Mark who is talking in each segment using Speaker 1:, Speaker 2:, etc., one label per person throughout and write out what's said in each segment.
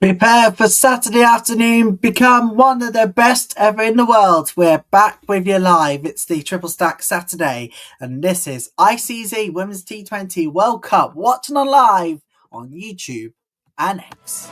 Speaker 1: Prepare for Saturday afternoon. Become one of the best ever in the world. We're back with you live. It's the Triple Stack Saturday, and this is ICC Women's T20 World Cup. Watching on live on YouTube and X.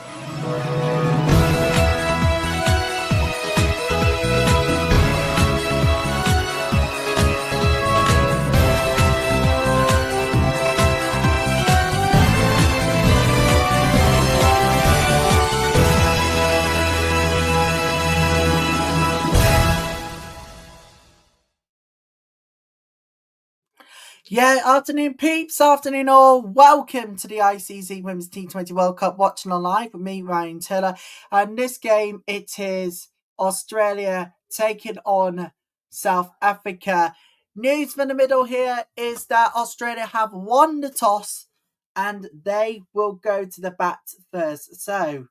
Speaker 1: Yeah, afternoon peeps, afternoon all. Welcome to the ICC Women's T20 World Cup watching on live with me, Ryan Taylor. And this game, it is Australia taking on South Africa. News from the middle here is that Australia have won the toss and they will go to the bat first. So,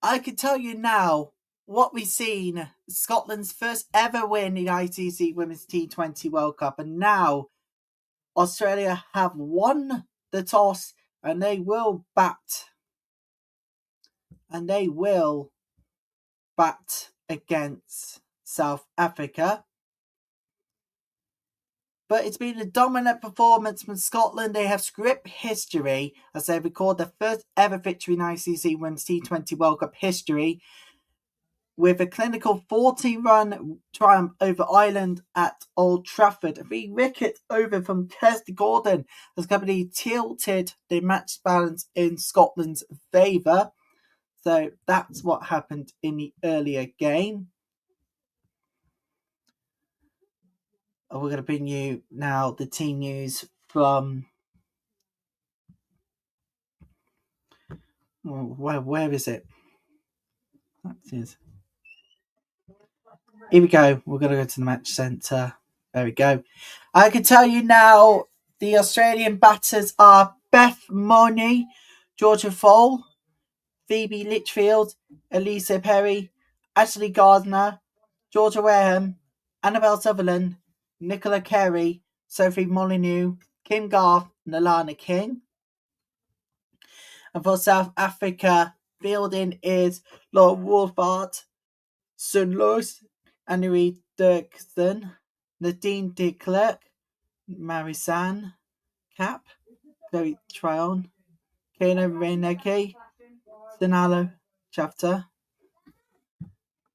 Speaker 1: I can tell you now, what we've seen, Scotland's first ever win in ICC Women's T20 World Cup, and now Australia have won the toss and they will bat. And they will bat against South Africa. But it's been a dominant performance from Scotland. They have script history as they record their first ever victory in ICC Women's T20 World Cup history with a clinical 14-run triumph over Ireland at Old Trafford. 3 wickets over from Kirsty Gordon has completely tilted the match balance in Scotland's favour. So that's what happened in the earlier game. We're going to bring you now the team news from... Where is it? That is... Here we go. We're going to go to the match centre. There we go. I can tell you now, the Australian batters are Beth Mooney, Georgia Fole, Phoebe Litchfield, Elisa Perry, Ashley Gardner, Georgia Wareham, Annabelle Sutherland, Nicola Carey, Sophie Molyneux, Kim Garth, and Alana King. And for South Africa, fielding is Laura Wolfhard, Sun Lewis, Anne-Marie Dirksen, Nadine de Klerk, Marisanne Cap, Chloe Tryon, Kena Reneke, Danalo Chapter,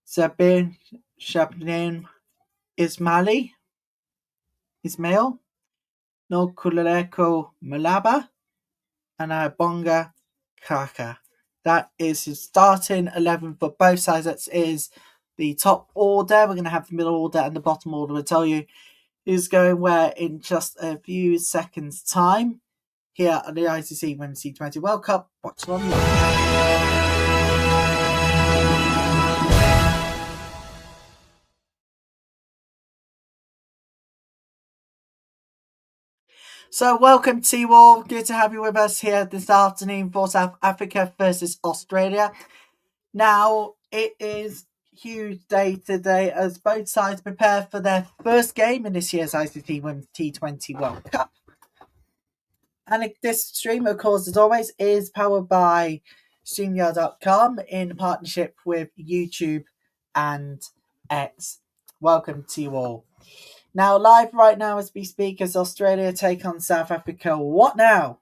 Speaker 1: Sabine Shabnin Ismail, Nokuleko Malaba, and Abonga Kaka. That is his starting 11 for both sides. That is the top order. We're going to have the middle order and the bottom order. We'll tell you who's going where in just a few seconds' time here on the ICC Women's T20 World Cup. Watch on live. So welcome to you all. Good to have you with us here this afternoon for South Africa versus Australia. Now, it is a huge day today as both sides prepare for their first game in this year's ICC Women's T20 World Cup. And this stream, of course, as always, is powered by StreamYard.com in partnership with YouTube and X. Welcome to you all. Now, live right now as we speak, as Australia take on South Africa. What now?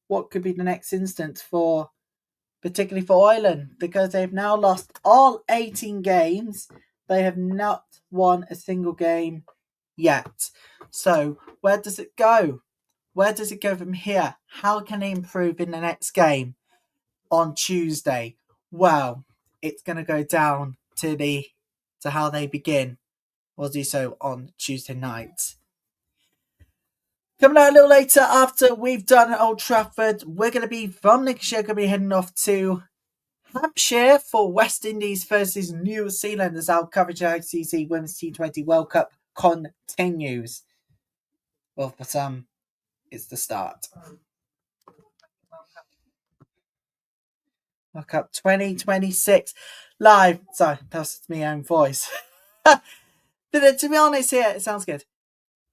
Speaker 1: What could be the next instance particularly for Ireland? Because they've now lost all 18 games. They have not won a single game yet. So, where does it go? Where does it go from here? How can they improve in the next game on Tuesday? Well, it's going to go down to how they begin. We'll do so on Tuesday night. Coming out a little later after we've done Old Trafford, we're going to be from Lancashire, going to be heading off to Hampshire for West Indies versus New Zealand as our coverage of ICC Women's T20 World Cup continues. Well, for some, it's the start. World Cup 2026 live. Sorry, that's my own voice. To be honest here, it sounds good.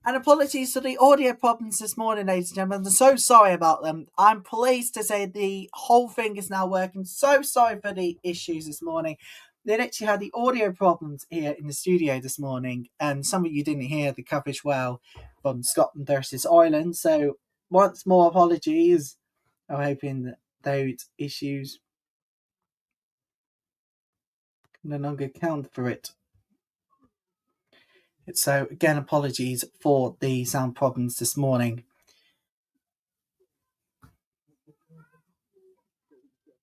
Speaker 1: And apologies for the audio problems this morning, ladies and gentlemen. I'm so sorry about them. I'm pleased to say the whole thing is now working. So sorry for the issues this morning. They literally had the audio problems here in the studio this morning, and some of you didn't hear the coverage well from Scotland versus Ireland. So once more, apologies. I'm hoping that those issues no longer count for it. So again, apologies for the sound problems this morning.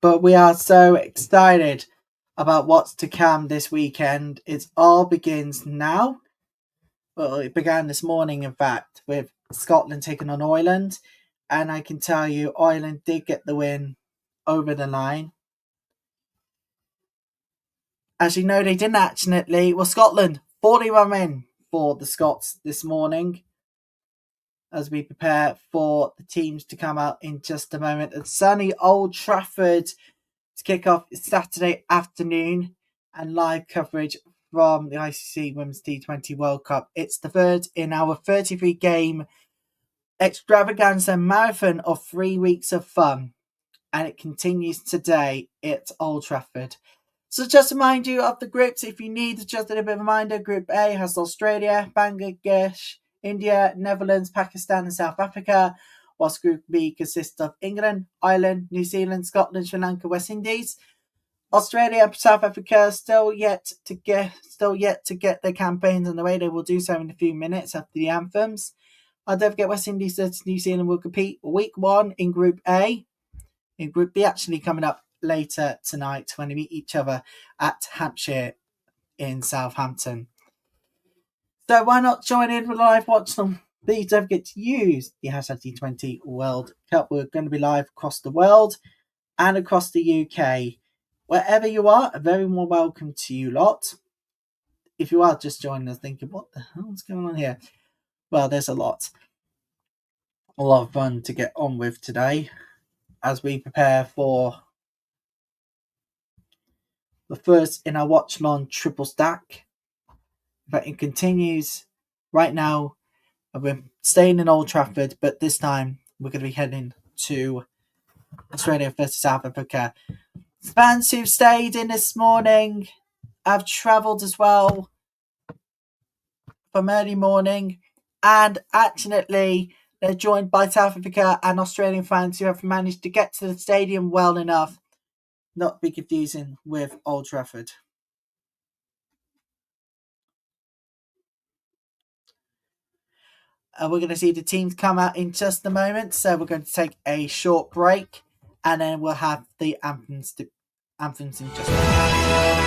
Speaker 1: But we are so excited about what's to come this weekend. It all begins now. Well, it began this morning, in fact, with Scotland taking on Ireland. And I can tell you, Ireland did get the win over the line. As you know, they didn't actually. Well, Scotland, 41 men for the Scots this morning as we prepare for the teams to come out in just a moment. At sunny Old Trafford to kick off Saturday afternoon and live coverage from the ICC Women's T20 World Cup. It's the third in our 33 game extravaganza marathon of 3 weeks of fun, and it continues today at Old Trafford. So just to remind you of the groups, if you need just a little bit of a reminder, Group A has Australia, Bangladesh, India, Netherlands, Pakistan and South Africa, whilst Group B consists of England, Ireland, New Zealand, Scotland, Sri Lanka, West Indies. Australia and South Africa still yet to get their campaigns underway. They will do so in a few minutes after the anthems. Don't forget West Indies versus New Zealand will compete week 1 in Group A. In Group B, actually coming up later tonight when we meet each other at Hampshire in Southampton. So why not join in with live Watchalong? Please don't forget to use the hashtag T20 World Cup. We're going to be live across the world and across the UK. Wherever you are, a very warm welcome to you lot. If you are just joining us thinking, what the hell's going on here? Well, there's a lot of fun to get on with today as we prepare for the first in our Watchalong triple stack. But it continues right now. We're staying in Old Trafford, but this time we're going to be heading to Australia versus South Africa. Fans who've stayed in this morning have travelled as well from early morning, and actually they're joined by South Africa and Australian fans who have managed to get to the stadium well enough not to be confusing with Old Trafford. We're going to see the teams come out in just a moment, so we're going to take a short break and then we'll have the anthems in just a moment.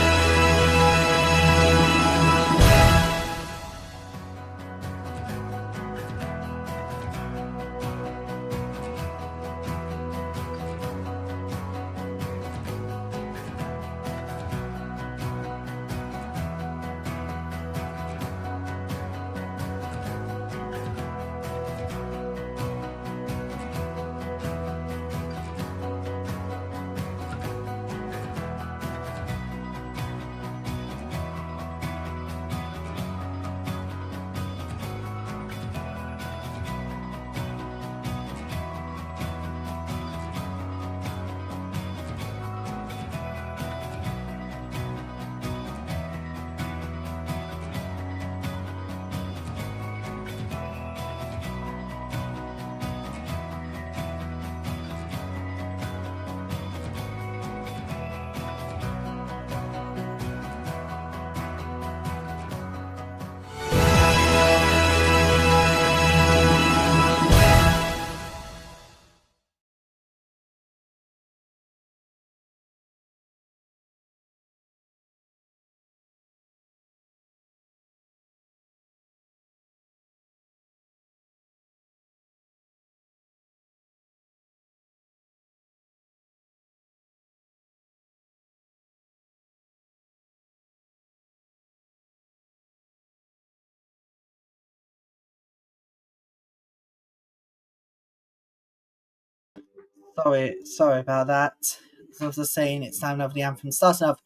Speaker 1: Sorry about that. As I was just saying, it's time to have the anthem starting off.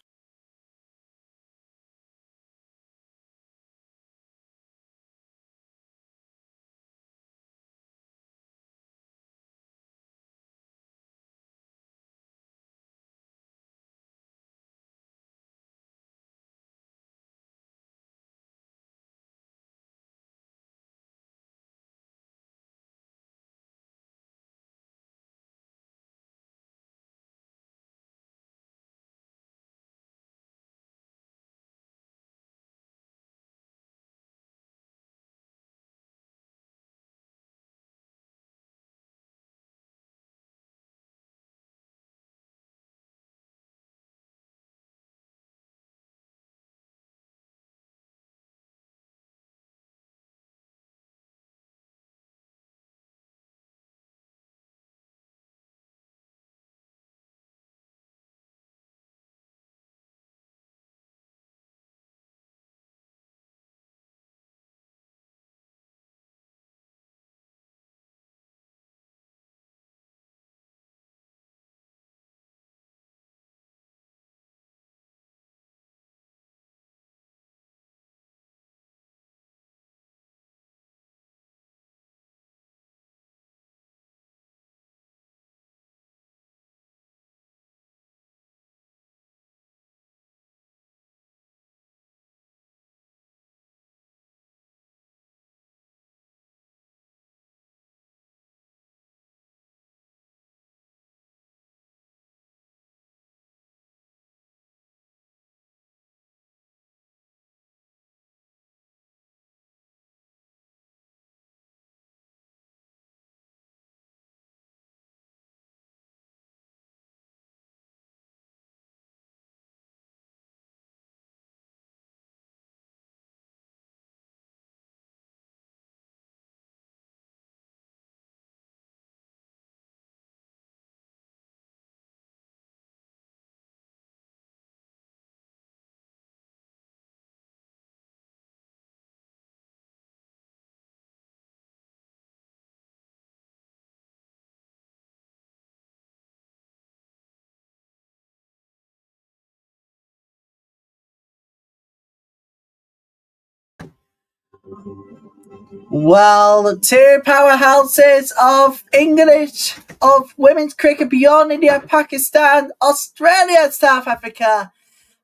Speaker 1: Well, two powerhouses of English, of women's cricket beyond India, Pakistan, Australia, South Africa.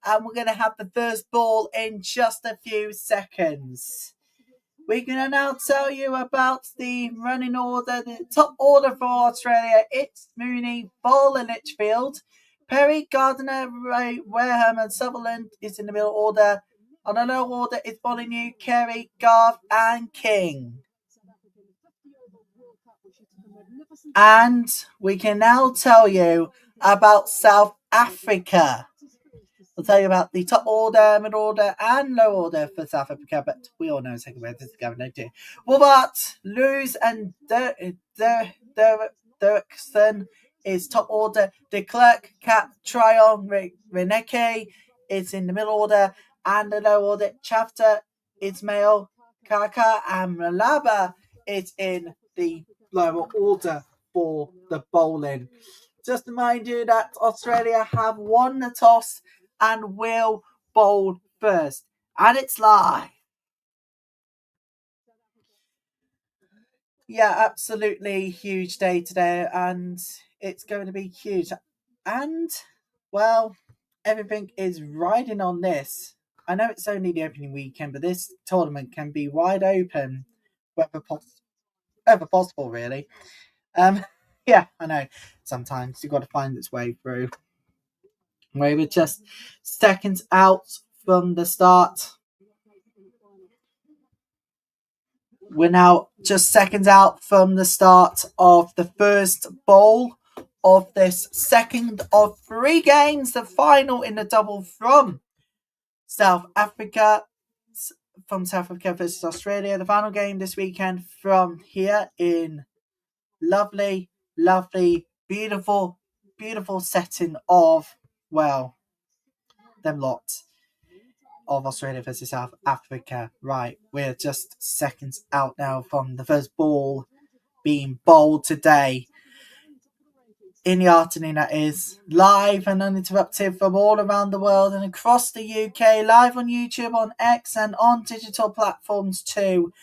Speaker 1: And we're going to have the first ball in just a few seconds. We're going to now tell you about the running order, the top order for Australia. It's Mooney, Bowler, Litchfield, Perry, Gardiner, Ray, Wareham, and Sutherland is in the middle order. On the low order, it's Molyneux, Carey, Garth, and King. And we can now tell you about South Africa. We'll tell you about the top order, mid order, and low order for South Africa, but we all know second where this is going to do. Wolbert, Lewis, and Dirksen is top order. De Klerk, Cat, Tryon, Reneke is in the middle order, and the low order, Chafter, Ismail, Kaka, and Malaba is in the lower order for the bowling. Just to remind you that Australia have won the toss and will bowl first. And it's live. Yeah, absolutely huge day today, and it's going to be huge. And, well, everything is riding on this. I know it's only the opening weekend, but this tournament can be wide open, wherever possible, really. Yeah, I know. Sometimes you've got to find its way through. We were just seconds out from the start. We're now just seconds out from the start of the first bowl of this second of three games, the final in the double from South Africa versus Australia. The final game this weekend from here in lovely, beautiful setting of, well, them lots of Australia versus South Africa. Right, we're just seconds out now from the first ball being bowled today. In the afternoon, that is, live and uninterrupted from all around the world and across the UK, live on YouTube, on X, and on digital platforms too.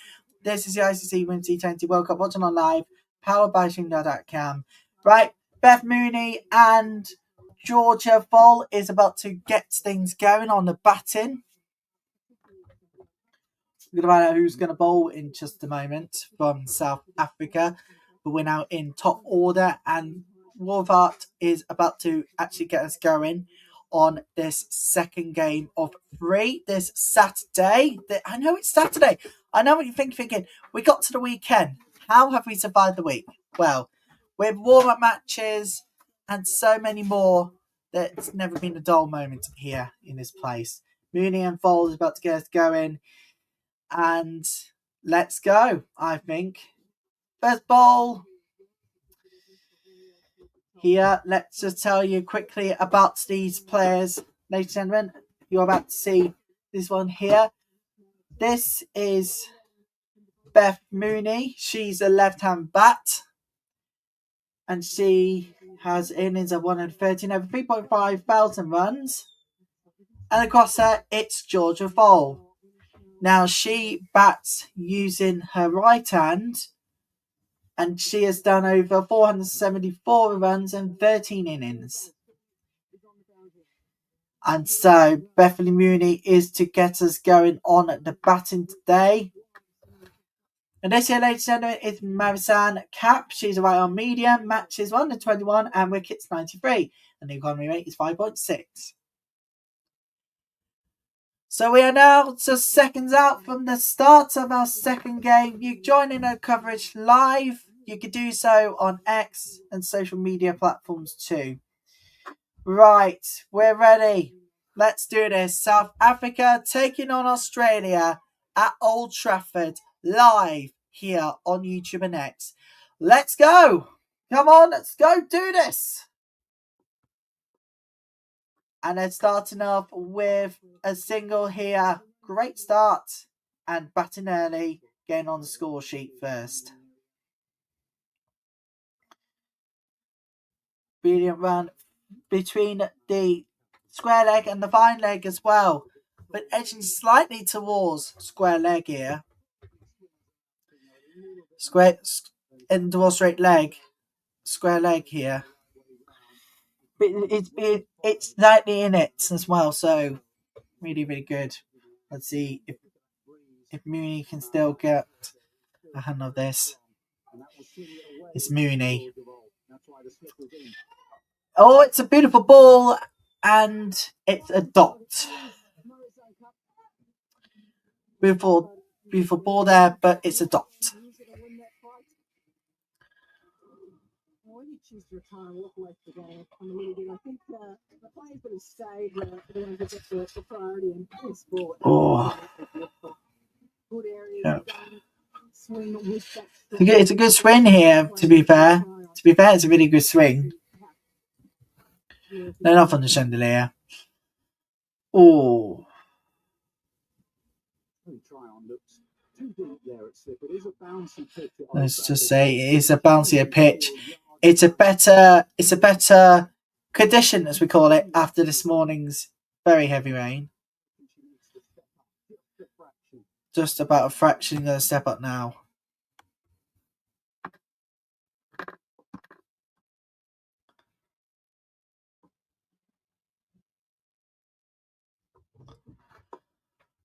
Speaker 1: This is the ICC Women's T20 World Cup Watchalong live, powered by Shingo.com. Right, Beth Mooney and Georgia Voll is about to get things going on the batting. We're going to find out who's going to bowl in just a moment from South Africa. But we're now in top order, and Wolfhard is about to actually get us going on this second game of three this Saturday. I know it's Saturday. I know what you're thinking. We got to the weekend. How have we survived the week? Well, with warm-up matches and so many more, there's never been a dull moment here in this place. Mooney and Voll is about to get us going. And let's go, I think. First ball. Here, let's just tell you quickly about these players. Ladies and gentlemen, you're about to see this one here. This is Beth Mooney. She's a left-hand bat. And she has innings of 113 over 3.5 thousand runs. And across her, it's Georgia Voll. Now, she bats using her right hand, and she has done over 474 runs and 13 innings. And so, Bethany Mooney is to get us going on the batting today. And this year, ladies and gentlemen, is Marisan Cap. She's a right arm medium, matches 121 and wickets 93. And the economy rate is 5.6. So we are now just seconds out from the start of our second game. You join in our coverage live. You can do so on X and social media platforms too. Right, we're ready. Let's do this. South Africa taking on Australia at Old Trafford live here on YouTube and X. Let's go. Come on, let's go do this. And they're starting off with a single here. Great start. And batting early, getting on the score sheet first. Brilliant run between the square leg and the fine leg as well. But edging slightly towards square leg here. Square Indore straight leg. Square leg here. But it's 90 in it as well, so really, really good. Let's see if Mooney can still get a hand of this. It's Mooney. Oh, it's a beautiful ball, and it's a dot. Beautiful ball there, but it's a dot. Oh. Yeah. It's a good swing here, to be fair. It's a really good swing. No, not on the chandelier. Oh. Let's just say it is a bouncier pitch. It's a better condition, as we call it, after this morning's very heavy rain. Just about a fraction going to step up now.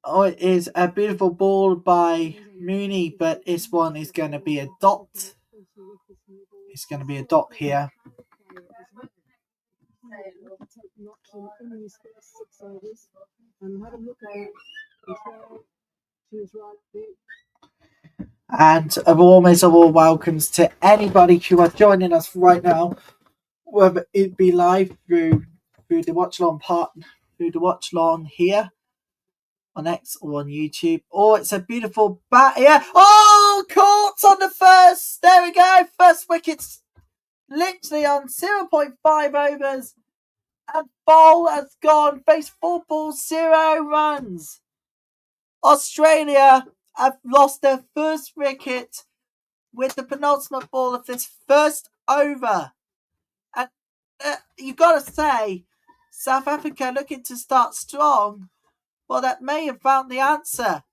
Speaker 1: Oh, it is a beautiful ball by Mooney, but this one is going to be a dot. It's going to be a dot here. And a warm welcomes to anybody who are joining us right now, whether it be live through the Watchalong here on X or on YouTube. Oh, it's a beautiful bat here. Oh, caught on the first. There we go. First wickets literally on 0.5 overs. And ball has gone. Face 4 balls, 0 runs. Australia have lost their first wicket with the penultimate ball of this first over. And you've got to say, South Africa looking to start strong. Well, that may have found the answer.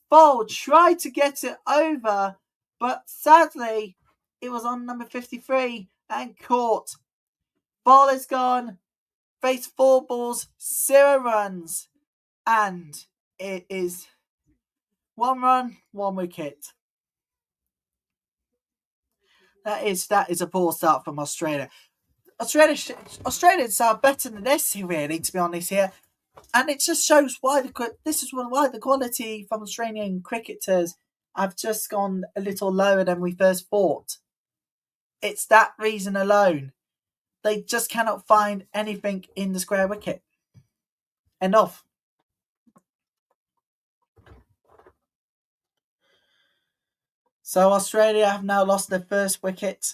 Speaker 1: Ball tried to get it over, but sadly, it was on number 53 and caught. Ball is gone. Face 4 balls, 0 runs. And it is 1 run, 1 wicket. That is a poor start from Australia. Australians are better than this, really, to be honest here. And it just shows why the quality from Australian cricketers have just gone a little lower than we first thought. It's that reason alone. They just cannot find anything in the square wicket. Enough. So Australia have now lost their first wicket.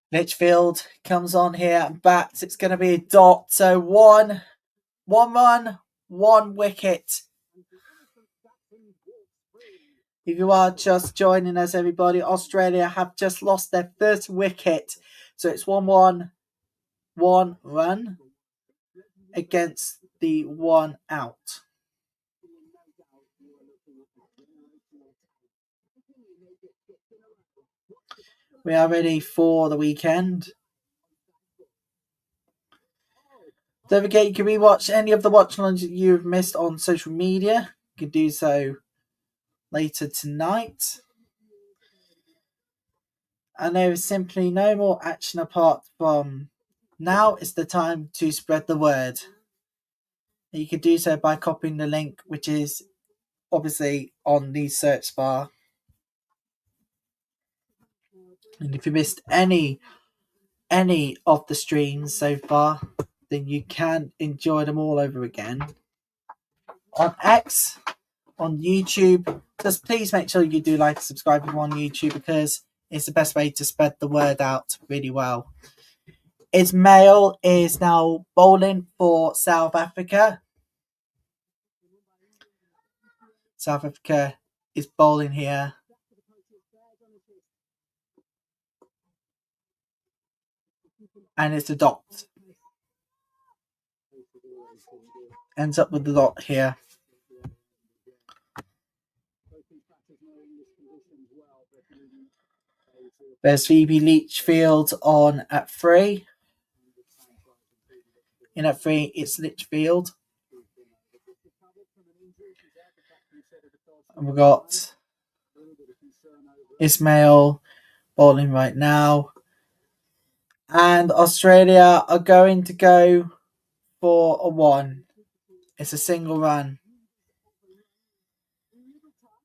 Speaker 1: Litchfield comes on here and bats. It's going to be a dot. So one run, 1 wicket. If you are just joining us, everybody, Australia have just lost their first wicket. So it's 1-1, 1 run against the 1 out. We are ready for the weekend. Don't forget, you can rewatch any of the watch-alongs that you've missed on social media. You can do so later tonight. And there is simply no more action apart from now is the time to spread the word. And you can do so by copying the link, which is obviously on the search bar. And if you missed any of the streams so far, then you can enjoy them all over again on X, on YouTube. Just please make sure you do like and subscribe if you're on YouTube, because it's the best way to spread the word out really well. Ismail is now bowling for South Africa. South Africa is bowling here. And it's a dot. Ends up with the dot here. There's Phoebe Litchfield on at 3. In at 3, it's Litchfield. And we've got Ismail bowling right now. And Australia are going to go for a 1. It's a single run.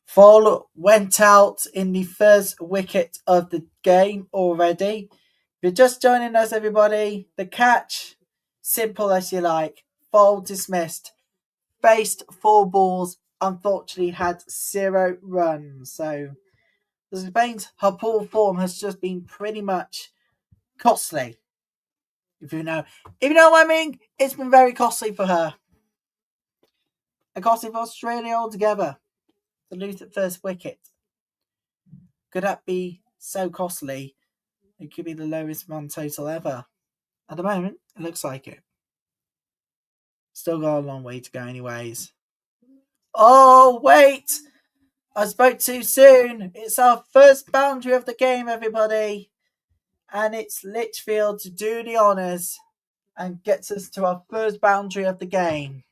Speaker 1: Fall went out in the first wicket of the game already. If you're just joining us, everybody, the catch, simple as you like. Fall dismissed. Faced 4 balls, unfortunately had 0 runs. So this explains her poor form has just been pretty much costly. If you know what I mean, it's been very costly for her. And costly for Australia altogether to lose at first wicket. Could that be so costly? It could be the lowest run total ever. At the moment, it looks like it. Still got a long way to go anyways. Oh, wait! I spoke too soon. It's our first boundary of the game, everybody. And it's Litchfield to do the honours and gets us to our first boundary of the game.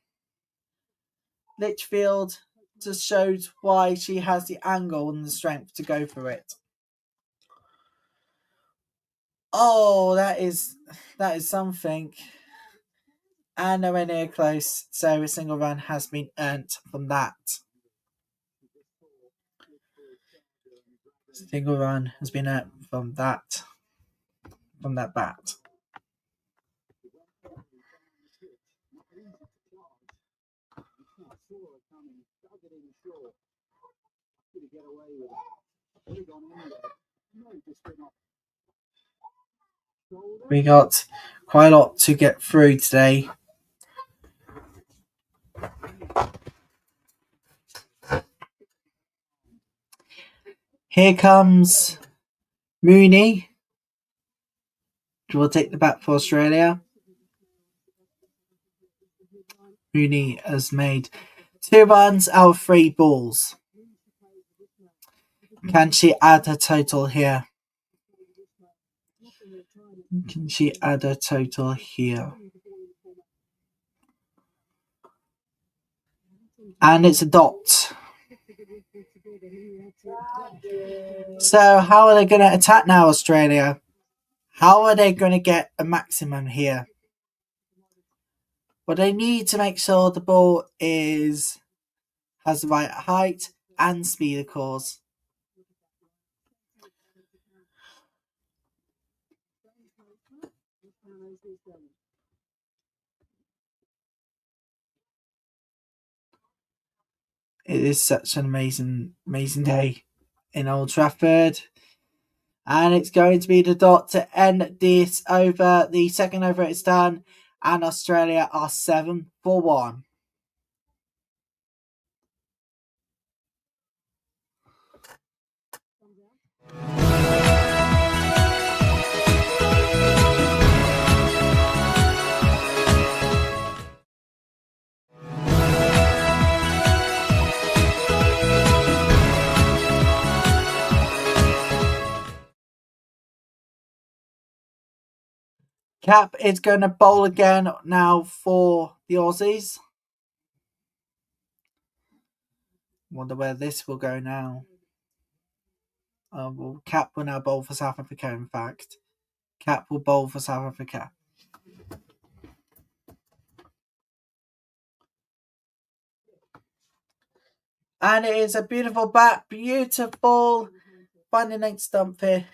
Speaker 1: Litchfield just shows why she has the angle and the strength to go for it. Oh, that is something. And nowhere near close, so a single run has been earned from that. Single run has been earned from that bat. We got quite a lot to get through today. Here comes Mooney. Will take the bat for Australia. Mooney has made 2 runs out of 3 balls. Can she add a total here? Can she add a total here? And it's a dot. So how are they going to attack now, Australia? How are they going to get a maximum here? Well, they need to make sure the ball has the right height and speed, of course. It is such an amazing day in Old Trafford. And it's going to be the dot to end this over. The second over is done. And Australia are 7 for 1. Cap is going to bowl again now for the Aussies. Wonder where this will go now. Well, Cap will now bowl for South Africa, in fact. Cap will bowl for South Africa. And it is a beautiful bat. Beautiful. Finding length stump here.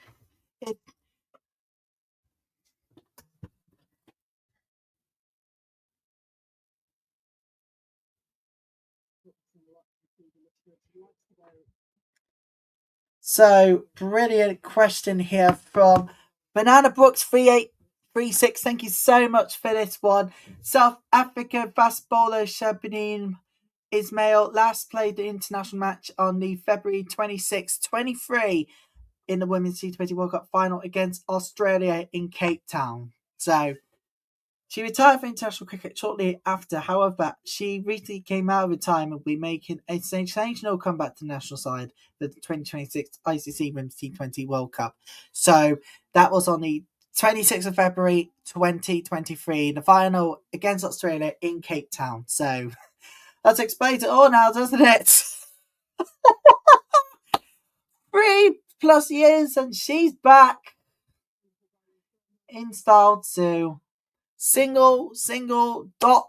Speaker 1: So, brilliant question here from Banana Brooks 3836. Thank you so much for this one. South Africa fast bowler Shabneen Ismail last played the international match on the February 26, 23 in the Women's T20 World Cup final against Australia in Cape Town. So, She retired from international cricket shortly after. However, she recently came out of retirement and will be making a sensational comeback to the national side for the 2026 ICC Women's T20 World Cup. So that was on the 26th of February 2023, the final against Australia in Cape Town. So that explains it all now, doesn't it? 3+ years and she's back in style too. Single dot.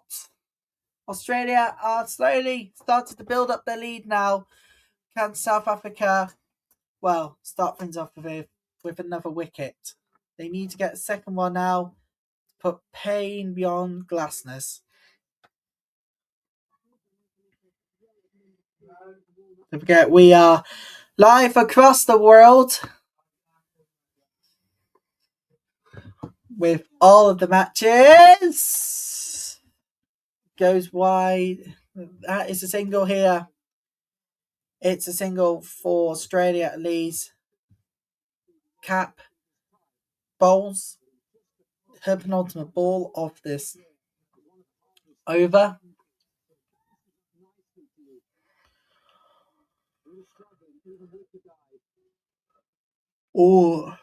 Speaker 1: Australia are slowly starting to build up their lead now. Can South Africa, start things off with another wicket? They need to get a second one now to put pain beyond glasness. Don't forget, we are live across the world with all of the matches. Goes wide. That is a single here. It's a single for Australia at least. Cap bowls her penultimate ball of this over. Oh,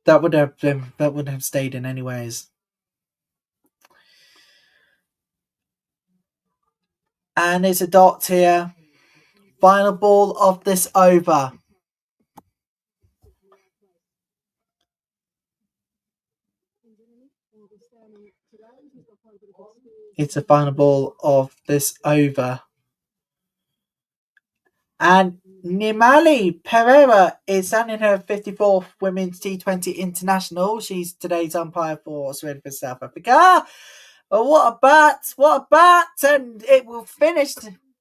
Speaker 1: that would have stayed in anyways. And it's a dot here. Final ball of this over. It's a final ball of this over. And Nimali Pereira is standing her 54th Women's T20 International. She's today's umpire for Australia for South Africa. Oh, what a bat! What a bat! And it will finish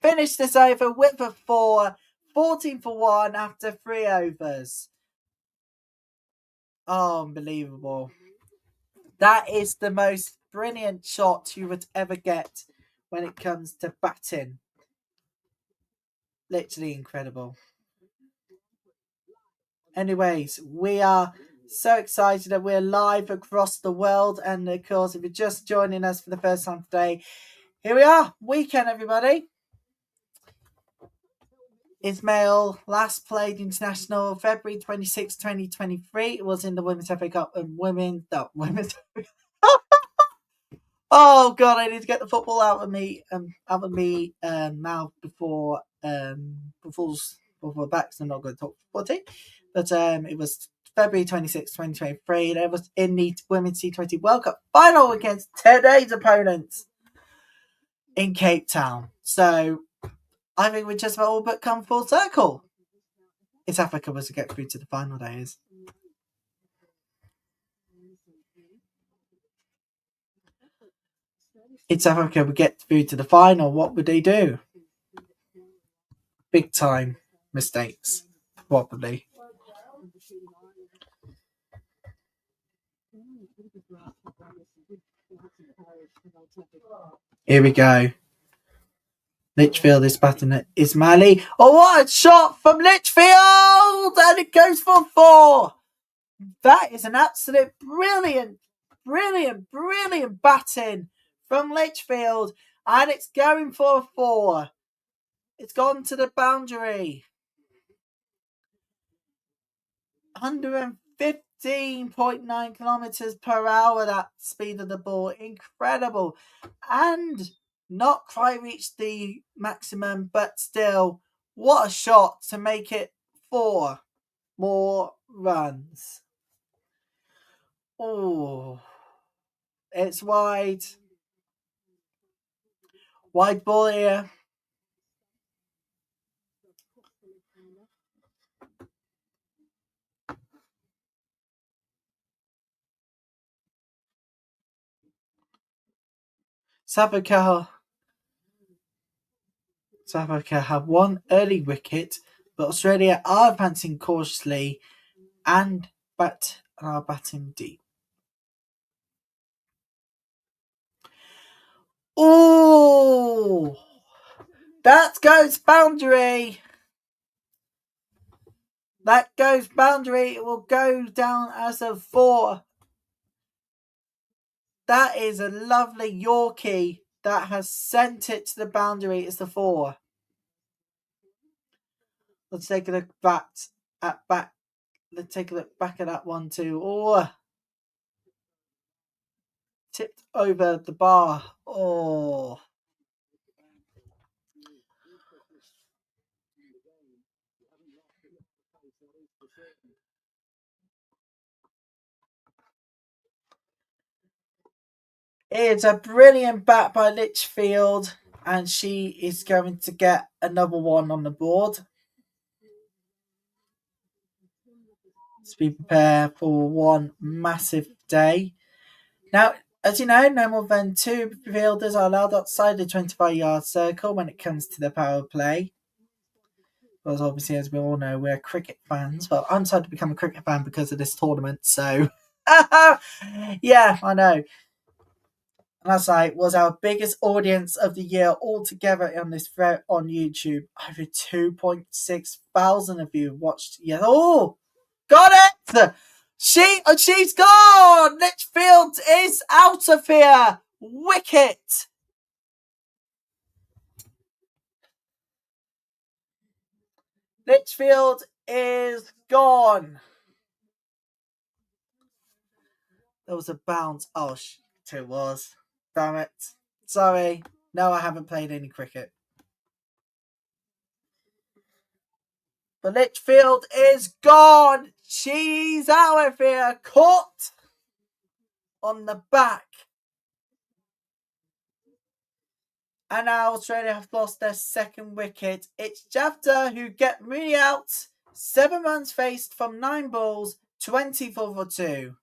Speaker 1: this over with a 14 for 1 after 3 overs. Oh, unbelievable. That is the most brilliant shot you would ever get when it comes to batting. Literally incredible. Anyways, we are so excited that we're live across the world. And of course, if you're just joining us for the first time today, here we are. Weekend, everybody. Ismail last played international February 26, 2023. It was in the Women's FA Cup and women's. Oh god, I need to get the football out of me mouth before back. So I'm not going to talk football. But it was February 26, 2023, and it was in the Women's T20 World Cup final against today's opponents in Cape Town. So I think we just about all but come full circle. If Africa was to get through to the final days. If South Africa would get through to the final, what would they do? Big time mistakes, probably. Here we go. Litchfield is batting at Ismaili. Oh, what a shot from Litchfield! And it goes for 4. That is an absolute brilliant batting from Litchfield. And it's going for a 4. It's gone to the boundary. 115.9 kilometers per hour, that speed of the ball. Incredible. And not quite reached the maximum, but still, what a shot to make it 4 more runs. Oh, it's wide. Wide ball here. South Africa have one early wicket, but Australia are advancing cautiously and are batting deep. Oh, that goes boundary. That goes boundary. It will go down as a 4. that is a lovely Yorkie that has sent it to the boundary. It's the 4. Let's take a look back. Let's take a look back at that one too. Oh, tipped over the bar. Oh. It's a brilliant bat by Litchfield, and she is going to get another one on the board. Let's be prepared for one massive day. Now, as you know, no more than 2 fielders are allowed outside the 25-yard circle when it comes to the power play. Because obviously, as we all know, we're cricket fans. Well, I'm starting to become a cricket fan because of this tournament, so... yeah, I know. Last night was our biggest audience of the year altogether on this thread on YouTube. Over 2.6 thousand of you watched. Yeah, oh, got it! She's gone! Litchfield is out of here! Wicket! Litchfield is gone. There was a bounce. Oh, it was. Damn it. Sorry. No, I haven't played any cricket. But Litchfield is gone. She's out of here. Caught on the back. And now Australia have lost their 2nd wicket. It's Jafta who get me out. 7 runs faced from 9 balls. 24 for 2.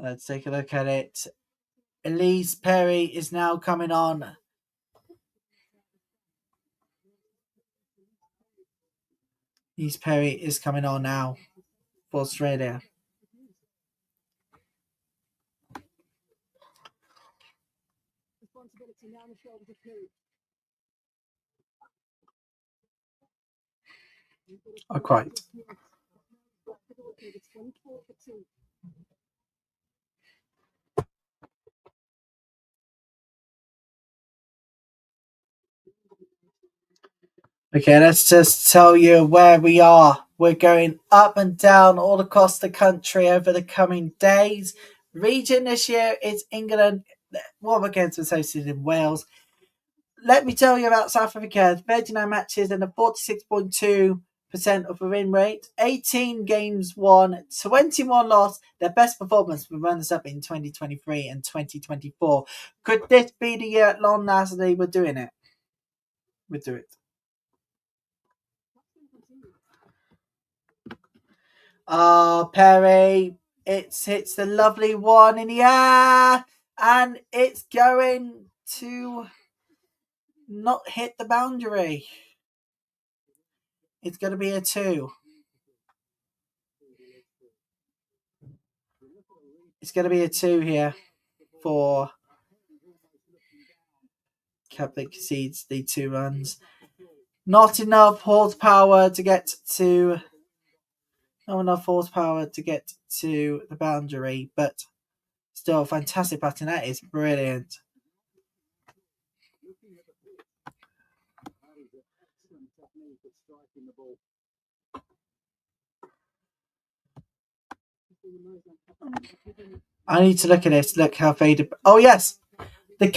Speaker 1: Let's take a look at it. Elise Perry is now coming on. Elise Perry is coming on now for Australia. Oh, quite. Okay, let's just tell you where we are. We're going up and down all across the country over the coming days. Region this year is England. What games was hosted in Wales. Let me tell you about South Africa. 39 matches and a 46.2% of the win rate. 18 games won, 21 lost. Their best performance with runners-up in 2023 and 2024. Could this be the year at long last they were doing it? We'll do it. Perry. It hits the lovely one in the air. And it's going to not hit the boundary. It's going to be a 2. It's going to be a 2 here for Captain concedes the 2 runs. Not enough horsepower to get to... Not enough horsepower to get to the boundary, but still fantastic batting. That is brilliant. I need to look at this. Look how faded. Oh, yes. The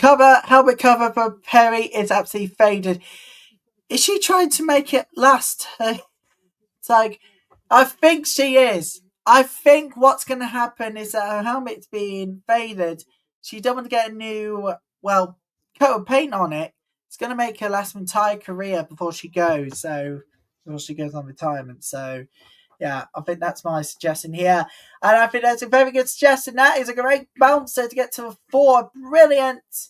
Speaker 1: helmet cover for Perry is absolutely faded. Is she trying to make it last? It's like, I think she is. I think what's going to happen is that her helmet's being faded. She don't want to get a new, coat of paint on it. It's going to make her last entire career before she goes. So, before she goes on retirement. So, Yeah, I think that's my suggestion here. And I think that's a very good suggestion. That is a great bouncer to get to a 4. Brilliant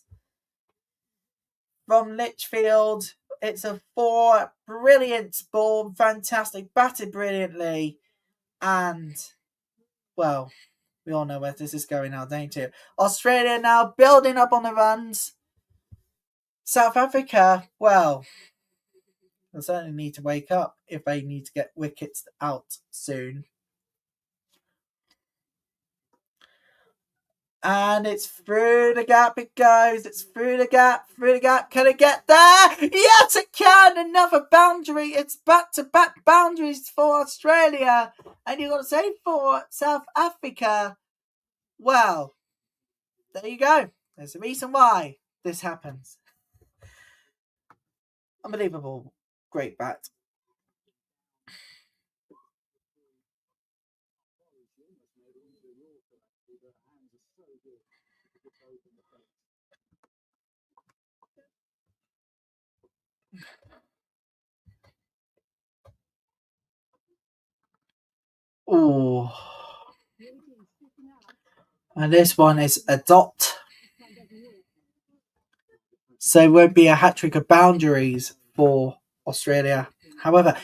Speaker 1: from Litchfield. It's a 4. Brilliant ball. Fantastic. Batted brilliantly. And, well, we all know where this is going now, don't you? Australia now building up on the runs. South Africa, well, they certainly need to wake up if they need to get wickets out soon. And it's through the gap it goes. It's through the gap. Can it get there? Yes, it can. Another boundary. It's back-to-back boundaries for Australia. And you've got to say for South Africa, well, there you go. There's a reason why this happens. Unbelievable. Great bat. Oh. And this one is a dot. So it won't be a hat-trick of boundaries for Australia. However,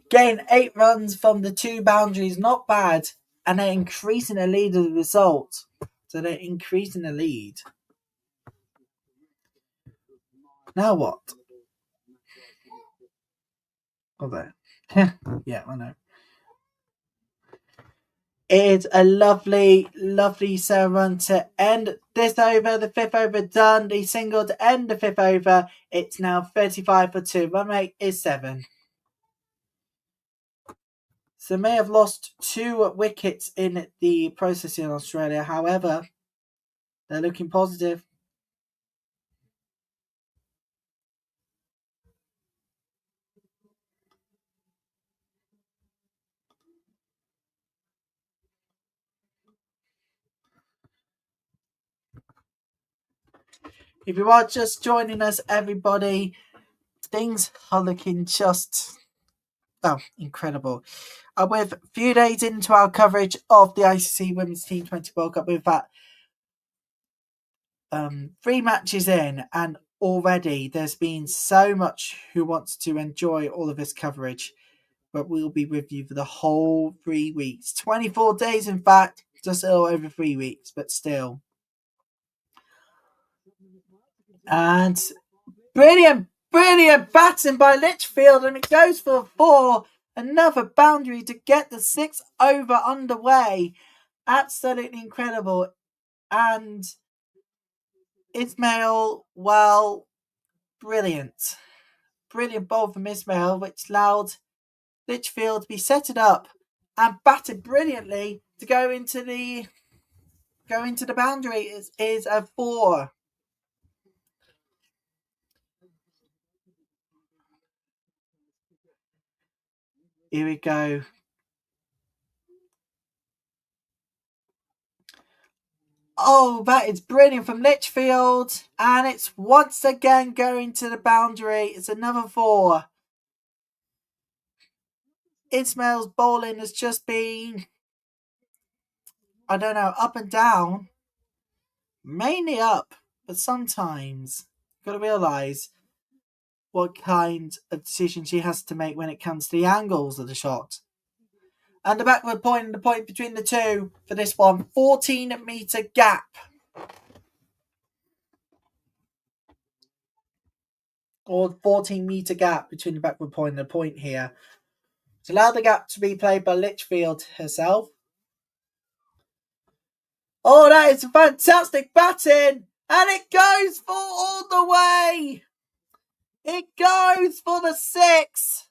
Speaker 1: getting 8 runs from the 2 boundaries, not bad. And they're increasing the lead as a result. So they're increasing the lead. Now what? Oh, there. Yeah, I know. It's a lovely 7 run to end this over. The 5th over done. The single to end the 5th over. It's now 35 for 2. Run rate is 7. So may have lost 2 wickets in the process in Australia. However, they're looking positive. If you are just joining us, everybody, things are looking just incredible. We're a few days into our coverage of the ICC Women's T20 World Cup. We've had 3 matches in, and already there's been so much who wants to enjoy all of this coverage. But we'll be with you for the whole 3 weeks. 24 days, in fact, just a little over 3 weeks, but still. And brilliant batting by Litchfield, and it goes for a 4. Another boundary to get the 6th over underway. Absolutely incredible. And Ismail, well, brilliant. Brilliant ball from Ismail, which allowed Litchfield to be set it up and batted brilliantly to go into the boundary. Is a 4. Here we go. Oh, that is brilliant from Litchfield. And it's once again going to the boundary. It's another 4. Ismail's bowling has just been, I don't know, up and down. Mainly up, but sometimes you've got to realise what kind of decision she has to make when it comes to the angles of the shot. And the backward point and the point between the two for this one, 14-metre gap. Or 14-metre gap between the backward point and the point here. To allow the gap to be played by Litchfield herself. Oh, that is fantastic batting! And it goes for all the way! It goes for the 6!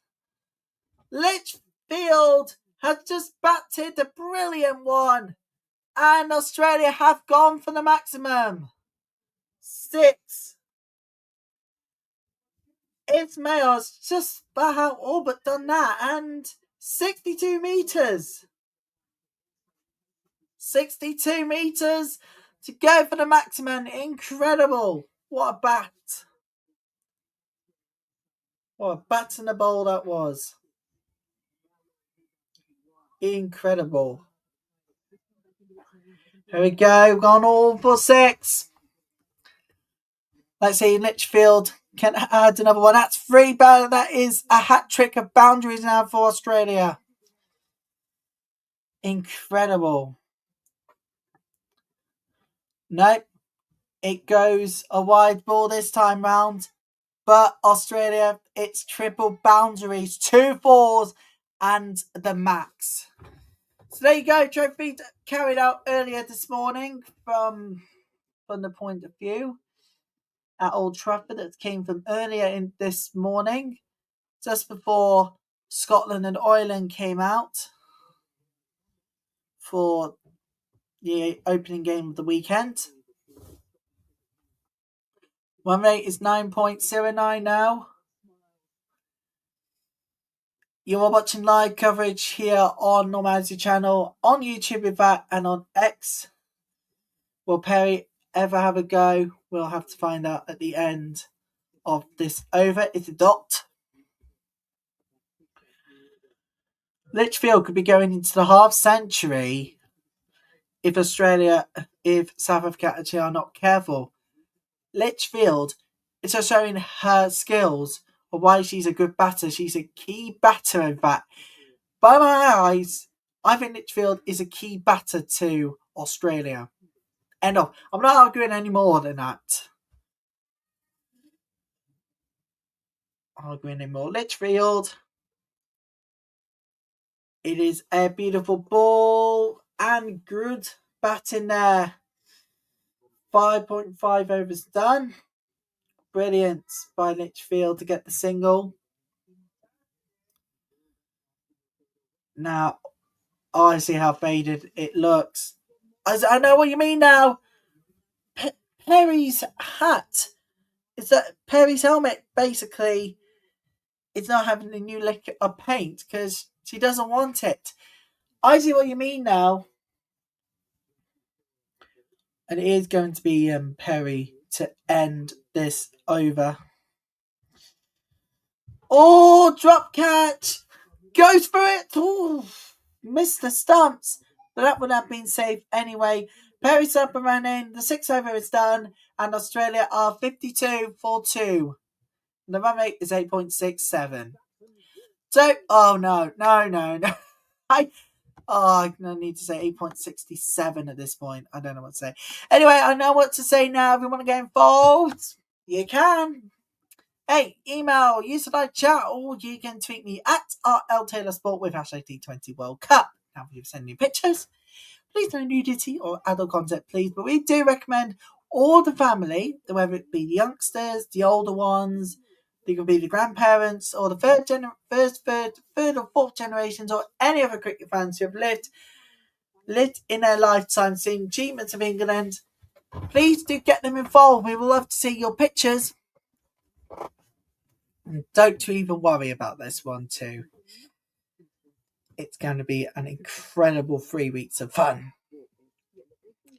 Speaker 1: Litchfield has just batted a brilliant one. And Australia have gone for the maximum. 6. Ismail's just about all but done that. And 62 metres. 62 metres to go for the maximum. Incredible. What a bat. What a bat and a bowl that was. Incredible. Here we go. Gone all for 6. Let's see. Litchfield can add another one. That's 3, but that is a hat trick of boundaries now for Australia. Incredible. Nope. It goes a wide ball this time round. But Australia, it's triple boundaries. 2 4s and the max. So there you go. Trophy carried out earlier this morning from the point of view at Old Trafford that came from earlier in this morning, just before Scotland and Ireland came out for the opening game of the weekend. Run rate is 9.09 now. You are watching live coverage here on Normality Channel, on YouTube with that, and on X. Will Perry ever have a go? We'll have to find out at the end of this over. It's a dot. Litchfield could be going into the half century if South Africa actually are not careful. Litchfield is just showing her skills of why she's a good batter. She's a key batter, in fact. By my eyes, I think Litchfield is a key batter to Australia. End of. I'm not arguing any more than that. Litchfield. It is a beautiful ball and good batting there. 5.5 overs done. Brilliant by Litchfield to get the single. Now, I see how faded it looks. I know what you mean now. Perry's hat. Is that Perry's helmet basically is not having a new lick of paint because she doesn't want it. I see what you mean now. And it is going to be Perry to end this over. Oh, drop catch! Goes for it! Ooh, missed the stumps. But that would have been safe anyway. Perry's up and running. The 6 over is done. And Australia are 52 for 2. The run rate is 8.67. So, oh no. I need to say 8.67 at this point. I don't know what to say. Anyway, I know what to say now. If you want to get involved, you can. Hey, email, use the live chat, or you can tweet me at @RLTaylorSport with hashtag T20 World Cup. Now, if you're sending pictures, please no nudity or adult content, please. But we do recommend all the family, whether it be the youngsters, the older ones, they could be the grandparents, or the third or fourth generations, or any other cricket fans who have lived in their lifetime seeing achievements of England. Please do get them involved. We would love to see your pictures. And don't even worry about this one too. It's going to be an incredible 3 weeks of fun.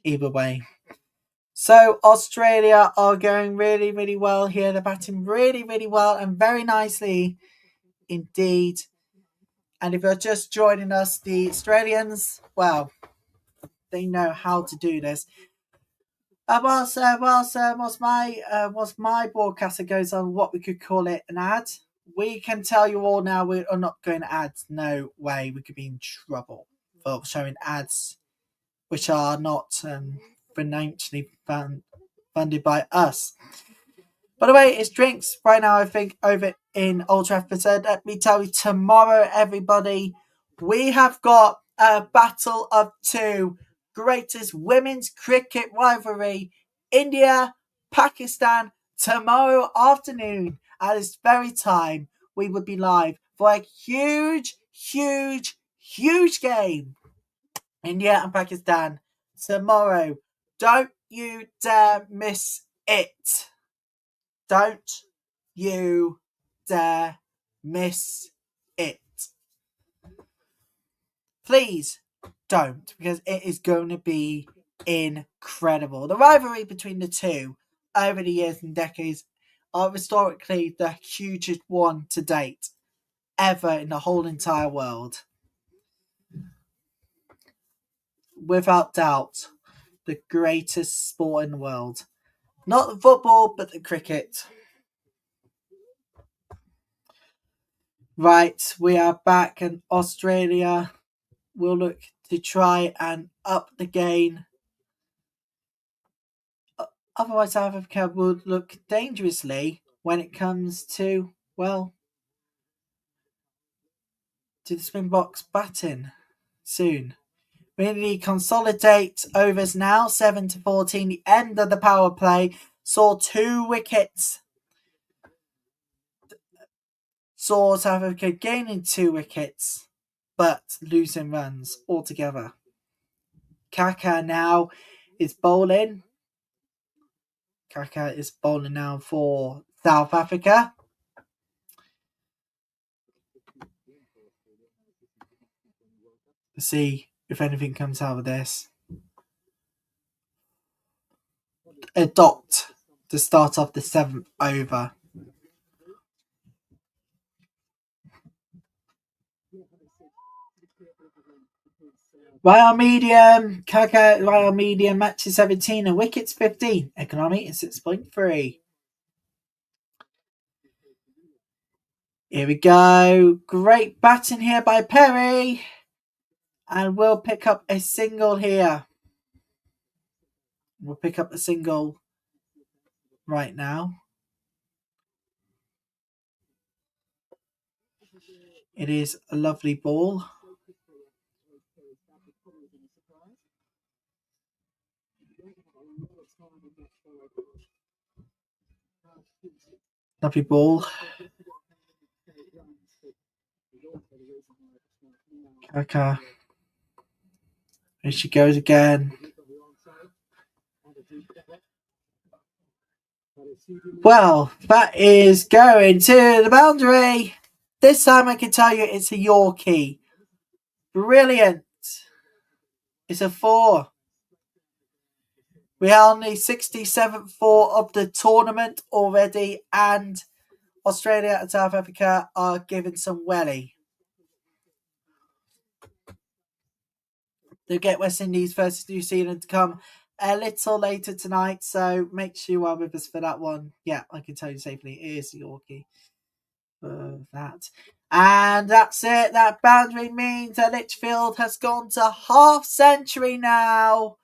Speaker 1: Either way. So Australia are going really, really well here. They're batting really, really well and very nicely indeed. And if you're just joining us, the Australians, well, they know how to do this. Whilst my broadcaster goes on what we could call it an ad, we can tell you all now we are not going to ads. No way, we could be in trouble for showing ads which are not financially funded by us. By the way, it's drinks right now, I think, over in Old Trafford. So let me tell you, tomorrow, everybody, we have got a battle of 2 greatest women's cricket rivalry. India, Pakistan, tomorrow afternoon at this very time, we will be live for a huge, huge, huge game. India and Pakistan tomorrow. Don't you dare miss it. Don't you dare miss it. Please don't, because it is going to be incredible. The rivalry between the two over the years and decades are historically the hugest one to date ever in the whole entire world. without doubt, the greatest sport in the world. Not the football, but the cricket. Right, we are back, and Australia will look to try and up the game. Otherwise, South Africa would look dangerously when it comes to, well, to the Springboks batting soon. We need to consolidate overs now, 7-14. The end of the power play saw 2 wickets. Saw South Africa gaining 2 wickets, but losing runs altogether. Kaka now is bowling. Kaka is bowling now for South Africa. Let's see if anything comes out of this. A dot to start off the 7th over. Royal medium, Kaka Royal medium matches 17 and wickets 15. Economy is 6.3. Here we go. Great batting here by Perry. And we'll pick up a single here. We'll pick up a single right now. It is a lovely ball. Lovely ball. Kaka. Here she goes again. Well, that is going to the boundary. This time I can tell you it's a Yorkie. Brilliant. It's a 4. We are on the 67th 4 of the tournament already, and Australia and South Africa are given some welly. They'll get West Indies versus New Zealand to come a little later tonight, so make sure you are with us for that one. Yeah, I can tell you safely it is Yorkie for that. And that's it. That boundary means that Litchfield has gone to half century now.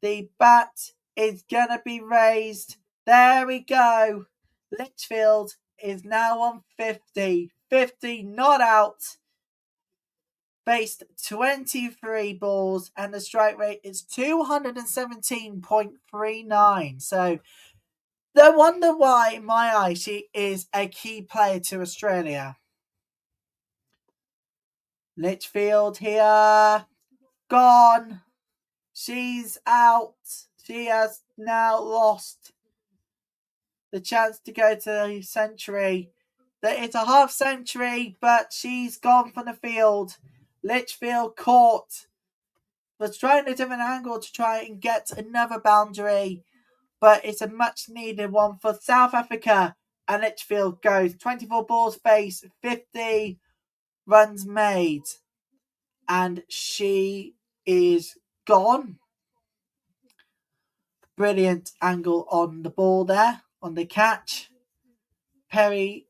Speaker 1: The bat is going to be raised. There we go. Litchfield is now on 50. 50 not out. Faced 23 balls, and the strike rate is 217.39. So, no wonder why, in my eyes, she is a key player to Australia. Litchfield here. Gone. She's out. She has now lost the chance to go to the century. It's a half century, but she's gone from the field. Litchfield caught. Was trying a different angle to try and get another boundary, but it's a much needed one for South Africa. And Litchfield goes 24 balls faced, 50 runs made, and she is gone. Brilliant angle on the ball there, on the catch. Perry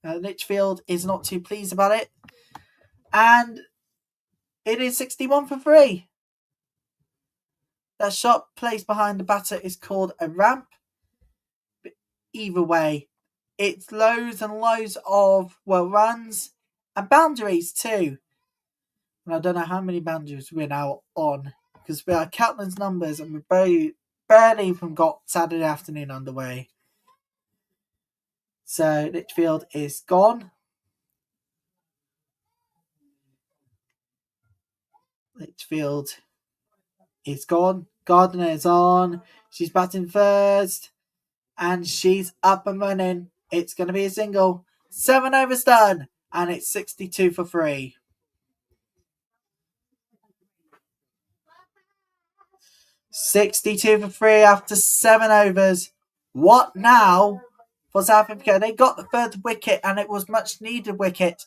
Speaker 1: Litchfield is not too pleased about it. And it is 61 for 3. That shot placed behind the batter is called a ramp. But either way, it's loads and loads of runs and boundaries too. And I don't know how many boundaries we're now on, because we are countless numbers and we barely even got Saturday afternoon underway. So Litchfield is gone. Litchfield is gone. Gardner is on. She's batting first. And she's up and running. It's going to be a single. 7 overs done. And it's 62 for 3. $62 for 3 after 7 overs. What now for South Africa? They got the 3rd wicket and it was much needed wicket.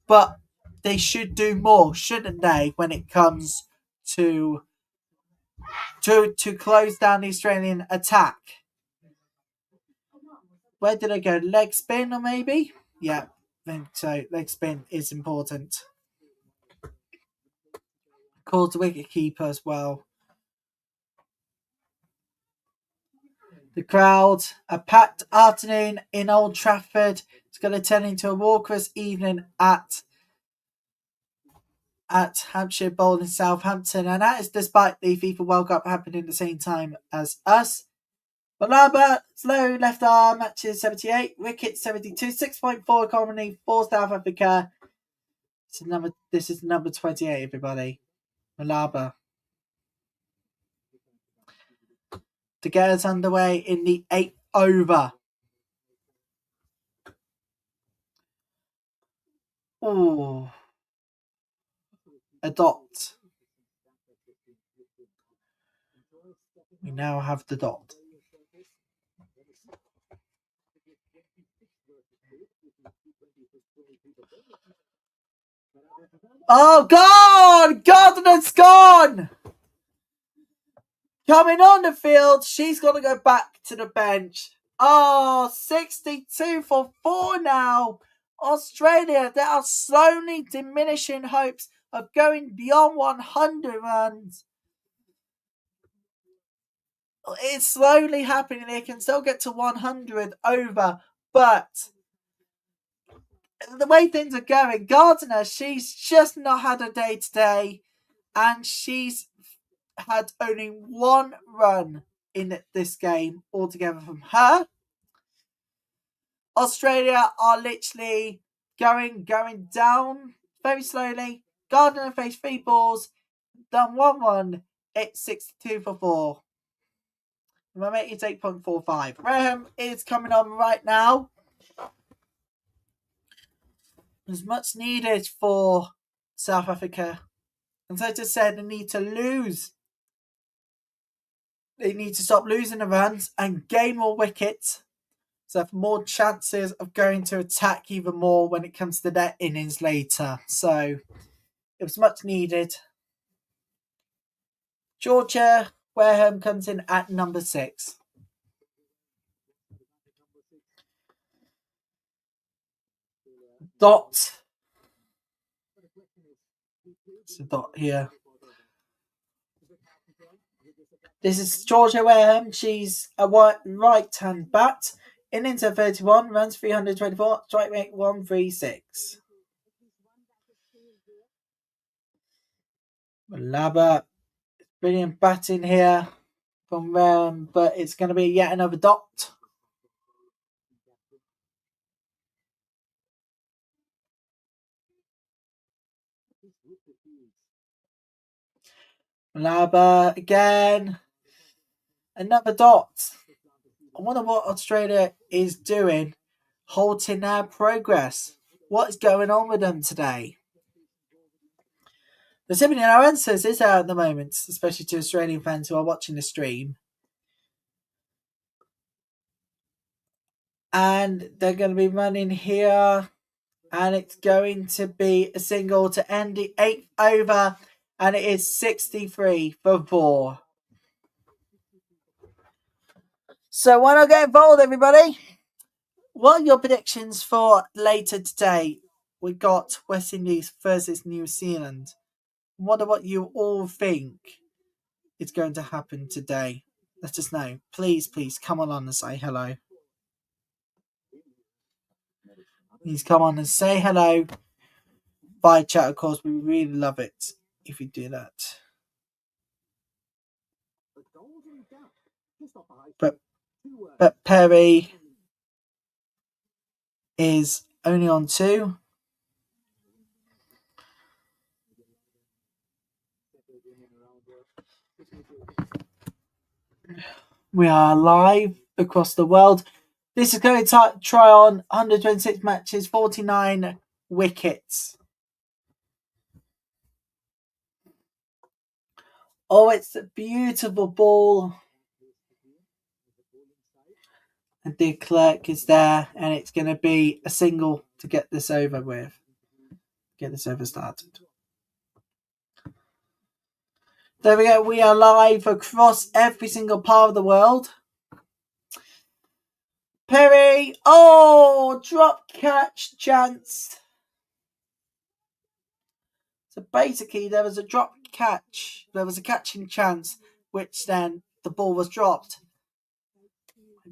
Speaker 1: But they should do more, shouldn't they, when it comes to close down the Australian attack. Where did I go? Leg spin or maybe? Yeah, I think so. Leg spin is important. Called the wicket keeper as well. The crowd, a packed afternoon in Old Trafford. It's going to turn into a walkerous evening at Hampshire Bowl in Southampton, and that is despite the FIFA World Cup happening at the same time as us. Malaba, slow left arm, matches 78, wickets 72, 6.4 economy for South Africa. This is number 28, everybody. Malaba. To get us underway in the 8th over. Oh, a dot. We now have the dot. Oh, gone! Gardner's gone! Coming on the field, she's got to go back to the bench. Oh, 62 for 4 now. Australia, they are slowly diminishing hopes of going beyond 100 runs. It's slowly happening. They can still get to 100 over, but the way things are going, Gardner, she's just not had a day today, and she's had only 1 run in this game altogether from her. Australia are literally going down very slowly. Gardner faced 3 balls, done 1-1. It's 62 for 4. My mate is 8.45. Graham is coming on right now. There's much needed for South Africa. And so I just said they need to lose. They need to stop losing the runs and gain more wickets. So have more chances of going to attack even more when it comes to their innings later. So it was much needed. Georgia Wareham comes in at number 6. Dot. It's a dot here. This is Georgia Wareham. She's a right-hand bat. Innings of 31, runs 324, strike rate 136. Malaba, brilliant batting here from Wareham, but it's going to be yet another dot. Malaba again. Another dot. I wonder what Australia is doing, halting their progress. What is going on with them today? The simply no answers is out at the moment, especially to Australian fans who are watching the stream. And they're going to be running here. And it's going to be a single to end the 8th over. And it is 63 for 4. So why not get involved, everybody? What are your predictions for later today? We got West Indies versus New Zealand. Wonder what you all think is going to happen today. Let us know. Please come on and say hello. Please come on and say hello by chat, of course. We really love it if you do that. But Perry is only on 2. We are live across the world. This is going to try on 126 matches, 49 wickets. Oh, it's a beautiful ball. And De Klerk is there, and it's going to be a single to get this over with. Get this over started. There we go. We are live across every single part of the world. Perry. Oh, drop catch chance. So basically, there was a drop catch. There was a catching chance, which then the ball was dropped.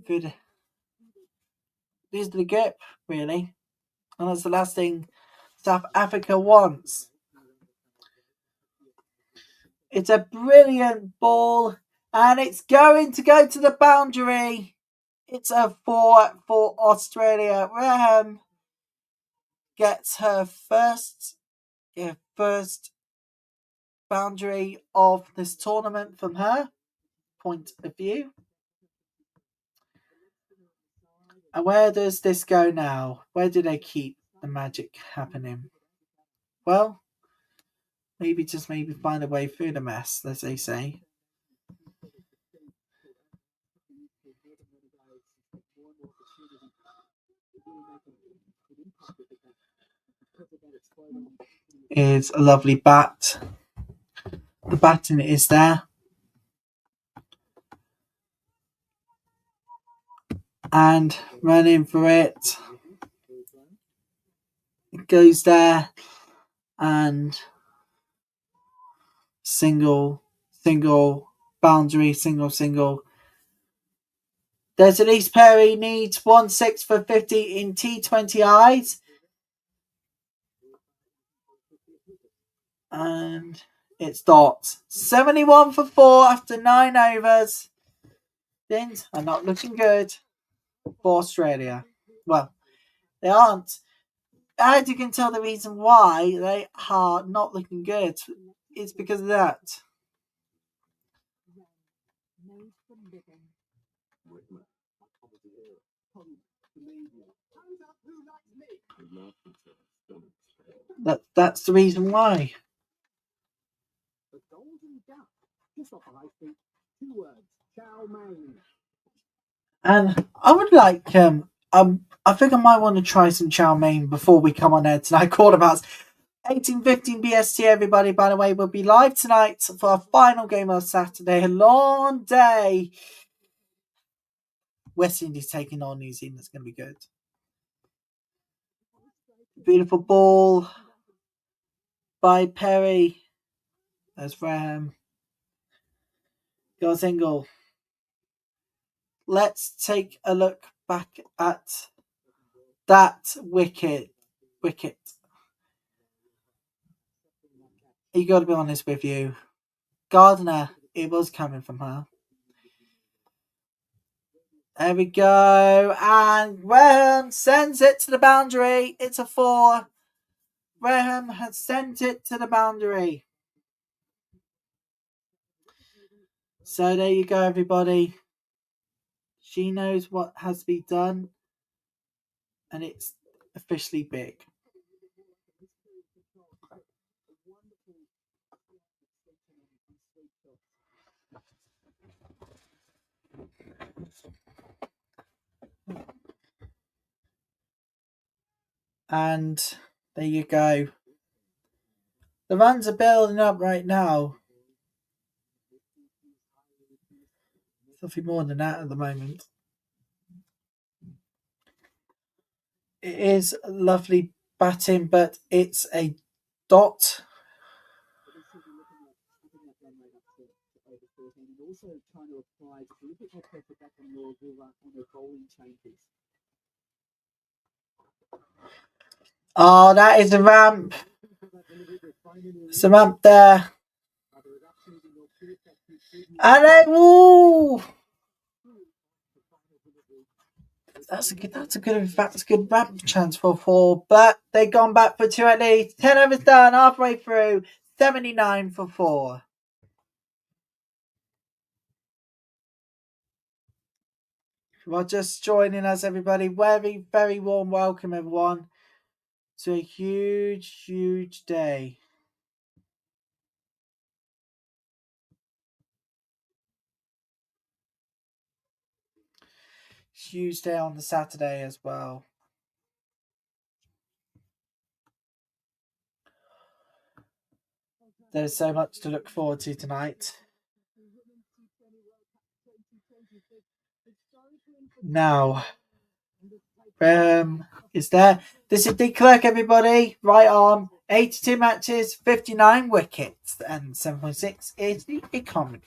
Speaker 1: Good. These are the grip, really. And that's the last thing South Africa wants. It's a brilliant ball, and it's going to go to the boundary. It's a 4 for Australia. Raham gets her first boundary of this tournament from her point of view. And where does this go now? Where do they keep the magic happening? Well, maybe find a way through the mess, as they say. Is a lovely bat. The batting is there. And running for it. It goes there. And single, boundary, single. There's Elise Perry needs 1-6 for 50 in T20 eyes. And it's dots. 71 for 4 after 9 overs. Things are not looking good for Australia. Well, they aren't. As you can tell, the reason why they are not looking good is because of that. That's the reason why. And I would like I think I might want to try some chow mein before we come on air tonight. Quarterbacks 18:15 BST, everybody. By the way, we'll be live tonight for our final game of Saturday. A long day. West Indies taking on New Zealand. It's going to be good. Beautiful ball by Perry. There's Ram. Go single. Let's take a look back at that wicket. You got to be honest with you. Gardner, it was coming from her. There we go. And Graham sends it to the boundary. It's a 4. Graham has sent it to the boundary. So there you go, everybody. She knows what has to be done. And it's officially big. And there you go. The runs are building up right now. Nothing more than that at the moment. It is lovely batting, but it's a dot. Oh, that is a ramp. It's a ramp there. And then, woo! That's a good ramp chance for 4. But they've gone back for 2 at least. 10 overs done, halfway through. 79 for 4. Well, just joining us, everybody. Very, very warm welcome, everyone, to a huge day. Huge day on the Saturday as well. There's so much to look forward to tonight. Now, is there? This is the clerk, everybody. Right arm, 82 matches, 59 wickets, and 7.6 is the economy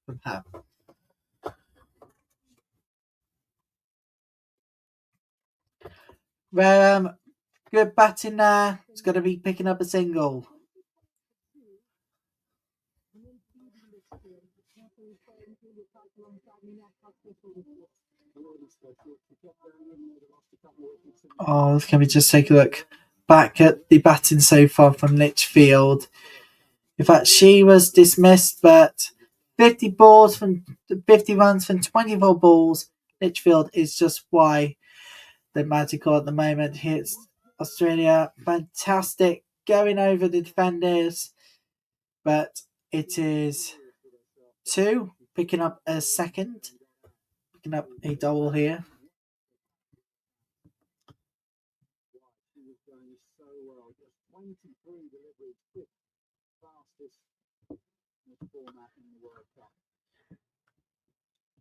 Speaker 1: from her. Good batting there. It's going to be picking up a single. Oh, can we just take a look back at the batting so far from Litchfield? In fact, she was dismissed, but 50 runs from 24 balls. Litchfield is just why they're magical at the moment. Here's Australia, fantastic, going over the defenders, but it is 2 picking up a second, picking up a double here.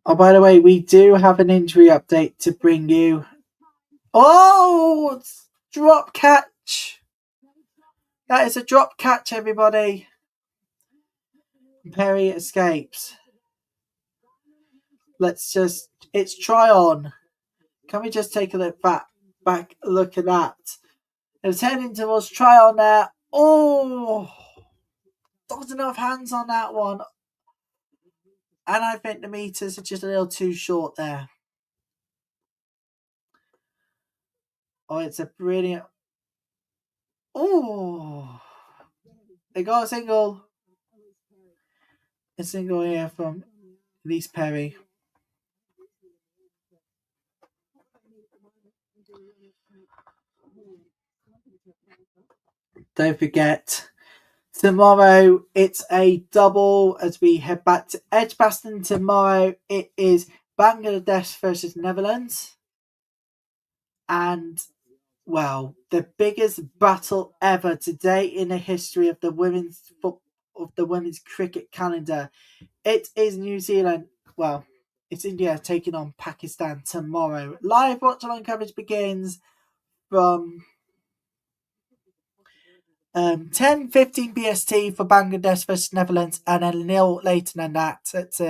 Speaker 1: Oh, by the way, we do have an injury update to bring you. Oh, drop catch. That is a drop catch, everybody. Perry escapes. It's try on. Can we just take a look back look at that? It was heading towards try on there. Oh, not enough hands on that one. And I think the meters are just a little too short there. Oh, it's a brilliant. Oh, they got a single. A single here from Elise Perry. Don't forget, tomorrow it's a double as we head back to Edgbaston. Tomorrow it is Bangladesh versus Netherlands. And, well, the biggest battle ever today in the history of the women's cricket calendar. It is New Zealand. Well, it's India taking on Pakistan tomorrow. Live Watchalong coverage begins from 10:15 BST for Bangladesh versus Netherlands, and a nil later than that at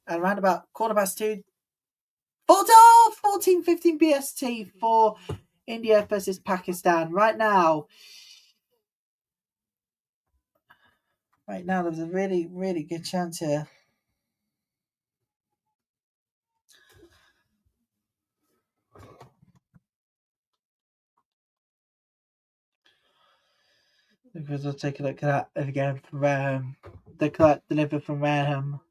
Speaker 1: around about 2:15. 14:15 BST for India versus Pakistan. Right now, there's a really, really good chance here. Because I'll take a look at that again from Wareham. The collect delivered from Wareham.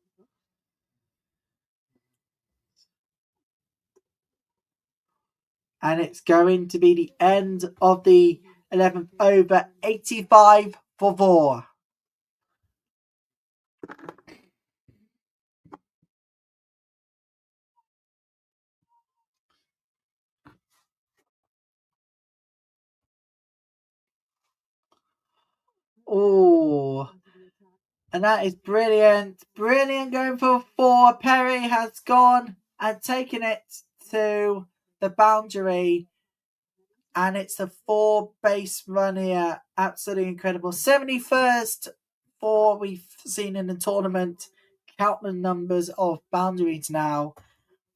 Speaker 1: And it's going to be the end of the 11th over, 85 for 4. Oh, and that is brilliant. Brilliant going for 4. Perry has gone and taken it to the boundary. And it's a 4 base run here. Absolutely incredible. 71st 4 we've seen in the tournament. Count the numbers of boundaries now.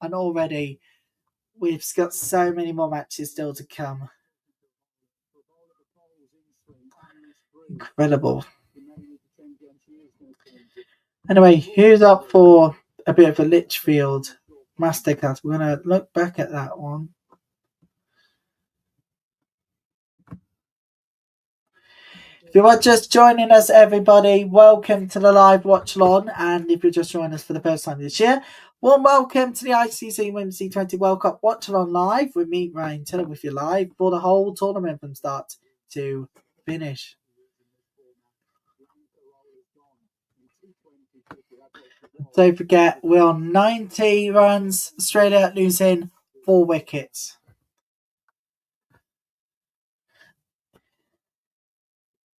Speaker 1: And already we've got so many more matches still to come. Incredible. Anyway, who's up for a bit of a Litchfield masterclass? We're going to look back at that one. If you are just joining us, everybody, welcome to the live Watchalong. And if you're just joining us for the first time this year, well, welcome to the ICC Women's T20 World Cup Watchalong live with me, Ryan Tiller, with you live for the whole tournament from start to finish. Don't forget, we're on 90 runs. Australia losing 4 wickets.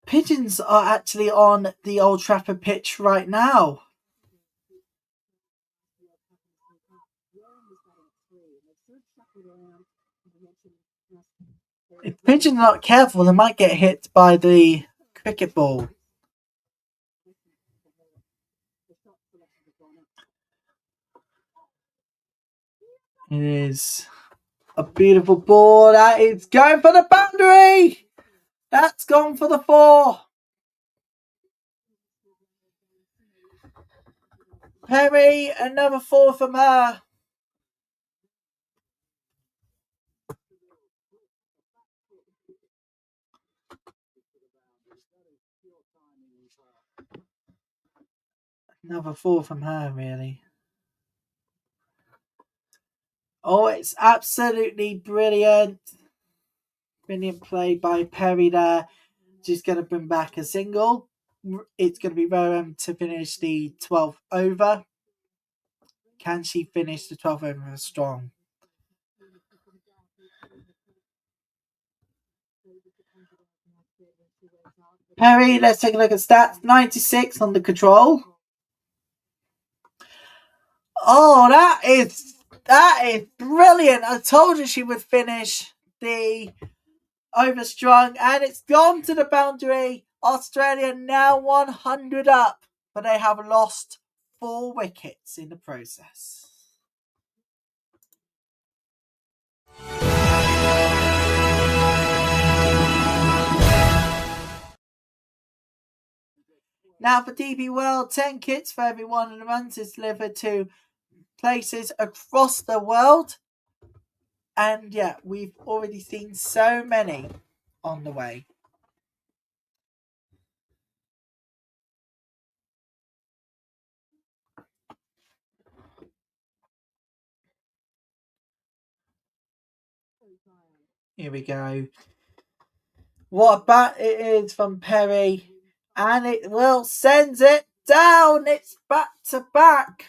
Speaker 1: Pigeons are actually on the Old Trafford pitch right now. If pigeons are not careful, they might get hit by the cricket ball. It is a beautiful ball. That is going for the boundary. That's gone for the 4. Perry, another 4 from her. Another 4 from her, really. Oh, it's absolutely brilliant. Brilliant play by Perry there. She's going to bring back a single. It's going to be Rowan to finish the 12th over. Can she finish the 12th over strong? Perry, let's take a look at stats. 96 on the control. Oh, that is brilliant. I told you she would finish the overstrung, and it's gone to the boundary. Australia now 100 up, but they have lost 4 wickets in the process. Now for DP World, 10 kits for every 1 of the runs is delivered to places across the world. And yeah, we've already seen so many on the way. Here we go. What a bat it is from Perry. And it will sends it down. It's back to back.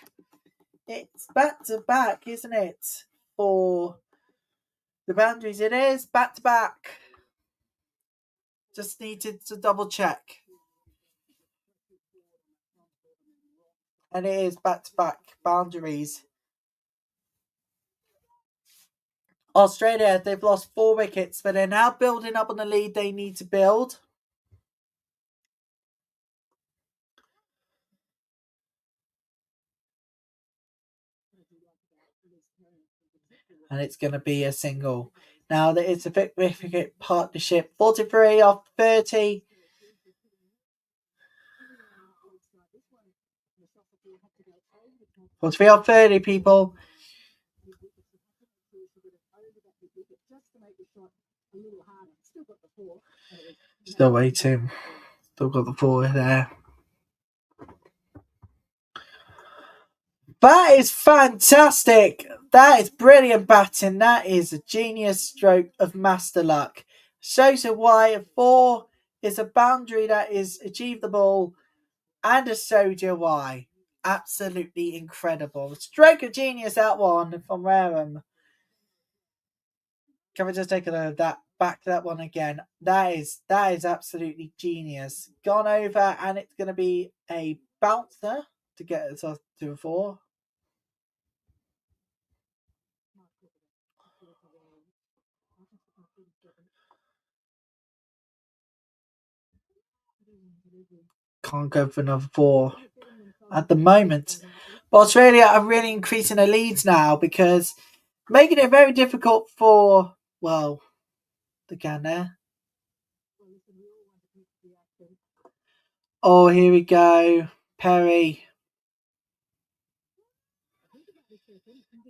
Speaker 1: It's back to back, isn't it? For the boundaries, it is back to back. Just needed to double check. And it is back to back boundaries. Australia, they've lost 4 wickets, but they're now building up on the lead they need to build. And it's going to be a single. Now, there is a significant partnership. 43 off 30. What's 3 off 30, people? Still waiting. Still got the 4 there. That is fantastic. That is brilliant batting. That is a genius stroke of master luck. Shows you why a 4 is a boundary that is achievable, and it showed you why. Absolutely incredible. Stroke of genius, that one from Wareham. Can we just take a look at that? Back to that one again. That is absolutely genius. Gone over, and it's going to be a bouncer to get us up to a 4. Can't go for another 4 at the moment. But Australia are really increasing their leads now, because making it very difficult for, well, the Ghana. Oh, here we go. Perry.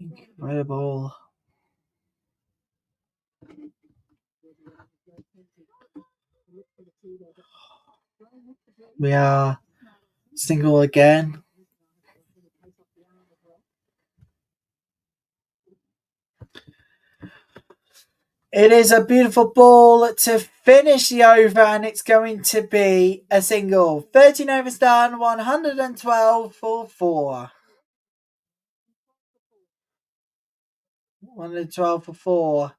Speaker 1: Incredible. We are single again. It is a beautiful ball to finish the over, and it's going to be a single. 13 overs done, 112 for 4. 112 for 4.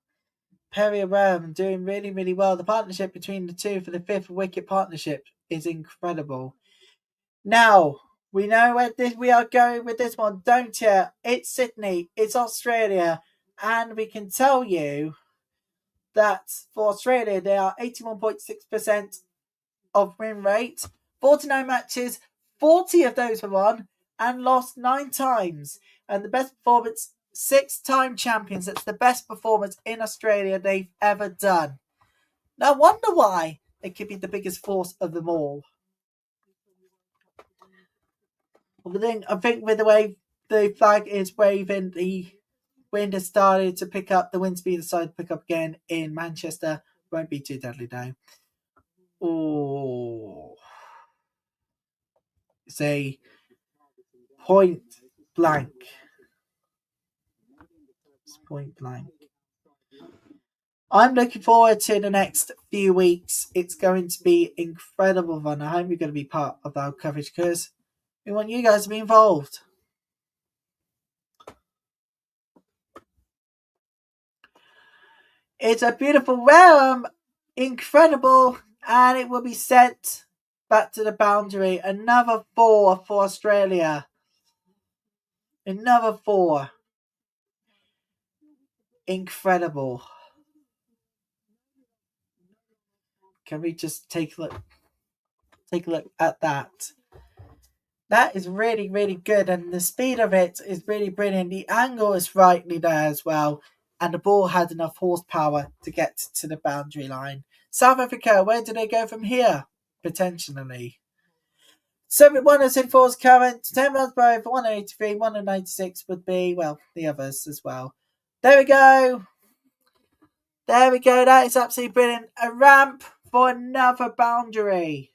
Speaker 1: Perry and Ram doing really, really well. The partnership between the two for the 5th wicket partnership is incredible. Now, we know where we are going with this one, don't you? It's Sydney, it's Australia, and we can tell you that for Australia, they are 81.6% of win rate, 49 matches, 40 of those were won, and lost 9 times. And the best performance, 6-time champions. That's the best performance in Australia they've ever done. No wonder why they could be the biggest force of them all. I think with the way the flag is waving, the wind has started to pick up. The wind speed has started to pick up again in Manchester. Won't be too deadly now. Oh, it's a point blank. It's point blank. I'm looking forward to the next few weeks. It's going to be incredible fun. I hope you're going to be part of our coverage because we want you guys to be involved. It's a beautiful realm, incredible, and it will be sent back to the boundary. Another 4 for Australia. Another 4. Incredible. Can we just take a look? Take a look at that. That is really, really good, and the speed of it is really brilliant. The angle is rightly there as well, and the ball had enough horsepower to get to the boundary line. South Africa, where do they go from here? Potentially. 7-1 as in force current, 10 runs per over, 183, 196 would be, well, the others as well. There we go. There we go. That is absolutely brilliant. A ramp for another boundary.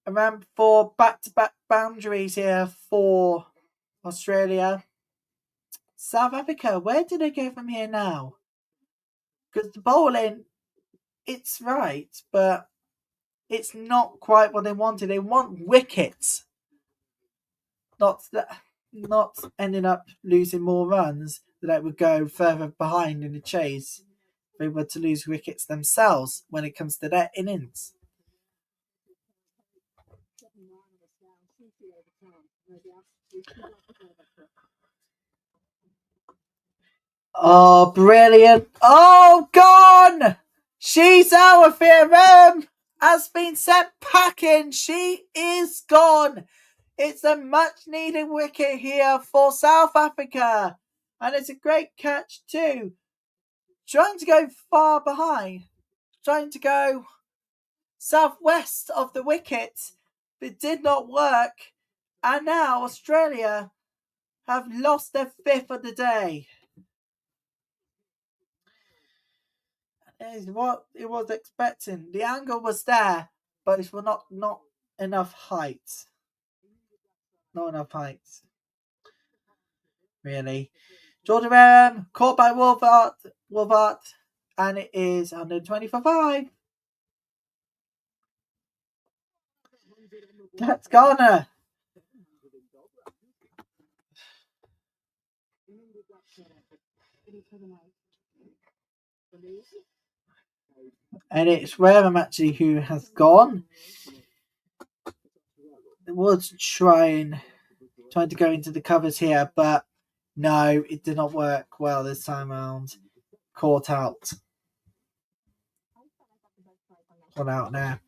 Speaker 1: A ramp for back-to-back boundaries here for Australia. South Africa, where do they go from here now? Because the bowling, it's right, but it's not quite what they wanted. They want wickets. Not ending up losing more runs, that would go further behind in the chase. They were to lose wickets themselves when it comes to their innings. Oh, brilliant. Oh, gone! She's our theorem has been sent packing. She is gone. It's a much needed wicket here for South Africa. And it's a great catch too. Trying to go far behind. Trying to go southwest of the wicket. But did not work. And now Australia have lost their 5th of the day. That is what it was expecting. The angle was there, but it's not enough height. Not enough height. Really. Jordan Ram caught by Wolvart, and it is 120 for 5. That's Garner. And it's Ram actually who has gone. It was trying to go into the covers here, but no, it did not work well this time around. Caught out. Caught out there.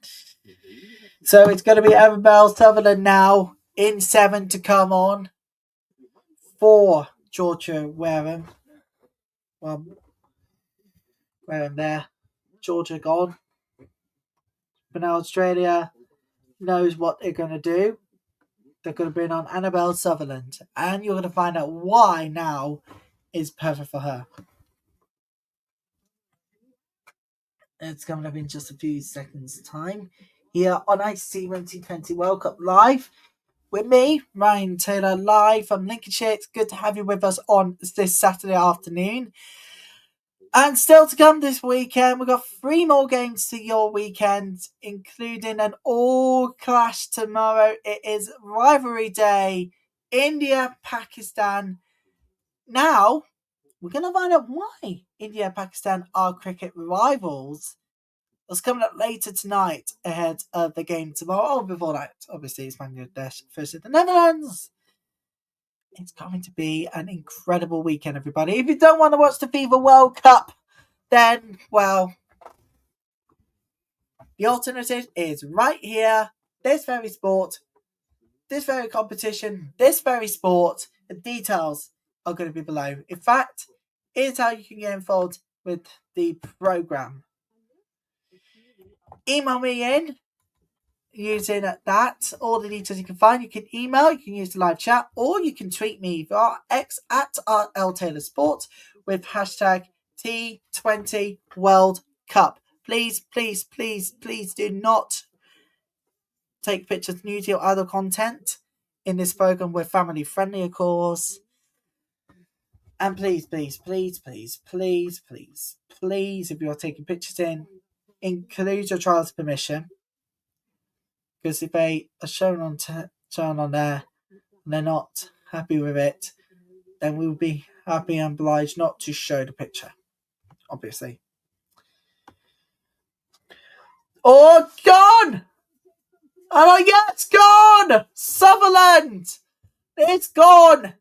Speaker 1: So it's going to be Annabelle Sutherland now in 7 to come on for Georgia Wareham. Well, Wareham there. Georgia gone. But now Australia knows what they're going to do. They're going to bring on Annabelle Sutherland. And you're going to find out why now is perfect for her. It's coming up in just a few seconds' time. Here on ICC T20 World Cup Live. With me, Ryan Taylor, live from Lincolnshire. It's good to have you with us on this Saturday afternoon. And still to come this weekend, we've got 3 more games to your weekend, including an all-clash tomorrow. It is rivalry day, India, Pakistan. Now, we're going to find out why India and Pakistan are cricket rivals. That's coming up later tonight ahead of the game tomorrow. Oh, before that, obviously, it's Bangladesh versus the Netherlands. It's going to be an incredible weekend, everybody. If you don't want to watch the FIFA World Cup, then, well, the alternative is right here. This very sport, this very competition, this very sport. The details are going to be below. In fact, here's how you can get involved with the program. Email me in using that. All the details you can find. You can email, you can use the live chat, or you can tweet me via X at RL Taylor Sport with hashtag T20 World Cup. Please, please, please, please do not take pictures, nudity, or other content in this program. We're family friendly, of course. And please, please, please, please, please, please, please, if you're taking pictures in, include your child's permission. Because if they are shown on there and they're not happy with it, then we'll be happy and obliged not to show the picture, obviously. Oh, gone! Oh, yeah, it's gone! Sutherland! It's gone!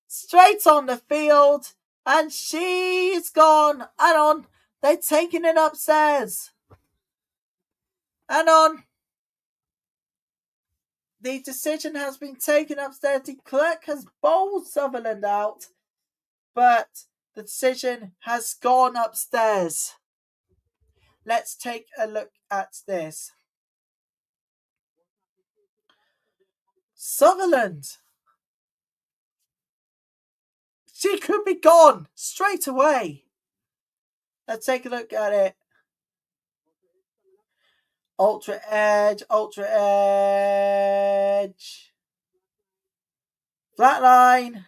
Speaker 1: Straight on the field, and she's gone. And on, they're taking it upstairs. And on. The decision has been taken upstairs. De Klerk has bowled Sutherland out, but the decision has gone upstairs. Let's take a look at this. Sutherland. She could be gone straight away. Let's take a look at it. Ultra edge, ultra edge. Flat line.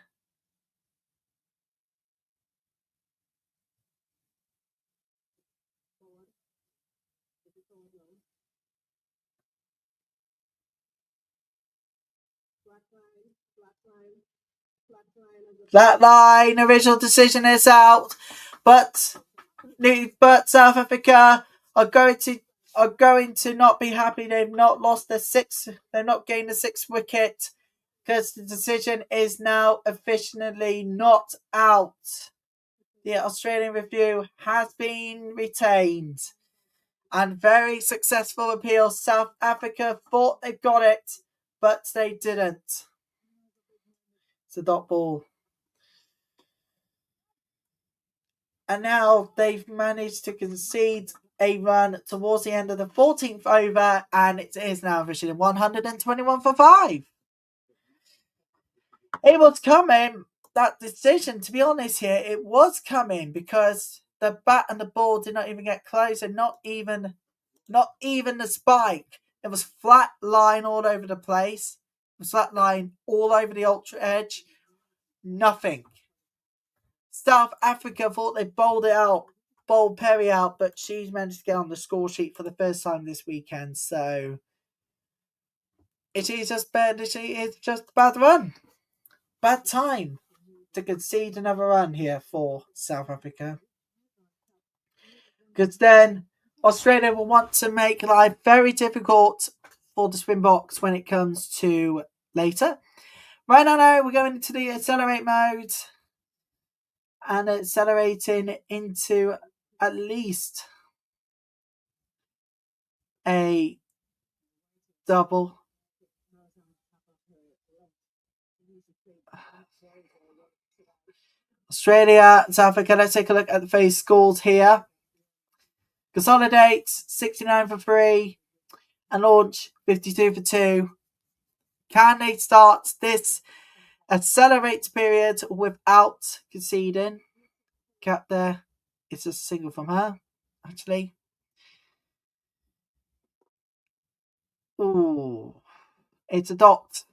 Speaker 1: Flat line. Original decision is out, but South Africa are going to not be happy. They've not lost their sixth. They've not gained the sixth wicket because the decision is now officially not out. The Australian review has been retained. And very successful appeal. South Africa thought they got it, but they didn't. It's a dot ball. And now they've managed to concede a run towards the end of the 14th over, and it is now officially 121 for 5. It was coming, that decision, to be honest here, it was coming because the bat and the ball did not even get close, and not even the spike. It was flat line all over the place. It was flat line all over the ultra edge. Nothing. South Africa thought they bowled Perry out, but she's managed to get on the score sheet for the first time this weekend. So it is just bad. It is just a bad run, bad time to concede another run here for South Africa. Because then Australia will want to make life very difficult for the Springboks when it comes to later. Right now, we're going into the accelerate mode. And accelerating into at least a double. Australia, South Africa, let's take a look at the face scores here. Consolidate, 69 for 3. And launch, 52 for 2. Can they start this accelerate period without conceding? Cap there. It's a single from her, actually. Ooh. It's a dot.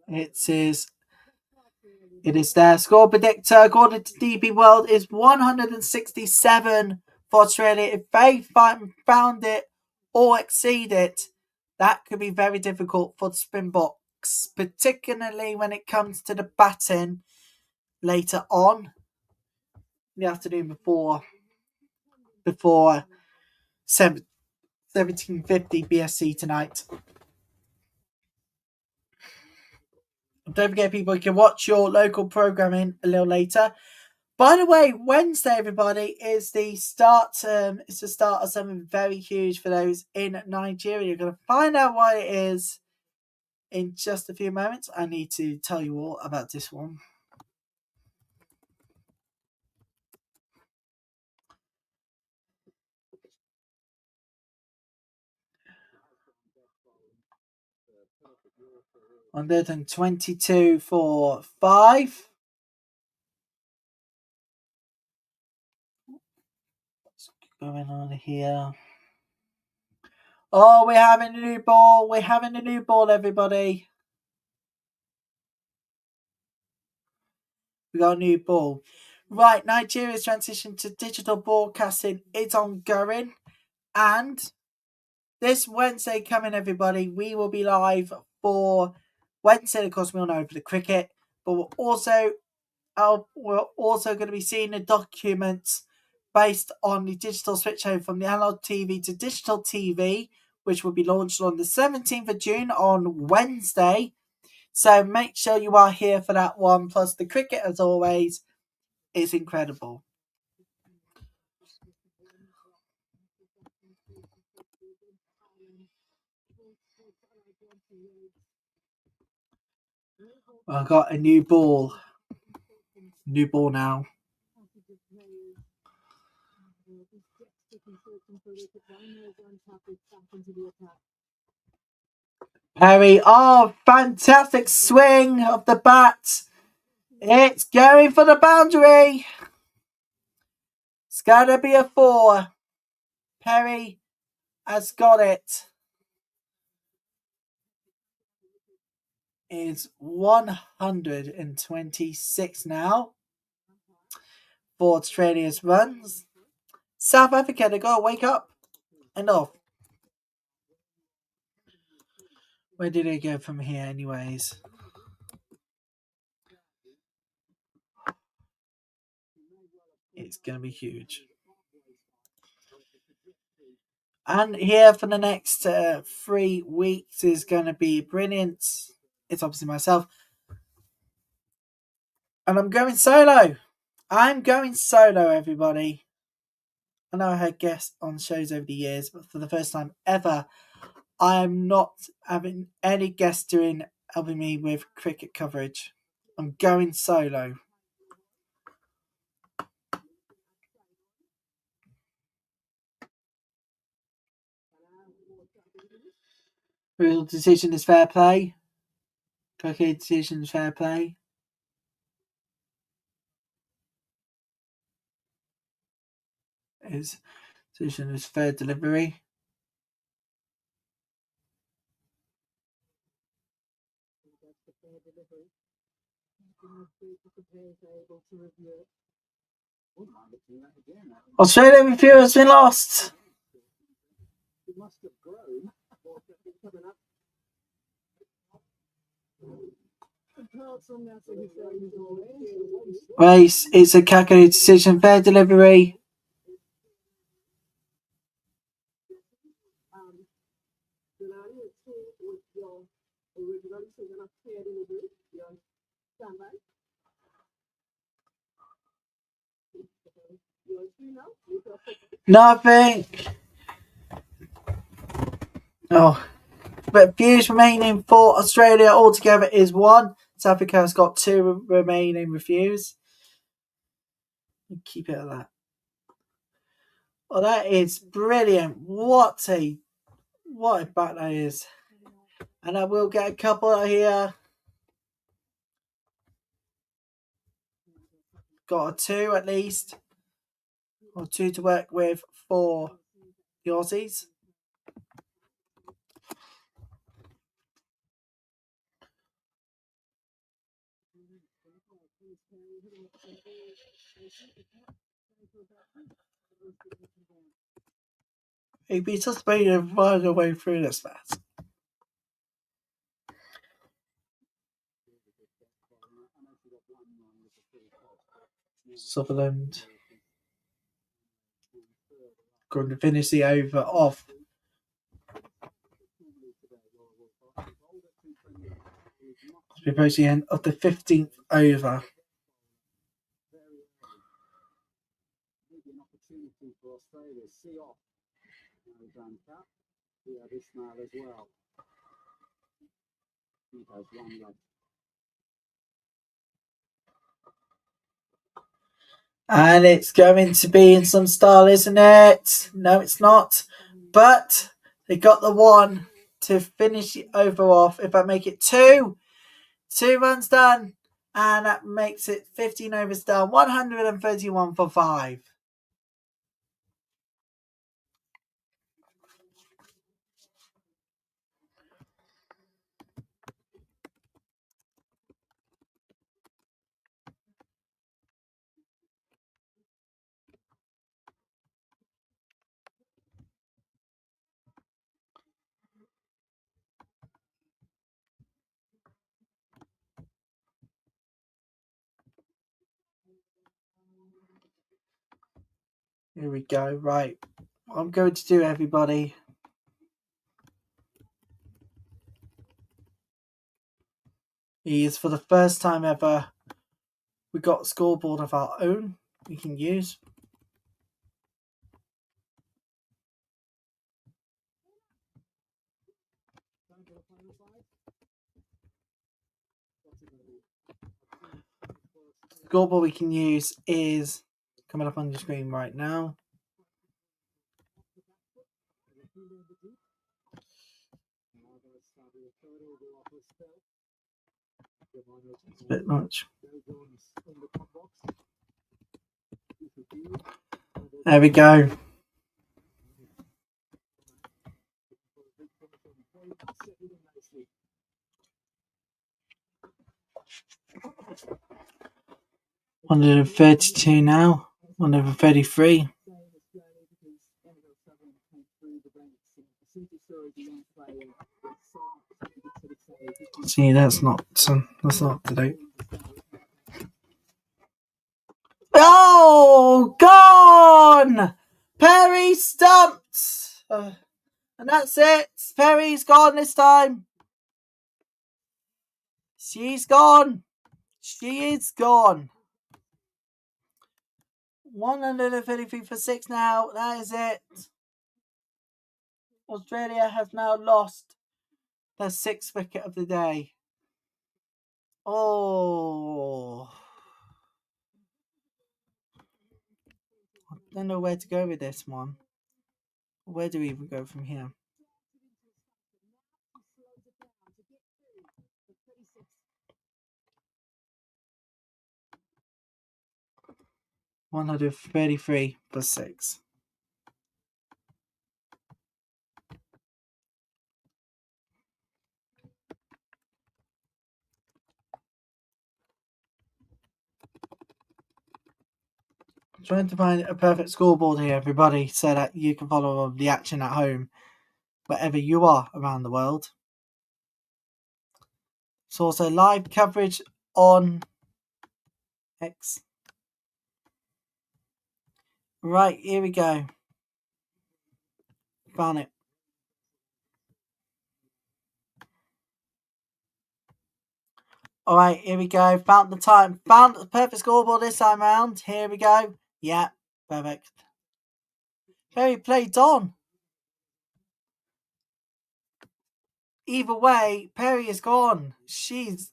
Speaker 1: It is their score predictor. According to DB World, is 167 for Australia. If they found it or exceed it, that could be very difficult for the Springboks looks, particularly when it comes to the batting later on in the afternoon before 1750 BSC tonight. Don't forget, people, you can watch your local programming a little later. By the way, Wednesday, everybody, is the start. It's the start of something very huge for those in Nigeria. You're going to find out what it is in just a few moments. I need to tell you all about this one. On 122 for 5. What's going on here? Oh, we're having a new ball. We're having a new ball, everybody. We got a new ball. Right, Nigeria's transition to digital broadcasting is ongoing. And this Wednesday coming, everybody, we will be live for Wednesday. Of course, we all know for the cricket. But we're also going to be seeing the documents based on the digital switch over from the analog TV to digital TV, which will be launched on the 17th of June on Wednesday. So make sure you are here for that one. Plus the cricket, as always, is incredible. I've got a new ball. New ball now. Perry, oh, fantastic swing of the bat. It's going for the boundary. It's going to be a 4. Perry has got it. It's 126 now for Australia's runs. South Africa, they got to wake up and off. Where did they go from here, anyways? It's going to be huge. And here for the next 3 weeks is going to be brilliant. It's obviously myself. And I'm going solo. I'm going solo, everybody. I know I had guests on shows over the years, but for the first time ever, I am not having any guests helping me with cricket coverage. I'm going solo. Real decision is fair play. Cricket decision is fair play. Decision is fair delivery. Australian review has been lost. Race, it's a calculated decision, fair delivery. Nothing. Oh, but views remaining for Australia altogether is 1. South Africa has got 2 remaining reviews. Keep it at that. Oh, that is brilliant. What a bat that is. And I will get a couple here. Got a 2 at least. Or 2 to work with for the Aussies. He'd be just waiting right away through this match. Sutherland going to finish the over off. We approach the end of the 15th over. And it's going to be in some style, isn't it? No, it's not. But they got the one to finish the over off. If I make it 2 runs done. And that makes it 15 overs done. 131 for 5. Here we go. Right. What I'm going to do, everybody, is for the first time ever, we got a scoreboard of our own we can use. The scoreboard we can use is coming up on your screen right now. It's a bit much. There we go. $132 now. 133. See, that's not today. Oh, gone! Perry stumped! And that's it. Perry's gone this time. She's gone. She is gone. 133 for 6 now. That is it. Australia have now lost their 6th wicket of the day. Oh. I don't know where to go with this one. Where do we even go from here? $133 for 6. I'm trying to find a perfect scoreboard here, everybody, so that you can follow the action at home wherever you are around the world. It's also live coverage on X. Right, here we go. Found it. Alright, here we go. Found the time. Found the perfect scoreboard this time round. Here we go. Yeah, perfect. Very played on. Either way, Perry is gone. She's...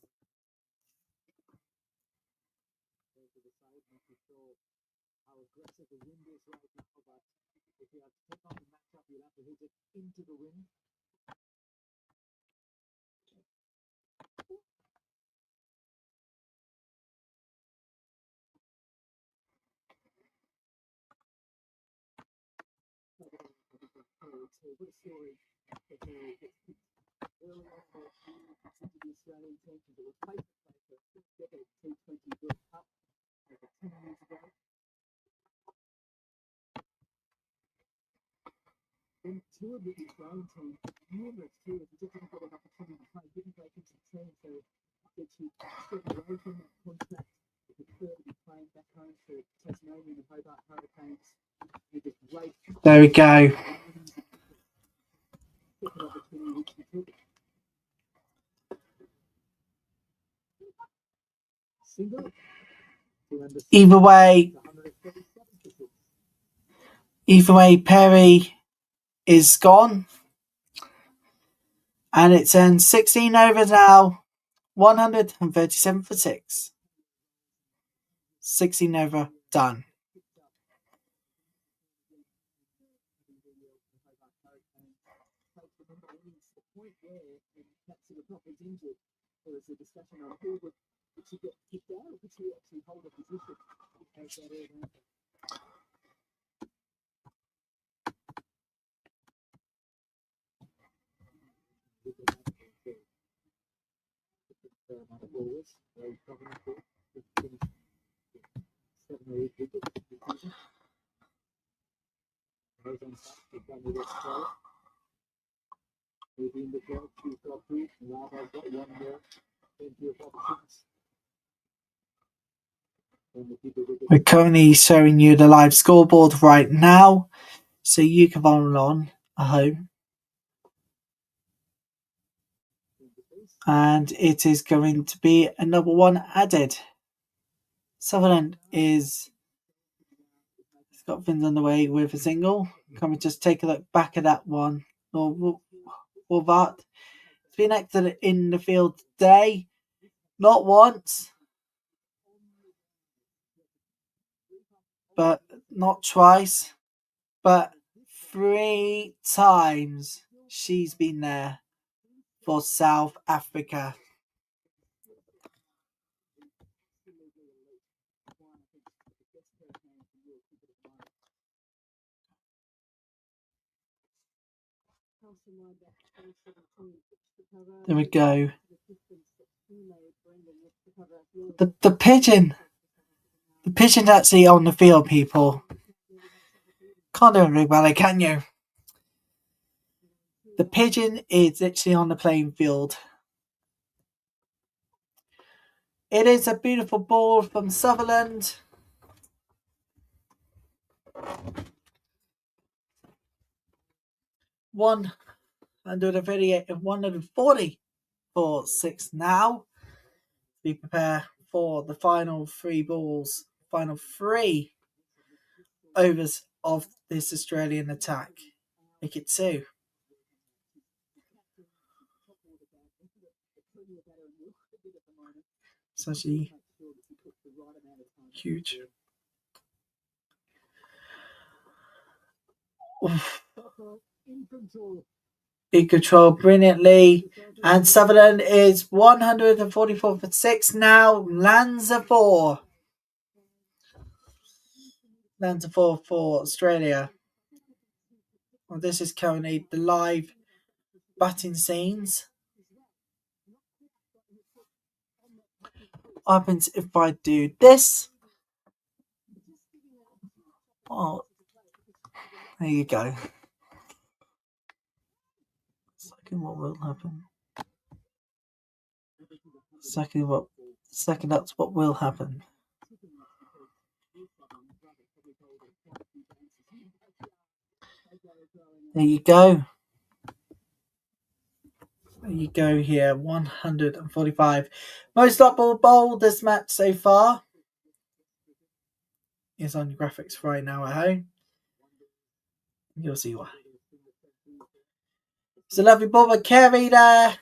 Speaker 1: There we go. Either way, Perry is gone. And it's in 16 overs now, 137 for 6. 16 over, done. We're currently showing you the live scoreboard right now, so you can follow on at home. And it is going to be another one added. Sutherland is got things underway with a single. Can we just take a look back at that one? Or that? It's been active in the field today. Not once, but not twice, but 3 times she's been there for South Africa. There we go. The pigeon. The pigeon's actually on the field, people. Can't do it well, can you? The pigeon is actually on the playing field. It is a beautiful ball from Sutherland. One 138 and 140 for 6 now. Be prepared for the final 3 balls, final 3 overs of this Australian attack. Wicket 2. It's actually huge. In control brilliantly, and Sutherland is 144 for 6 now. Lands a 4. Lands a 4 for Australia. Well, this is currently the live batting scenes. What happens if I do this? Oh, there you go. Second, what will happen? Second, that's what will happen. There you go. There you go here, 145. Most dot ball bowled this match so far is on your graphics right now at home. You'll see why. It's a lovely ball by Kerry there.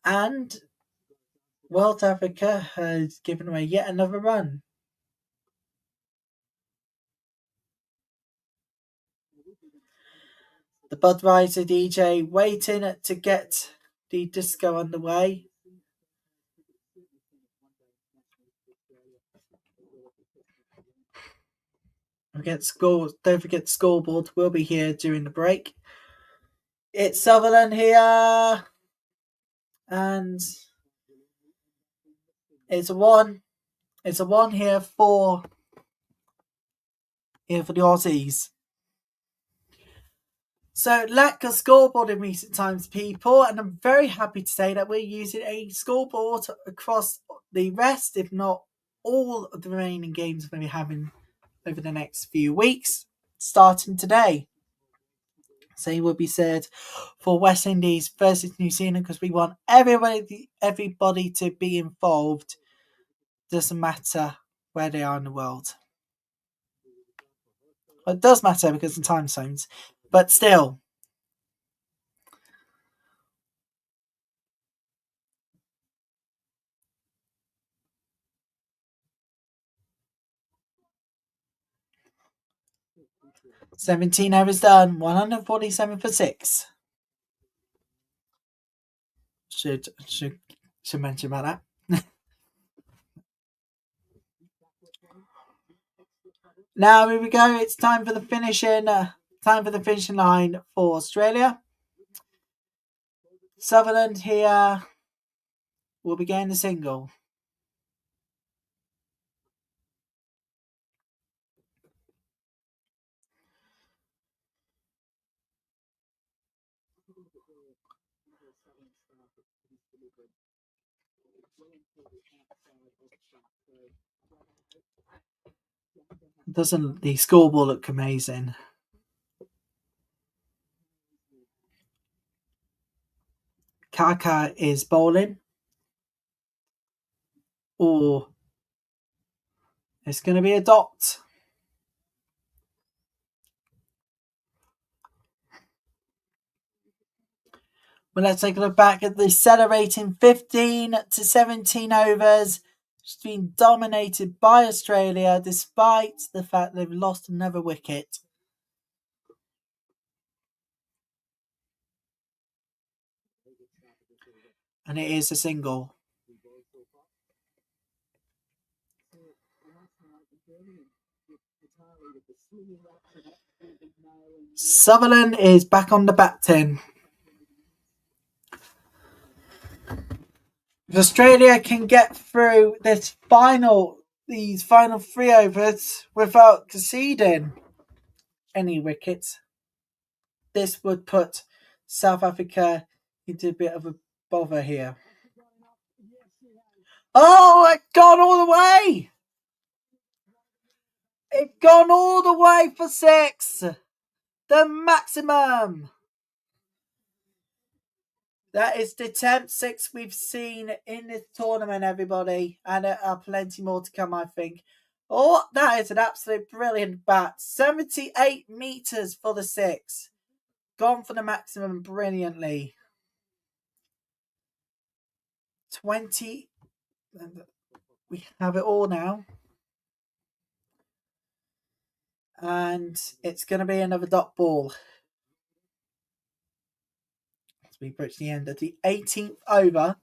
Speaker 1: And World Africa has given away yet another run. The Budweiser DJ waiting to get the disco underway. Don't forget the scoreboard will be here during the break. It's Sutherland here. And it's a 1. It's a 1 here for the Aussies. So, lack of scoreboard in recent times, people, and I'm very happy to say that we're using a scoreboard across the rest, if not all of the remaining games we'll be having over the next few weeks, starting today. Same will be said for West Indies versus New Zealand, because we want everybody to be involved. Doesn't matter where they are in the world. Well, it does matter because of time zones, but still. "17 overs done, 147 for 6. Should mention about that. Now here we go. It's time for the finishing. Time for the finishing line for Australia. Sutherland here will be getting the single. Doesn't the scoreboard look amazing? Kaka is bowling. Or it's going to be a dot. Well, let's take a look back at the celebrating 15 to 17 overs. It's been dominated by Australia, despite the fact they've lost another wicket. And it is a single. Sutherland is back on the batting. If Australia can get through these final 3 overs without conceding any wickets, this would put South Africa into a bit of a bother here. Oh, it's gone all the way! It's gone all the way for 6! The maximum! That is the 10th 6 we've seen in this tournament, everybody. And there are plenty more to come, I think. Oh, that is an absolute brilliant bat. 78 metres for the 6. Gone for the maximum brilliantly. 20. We have it all now. And it's going to be another dot ball. As we approach the end of the 18th over.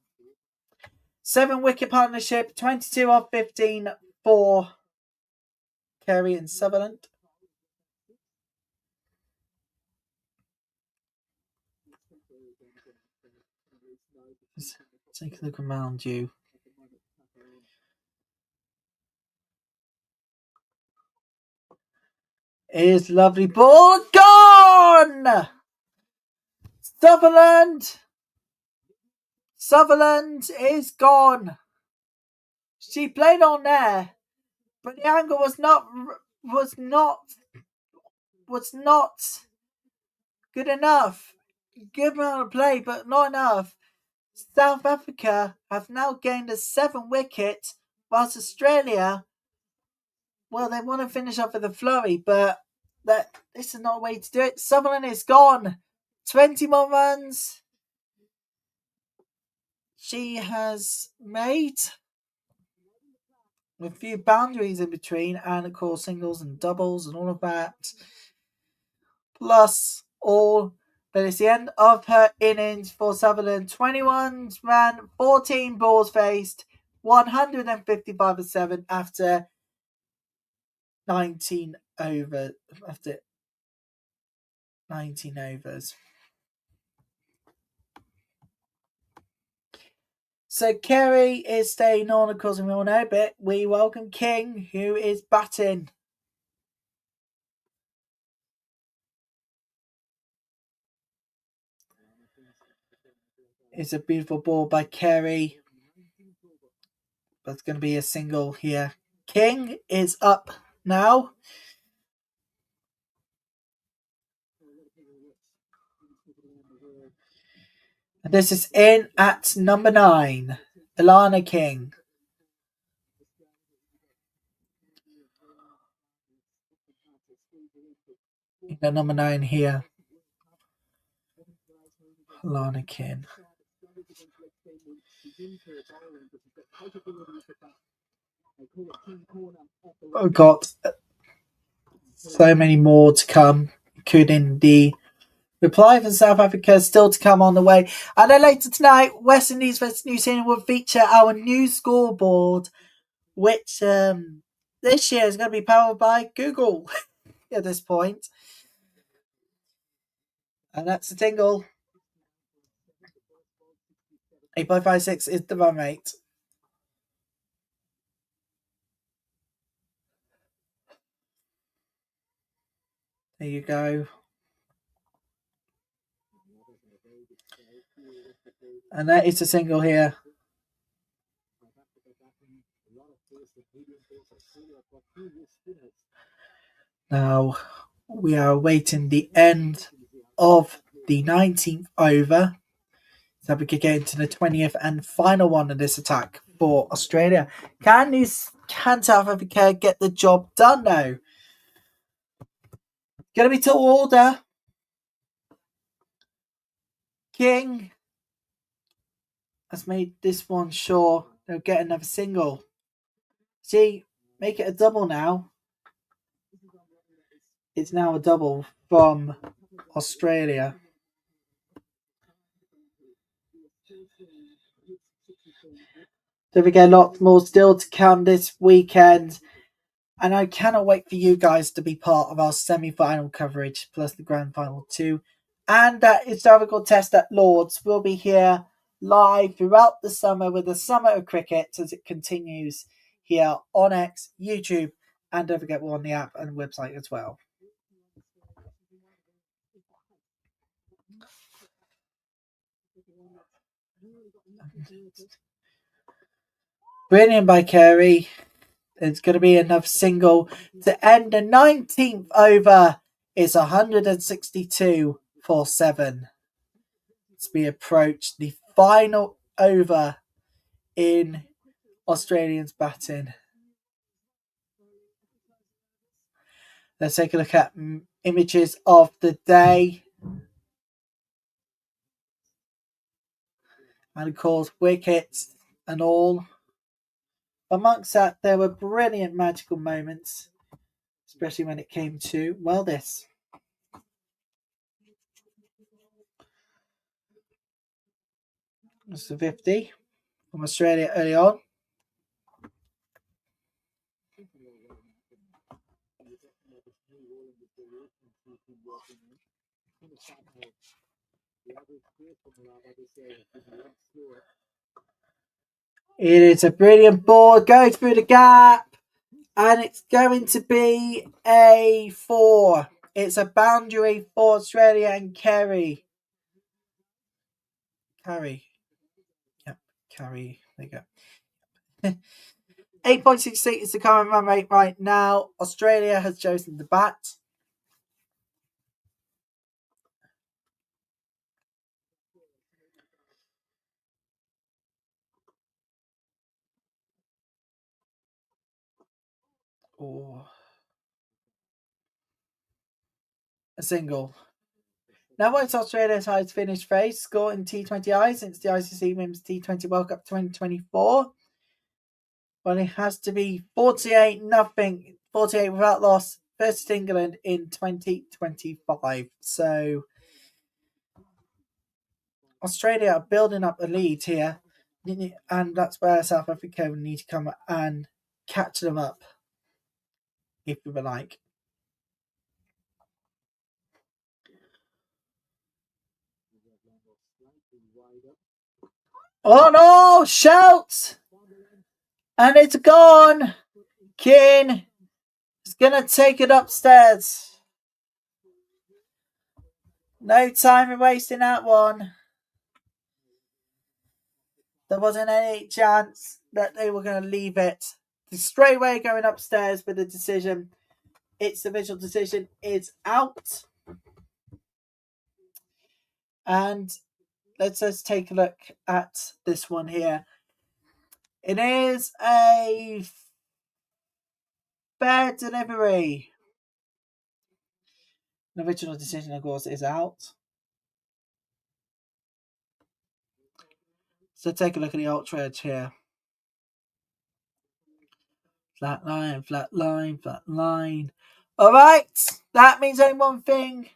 Speaker 1: 7 wicket partnership, 22 off 15 for Carey and Sutherland. Just take a look around you. Is lovely ball gone! Sutherland is gone. She played on there, but the angle was not good enough. Good amount of play, but not enough. South Africa have now gained a 7 wicket, whilst Australia, well, they want to finish off with a flurry, but this is not a way to do it. Sutherland is gone. 20 more runs. She has made with a few boundaries in between, and of course singles and doubles and all of that. Plus all. But it's the end of her innings for Sutherland. 21 ran, 14 balls faced, 155 for 7 after 19 overs. So Carey is staying on, of course, and we all know, but we welcome King, who is batting. It's a beautiful ball by Carey. But it's going to be a single here. King is up now. And this is in at number 9. Alana King. The number 9 here. Alana King. I've got so many more to come, including the reply from South Africa still to come on the way. And then later tonight, West Indies vs New Zealand will feature our new scoreboard, which this year is going to be powered by Google at this point. And that's the tingle. 8.56 is the run rate. There you go. And that is a single here. Now we are awaiting the end of the 19th over. So we could get into the 20th and final one of this attack for Australia. Can South Africa get the job done now? Gonna be tall order. King has made this one sure they'll get another single. See, make it a double now. It's now a double from Australia. Don't forget, lots more still to come this weekend. And I cannot wait for you guys to be part of our semi-final coverage, plus the grand final too. And that historical test at Lords will be here live throughout the summer with the Summer of Cricket as it continues here on X, YouTube, and don't forget we're on the app and website as well. Brilliant by Carey. It's going to be another single to end the 19th over. It's 162 for 7. As we approach the final over in Australians batting. Let's take a look at images of the day. And of course, wickets and all. Amongst that, there were brilliant magical moments, especially when it came to, well, this. It's the 50 from Australia early on. It is a brilliant ball, goes through the gap, and it's going to be a 4. It's a boundary for Australia and Carey. Yep, Carey. There you go. 8.68 is the current run rate right now. Australia has chosen to bat. A single. Now, what's Australia's highest finished phase score in T20I since the ICC Women's T20 World Cup 2024? Well, it has to be 48-0, 48 without loss versus England in 2025. So, Australia are building up a lead here, and that's where South Africa will need to come and catch them up, if you would like. Oh no! Shout! And it's gone! King is going to take it upstairs. No time in wasting that one. There wasn't any chance that they were going to leave it. Straight away going upstairs with the decision. Its official decision is out. And let's just take a look at this one here. It is a fair delivery. The original decision, of course, is out. So take a look at the ultra edge here. Flat line, flat line, flat line. All right, that means only one thing.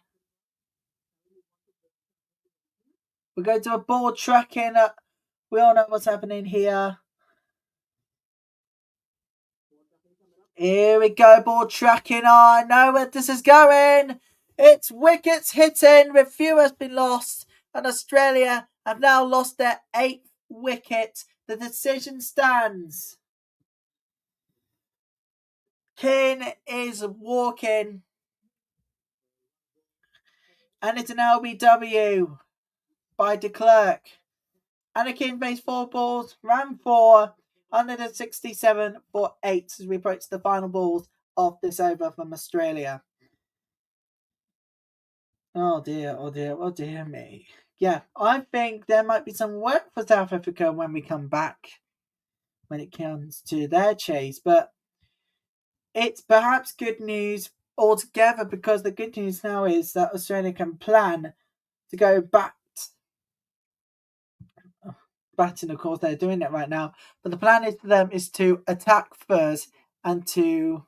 Speaker 1: We're going to a board tracking. We all know what's happening here. Here we go, board tracking. I know where this is going. It's wickets hitting. Review has been lost, and Australia have now lost their 8th wicket. The decision stands. King is walking, and it's an LBW by de Klerk. Alana King faced 4 balls, ran 4, 167 for 8 as we approach the final balls of this over from Australia. Oh dear, oh dear, oh dear me. Yeah, I think there might be some work for South Africa when we come back, when it comes to their chase, but it's perhaps good news altogether, because the good news now is that Australia can plan to go back. Batting, of course, they're doing it right now, but the plan is for them is to attack first and to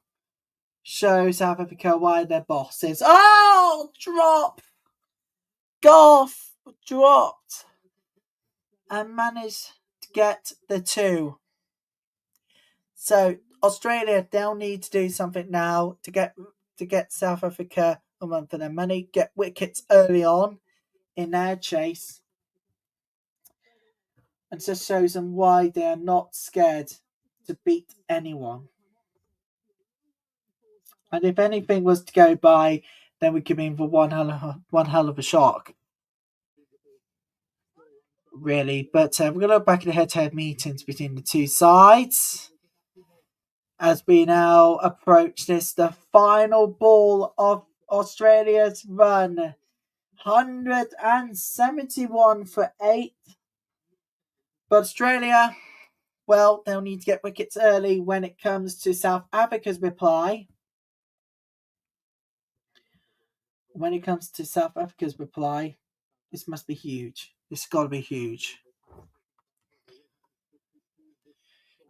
Speaker 1: show South Africa why they're bosses. Oh, drop! Golf dropped and managed to get the 2. So Australia, they'll need to do something now to get South Africa a run for their money, get wickets early on in their chase, and just shows them why they are not scared to beat anyone. And if anything was to go by, then we could be in for one hell of a shock, really. But we're going to look back at the head-to-head meetings between the two sides as we now approach the final ball of Australia's run. 171 for 8. But Australia, well, they'll need to get wickets early when it comes to South Africa's reply. When it comes to South Africa's reply, this must be huge. This has got to be huge.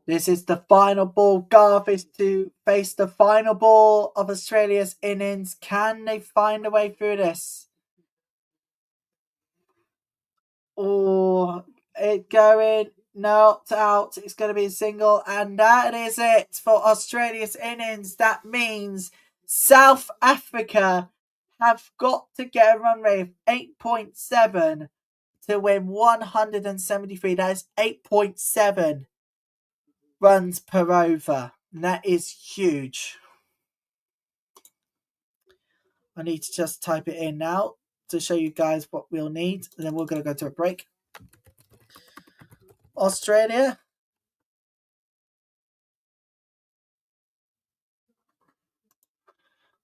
Speaker 1: This is the final ball. Garth is to face the final ball of Australia's innings. Can they find a way through this? Oh, it going not out. It's going to be a single, and that is it for Australia's innings. That means South Africa have got to get a run rate of 8.7 to win 173. That is 8.7 runs per over. And that is huge. I need to just type it in now to show you guys what we'll need. And then we're going to go to a break. Australia.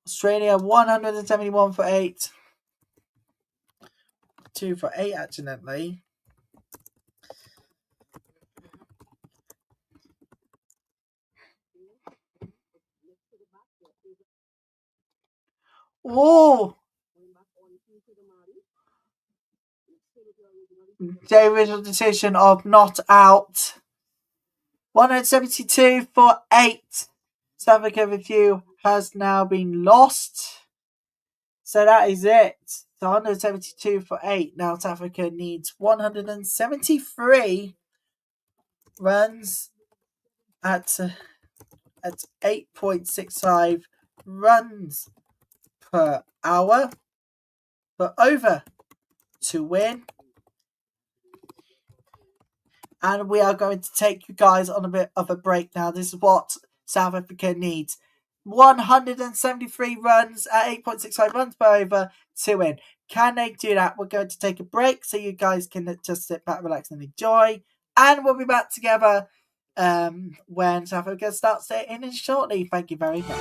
Speaker 1: Australia 171 for 8. 2 for 8 accidentally. Oh! The original decision of not out. 172 for 8. South Africa review has now been lost. So that is it. So 172 for 8. Now South Africa needs 173 runs at 8.65 runs per hour per over to win. And we are going to take you guys on a bit of a break now. This is what South Africa needs. 173 runs at 8.65 runs per over to win. Can they do that? We're going to take a break so you guys can just sit back, relax and enjoy. And we'll be back together when South Africa starts their innings shortly. Thank you very much.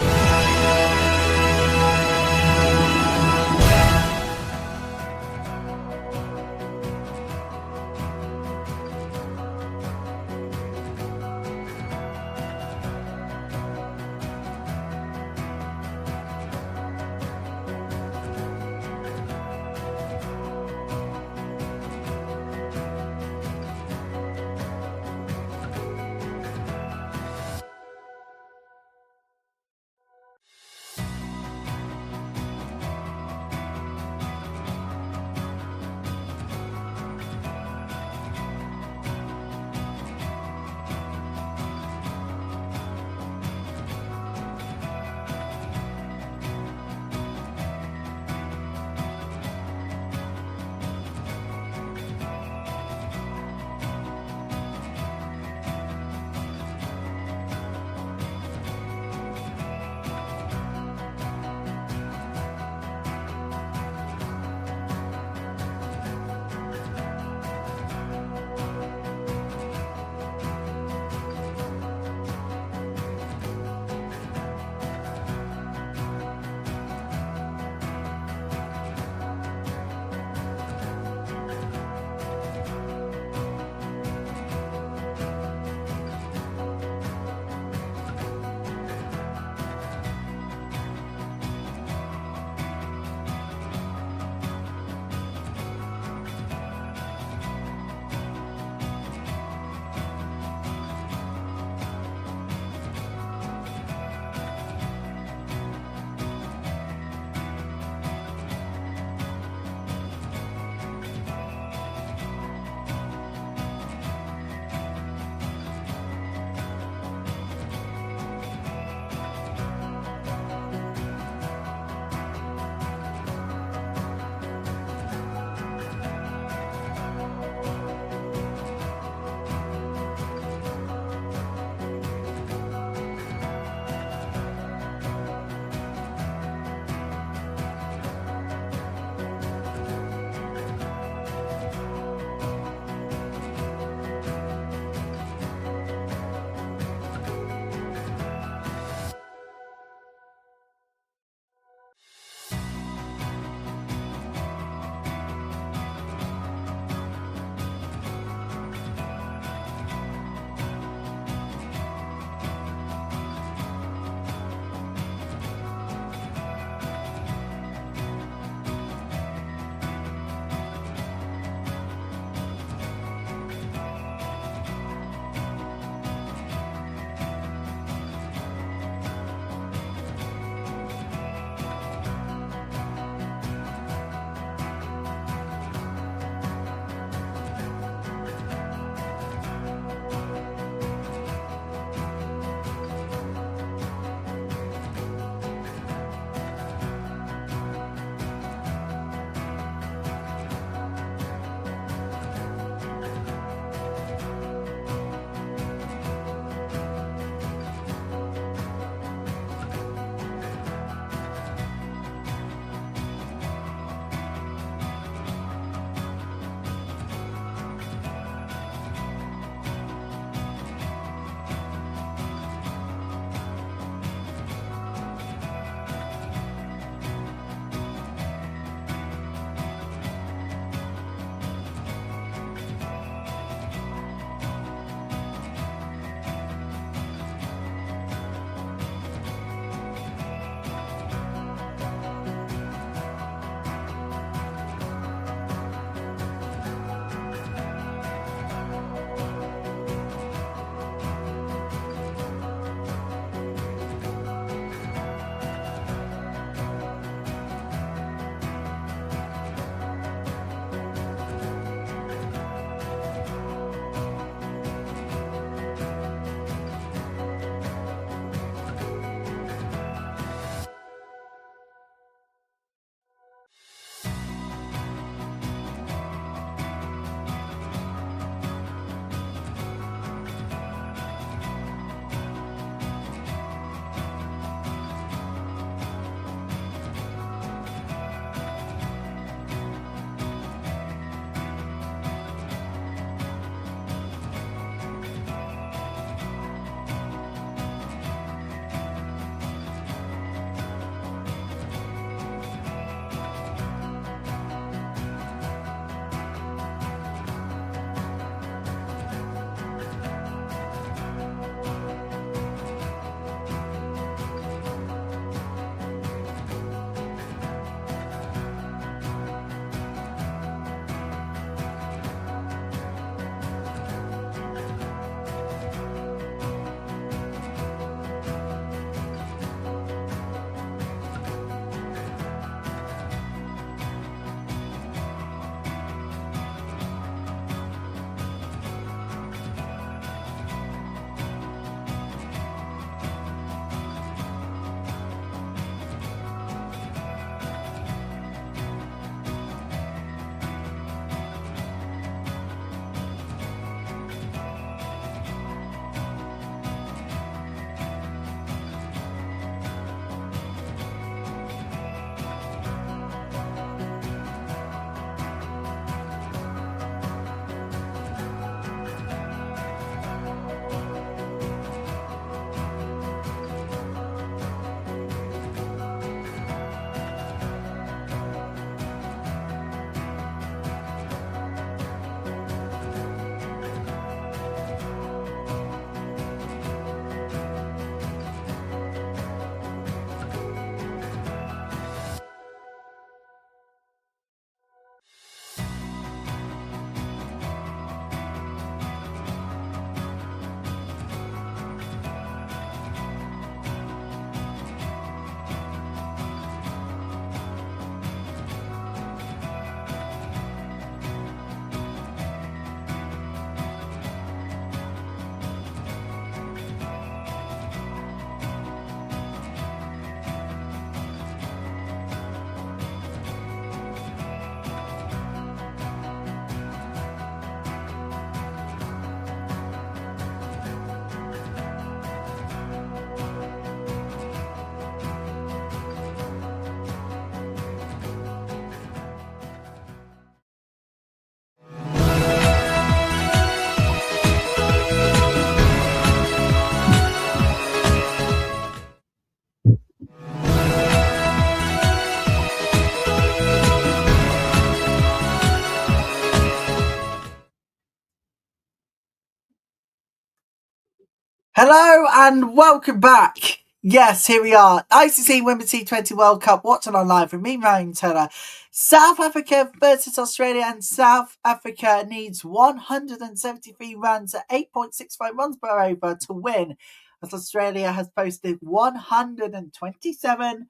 Speaker 1: Hello and welcome back. Yes, here we are. ICC Women's T20 World Cup. Watching on live with me, Ryan Taylor. South Africa versus Australia, and South Africa needs 173 runs at 8.65 runs per over to win, as Australia has posted 127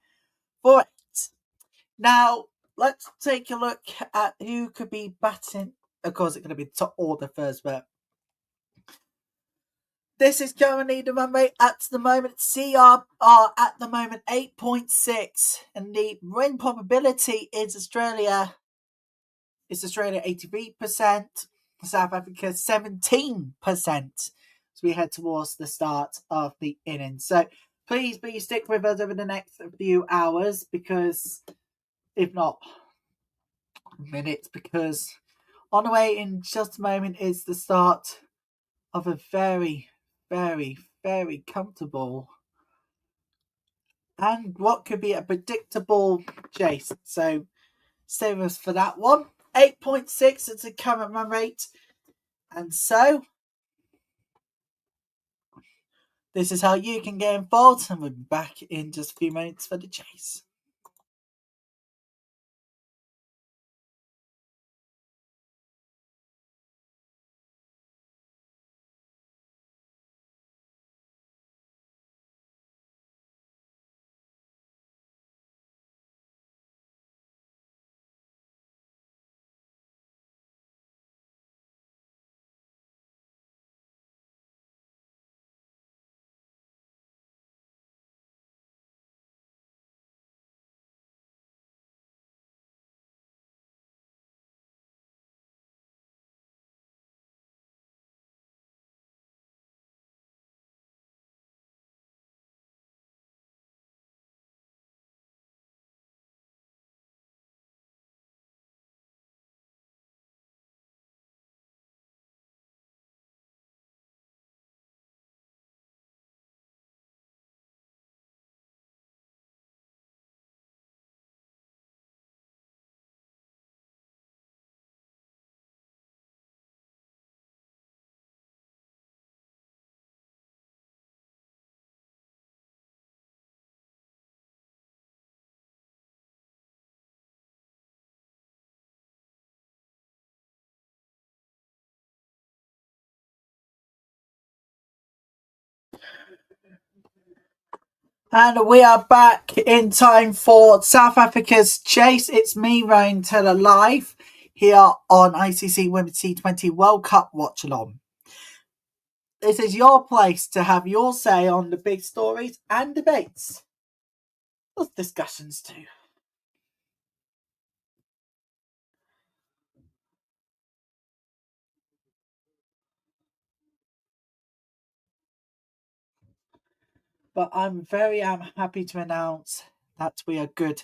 Speaker 1: for it. Now, let's take a look at who could be batting. Of course, it's going to be top order first, but this is currently the run rate at the moment. CR are at the moment 8.6, and the win probability is Australia 83%, South Africa 17%. So we head towards the start of the innings. So please stick with us over the next few hours, because if not minutes, because on the way in just a moment is the start of a very, very, very comfortable and what could be a predictable chase. So stay with us for that one. 8.6 is the current run rate. And so this is how you can get involved, and we'll be back in just a few minutes for the chase. And we are back in time for South Africa's chase. It's me, Ryan Taylor, live here on ICC Women's T20 World Cup Watchalong. This is your place to have your say on the big stories and debates. Plus discussions too. But I'm happy to announce that we are good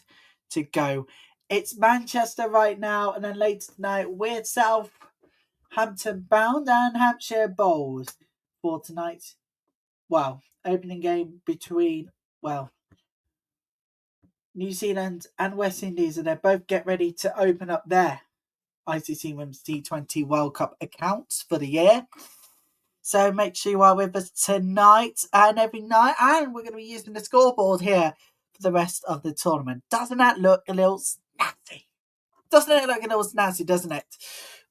Speaker 1: to go. It's Manchester right now, and then later tonight we're Southampton bound and Hampshire Bowls for tonight. Well, opening game between New Zealand and West Indies, and they both get ready to open up their ICC Women's T20 World Cup accounts for the year. So make sure you are with us tonight and every night. And we're going to be using the scoreboard here for the rest of the tournament. Doesn't that look a little snazzy? Doesn't it look a little snazzy, doesn't it?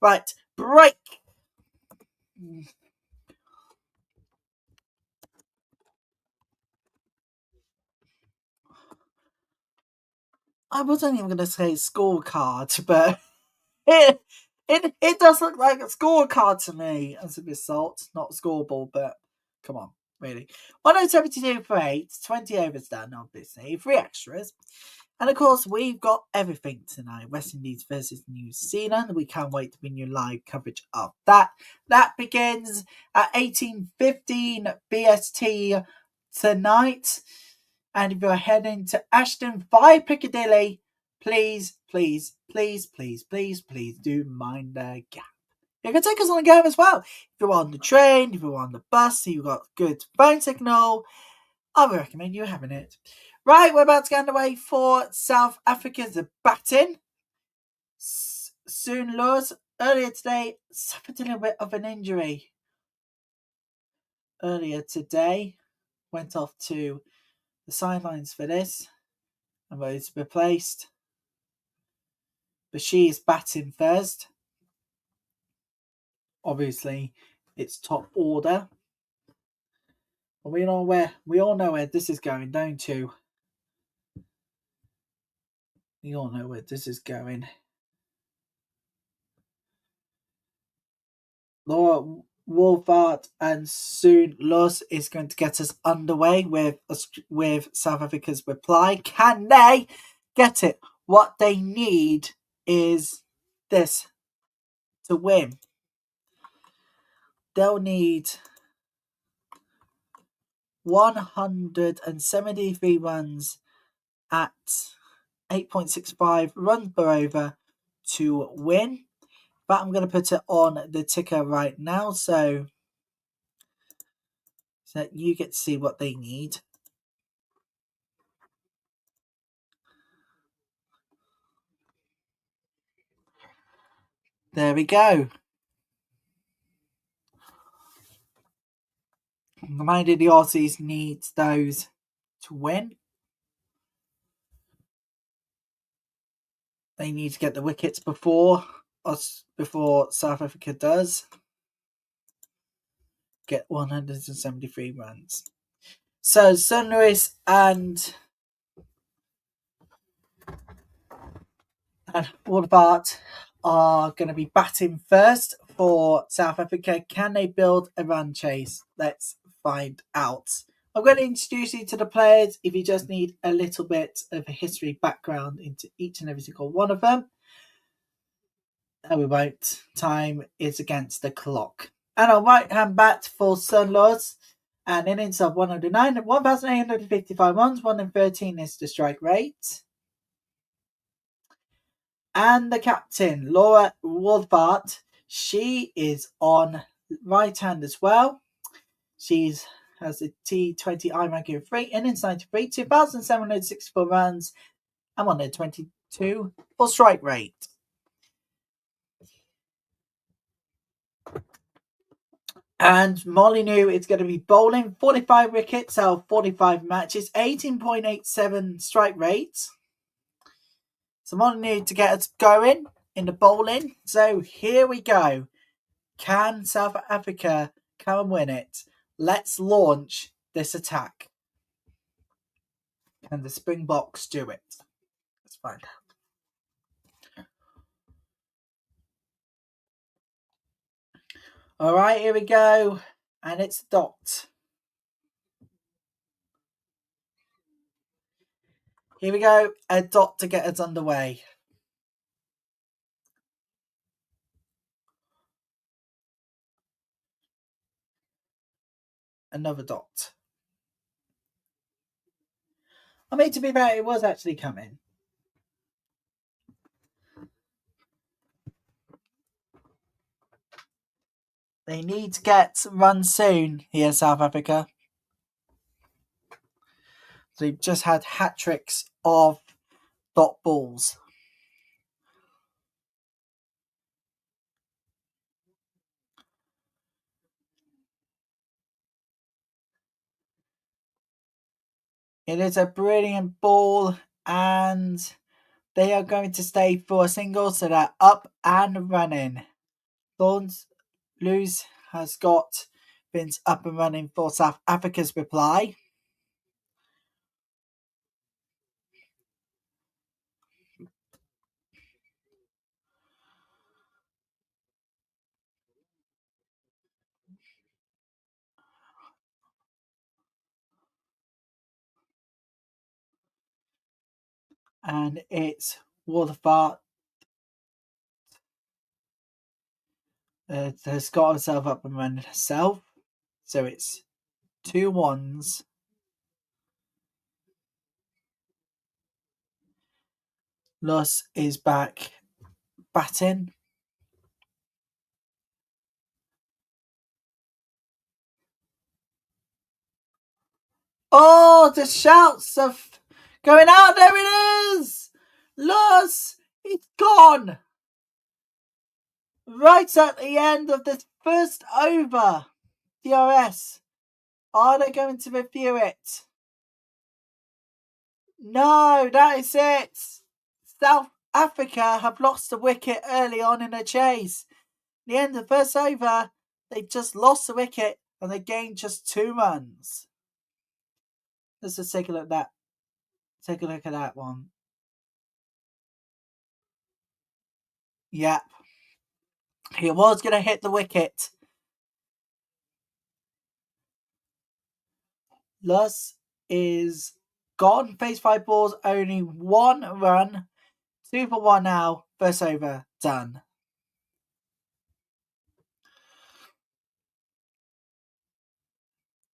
Speaker 1: Right, break. I wasn't even going to say scorecard, but it does look like a scorecard to me as a result. Not a scoreboard, but come on, really. 172 for 8, 20 overs done, obviously. 3 extras. And of course, we've got everything tonight. West Indies versus New Zealand. We can't wait to bring you live coverage of that. That begins at 18:15 BST tonight. And if you're heading to Ashton 5 Piccadilly, please do mind the gap. You can take us on the gap as well. If you're on the train, if you're on the bus, you've got good phone signal, I would recommend you having it. Right, we're about to get underway for South Africa's batting. Soon Lewis, earlier today, suffered a little bit of an injury. earlier today. Went off to the sidelines for this and was replaced. But she is batting first. Obviously, it's top order. But we all know where this is going, don't you? We all know where this is going. Laura Wolfart and soon Luz is going to get us underway with South Africa's reply. Can they get it? What they need is this to win. They'll need 173 runs at 8.65 runs per over to win. But I'm going to put it on the ticker right now so that you get to see what they need. There we go. Reminded the Aussies need those to win. They need to get the wickets before South Africa does. Get 173 runs. So Sun Lewis and Woodbart are going to be batting first for South Africa. Can they build a run chase? Let's find out. I'm going to introduce you to the players if you just need a little bit of a history background into each and every single one of them. No, we won't. Time is against the clock. And on right hand bat for Sunlords, an innings of 109, 1,855 runs, 113 is the strike rate. And the captain, Laura Wolfart, she is on right hand as well. She has a T20 I ranking of 3, innings 93, 2,764 runs, and 122 for strike rate. And Molyneux is going to be bowling 45 wickets out of 45 matches, 18.87 strike rate. So Molyneux to get us going in the bowling. So here we go. Can South Africa come and win it? Let's launch this attack. Can the Springboks do it? Let's find out. All right, here we go. And it's Dot. Here we go. A dot to get us underway. Another dot. I mean, to be fair, it was actually coming. They need to get run soon here, South Africa. They've just had hat tricks of dot balls. It is a brilliant ball, and they are going to stay for a single, so they're up and running. Luz has got Vince up and running for South Africa's reply. And it's Wolfart has got herself up and running herself. So it's 2 1s. Luz is back batting. Oh, the shouts of going out. There it is. Luz, it's gone. Right at the end of this first over. DRS. Are they going to review it? No, that is it. South Africa have lost a wicket early on in the chase. At the end of the first over, they just lost the wicket and they gained just 2 runs. Let's just take a look at that. Take a look at that one. Yep. He was going to hit the wicket. Luss is gone. Face 5 balls, only 1 run. 2 for 1 now. First over, done.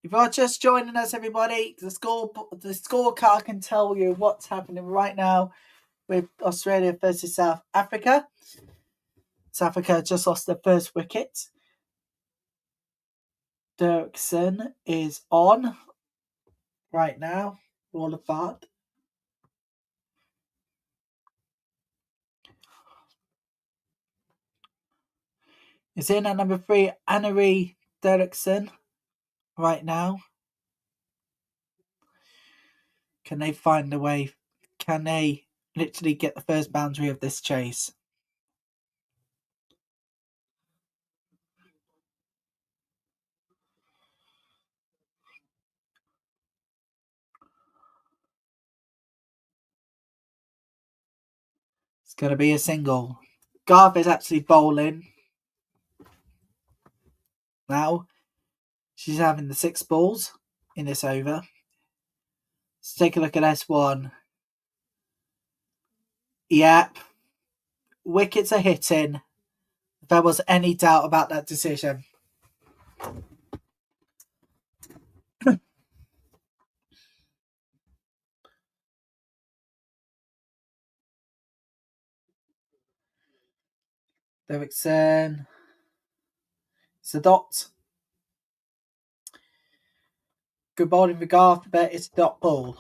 Speaker 1: If you're just joining us, everybody, the scorecard can tell you what's happening right now with Australia versus South Africa. South Africa just lost their first wicket. Dirksen is on right now. All apart. Is in at number 3, Annery Dirksen right now. Can they find a way? Can they literally get the first boundary of this chase? It's going to be a single. Garth is actually bowling now. She's having the 6 balls in this over. Let's take a look at S1. Yep. Wickets are hitting. If there was any doubt about that decision. Dirksen. It's a dot. Good bowling for Garth, but it's a dot ball.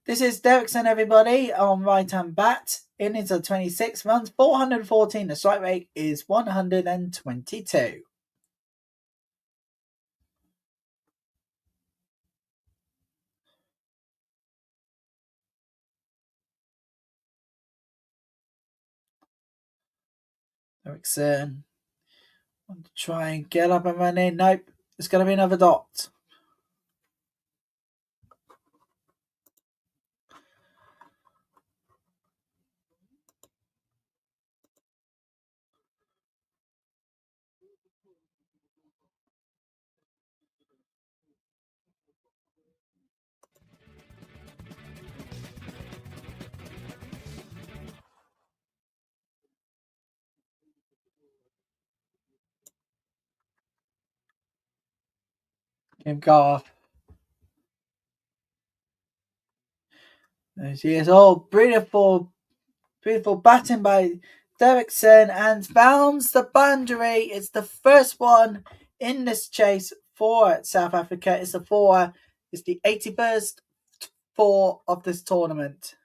Speaker 1: This is Dirksen, everybody, on right-hand bat. Innings of 26 runs, 414. The strike rate is 122. Dirksen. Want to try and get up and run in. Nope. It's going to be another dot. Kim Garth. There she is. Oh, beautiful batting by Dirksen and bounds the boundary. It's the first one in this chase for South Africa. It's the 4. It's the 81st 4 of this tournament.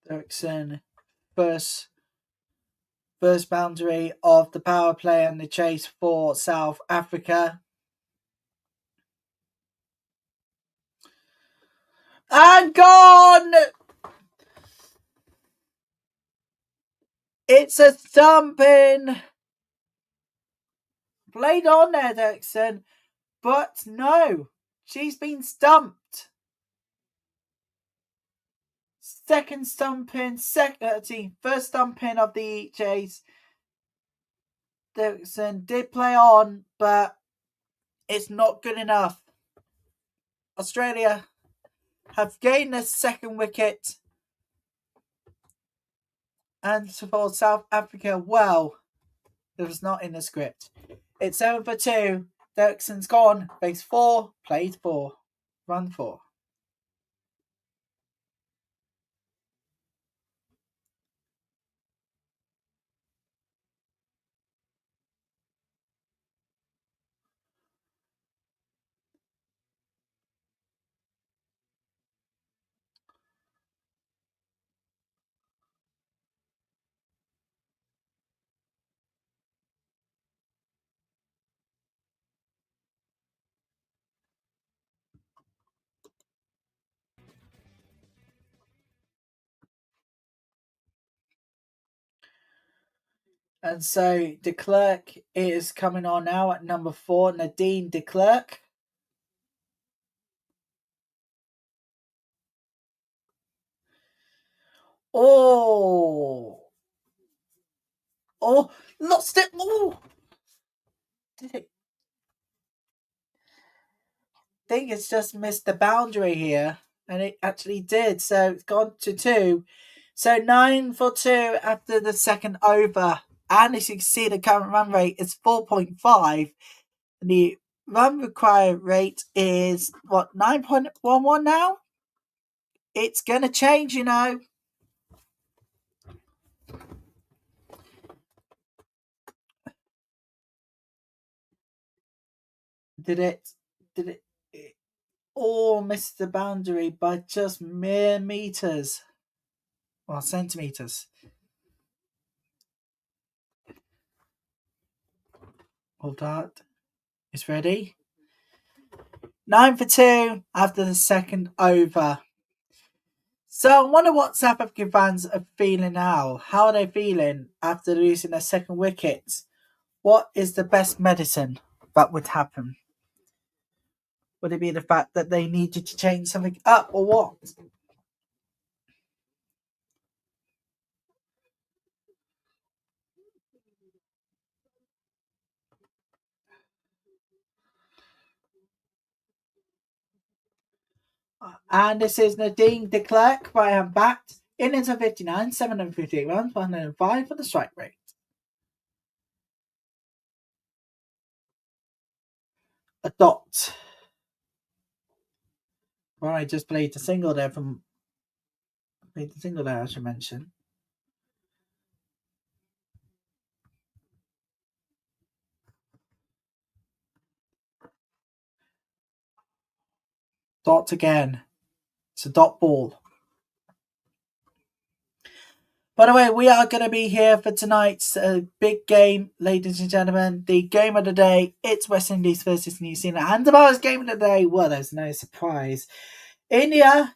Speaker 1: Dirksen, first boundary of the power play and the chase for South Africa. And gone! It's a thumping. Played on there, Dirksen. But no, she's been stumped. Second stumping, first stumping of the chase. Dirksen did play on, but it's not good enough. Australia have gained their second wicket. And for South Africa, well, it was not in the script. It's 7 for 2. Dirksen's gone. Base 4, played 4. Run 4. And so de Klerk is coming on now at number 4, Nadine de Klerk. Oh, lost it. Oh, did it? I think it's just missed the boundary here, and it actually did. So it's gone to 2. So 9 for 2 after the second over. And as you can see, the current run rate is 4.5. And the run required rate is, 9.11 now? It's going to change, you know. Did it all missed the boundary by just mere meters? Well, centimeters. Hold that. It's ready. 9 for 2 after the second over. So I wonder what South African fans are feeling now. How are they feeling after losing their second wicket? What is the best medicine that would happen? Would it be the fact that they needed to change something up or what? And this is Nadine de Klerk, right hand backed. Innings of 59, 758 runs, 105 for the strike rate. A dot. Well, I just played the single there I should mention. Dot again. It's a dot ball. By the way, we are going to be here for tonight's big game, ladies and gentlemen. The game of the day, it's West Indies versus New Zealand. And tomorrow's game of the day, well, there's no surprise. India,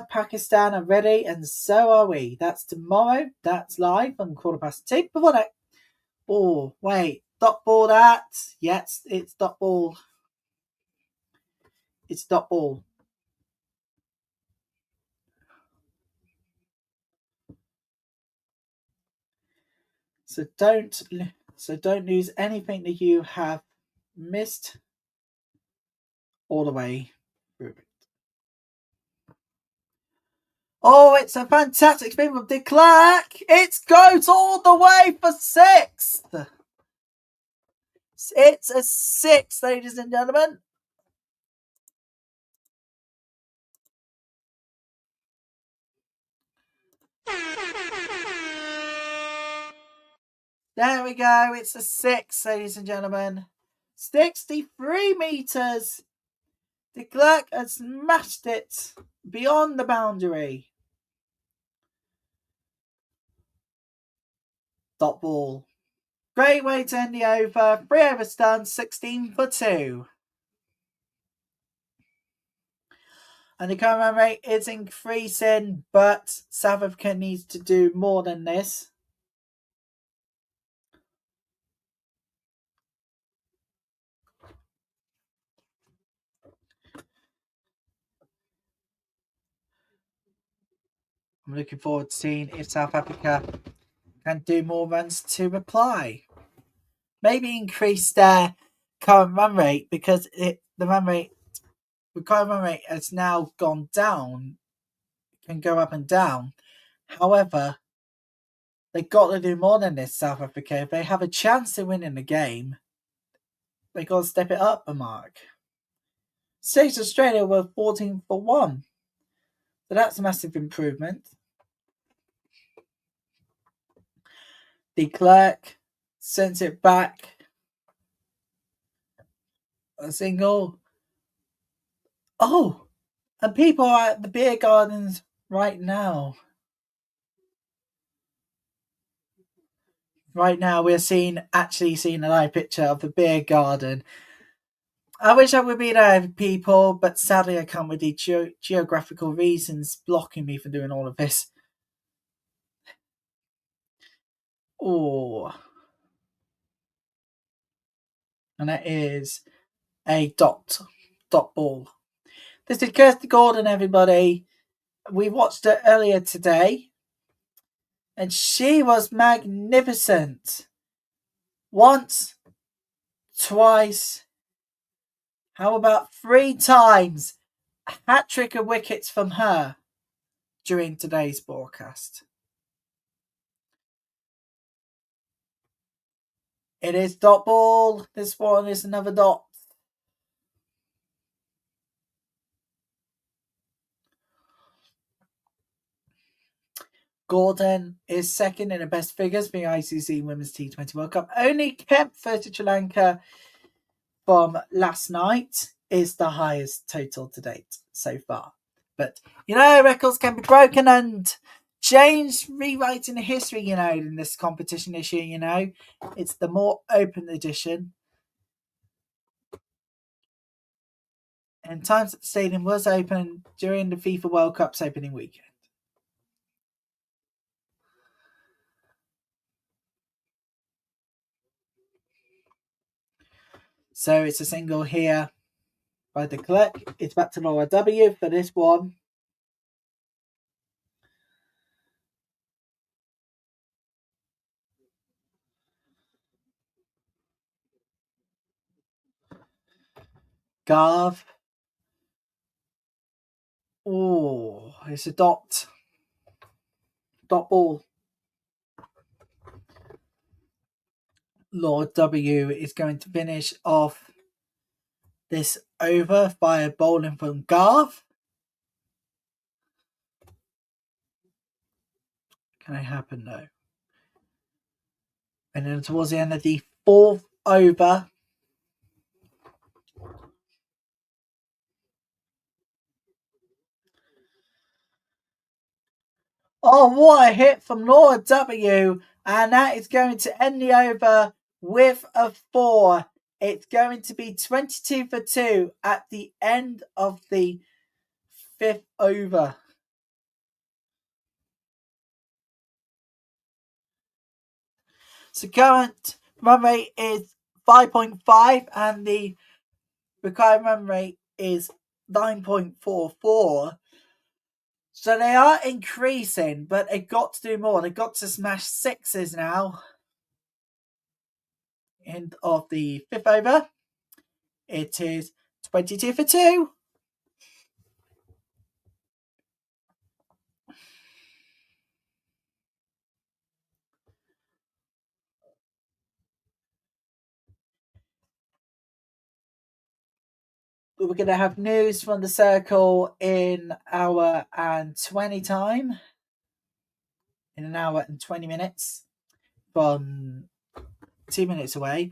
Speaker 1: Pakistan are ready, and so are we. That's tomorrow. That's live on 2:15. Before that, oh, wait, dot ball that. Yes, it's dot ball. It's dot ball. So don't lose anything that you have missed all the way through it. Oh, it's a fantastic spin from de Klerk. It goes all the way for 6th. It's a 6, ladies and gentlemen. There we go. It's a 6, ladies and gentlemen. 63 metres. De Klerk has smashed it beyond the boundary. Dot ball. Great way to end the over. 3 overs done, 16 for 2. And the current run rate is increasing, but South Africa needs to do more than this. I'm looking forward to seeing if South Africa can do more runs to reply. Maybe increase their current run rate because the current run rate has now gone down. It can go up and down. However, they've got to do more than this, South Africa. If they have a chance of winning the game, they've got to step it up a mark. 6 Australia were 14 for 1. So that's a massive improvement. De Klerk sends it back. A single. Oh, and people are at the beer gardens right now. Right now, we're actually seeing a live picture of the beer garden. I wish I would be there, people, but sadly I can't with the geographical reasons blocking me from doing all of this. Oh, And that is a dot ball. This is Kirsty Gordon, everybody. We watched her earlier today, and she was magnificent. Once, twice, how about 3 times? A hat trick of wickets from her during today's broadcast. It is dot ball. This one is another dot. Gordon is second in the best figures for the ICC Women's T20 World Cup. Only Kemp versus Sri Lanka from last night is the highest total to date so far. But, records can be broken and changed, rewriting the history, in this competition this year, It's the more open edition. And times at the stadium was open during the FIFA World Cup's opening weekend. So it's a single here by de Klerk. It's back to Laura W for this one. Garv. Oh, it's a dot. Dot ball. Lord W is going to finish off this over by a bowling from Garv. Can it happen though? And then towards the end of the 4th over, oh, what a hit from Laura W. And that is going to end the over with a 4. It's going to be 22 for 2 at the end of the 5th over. So current run rate is 5.5 and the required run rate is 9.44. So they are increasing, but they've got to do more. They've got to smash 6s now. End of the 5th over. It is 22 for 2. We're going to have news from the circle in hour and 20 time. In an hour and 20 minutes from 2 minutes away.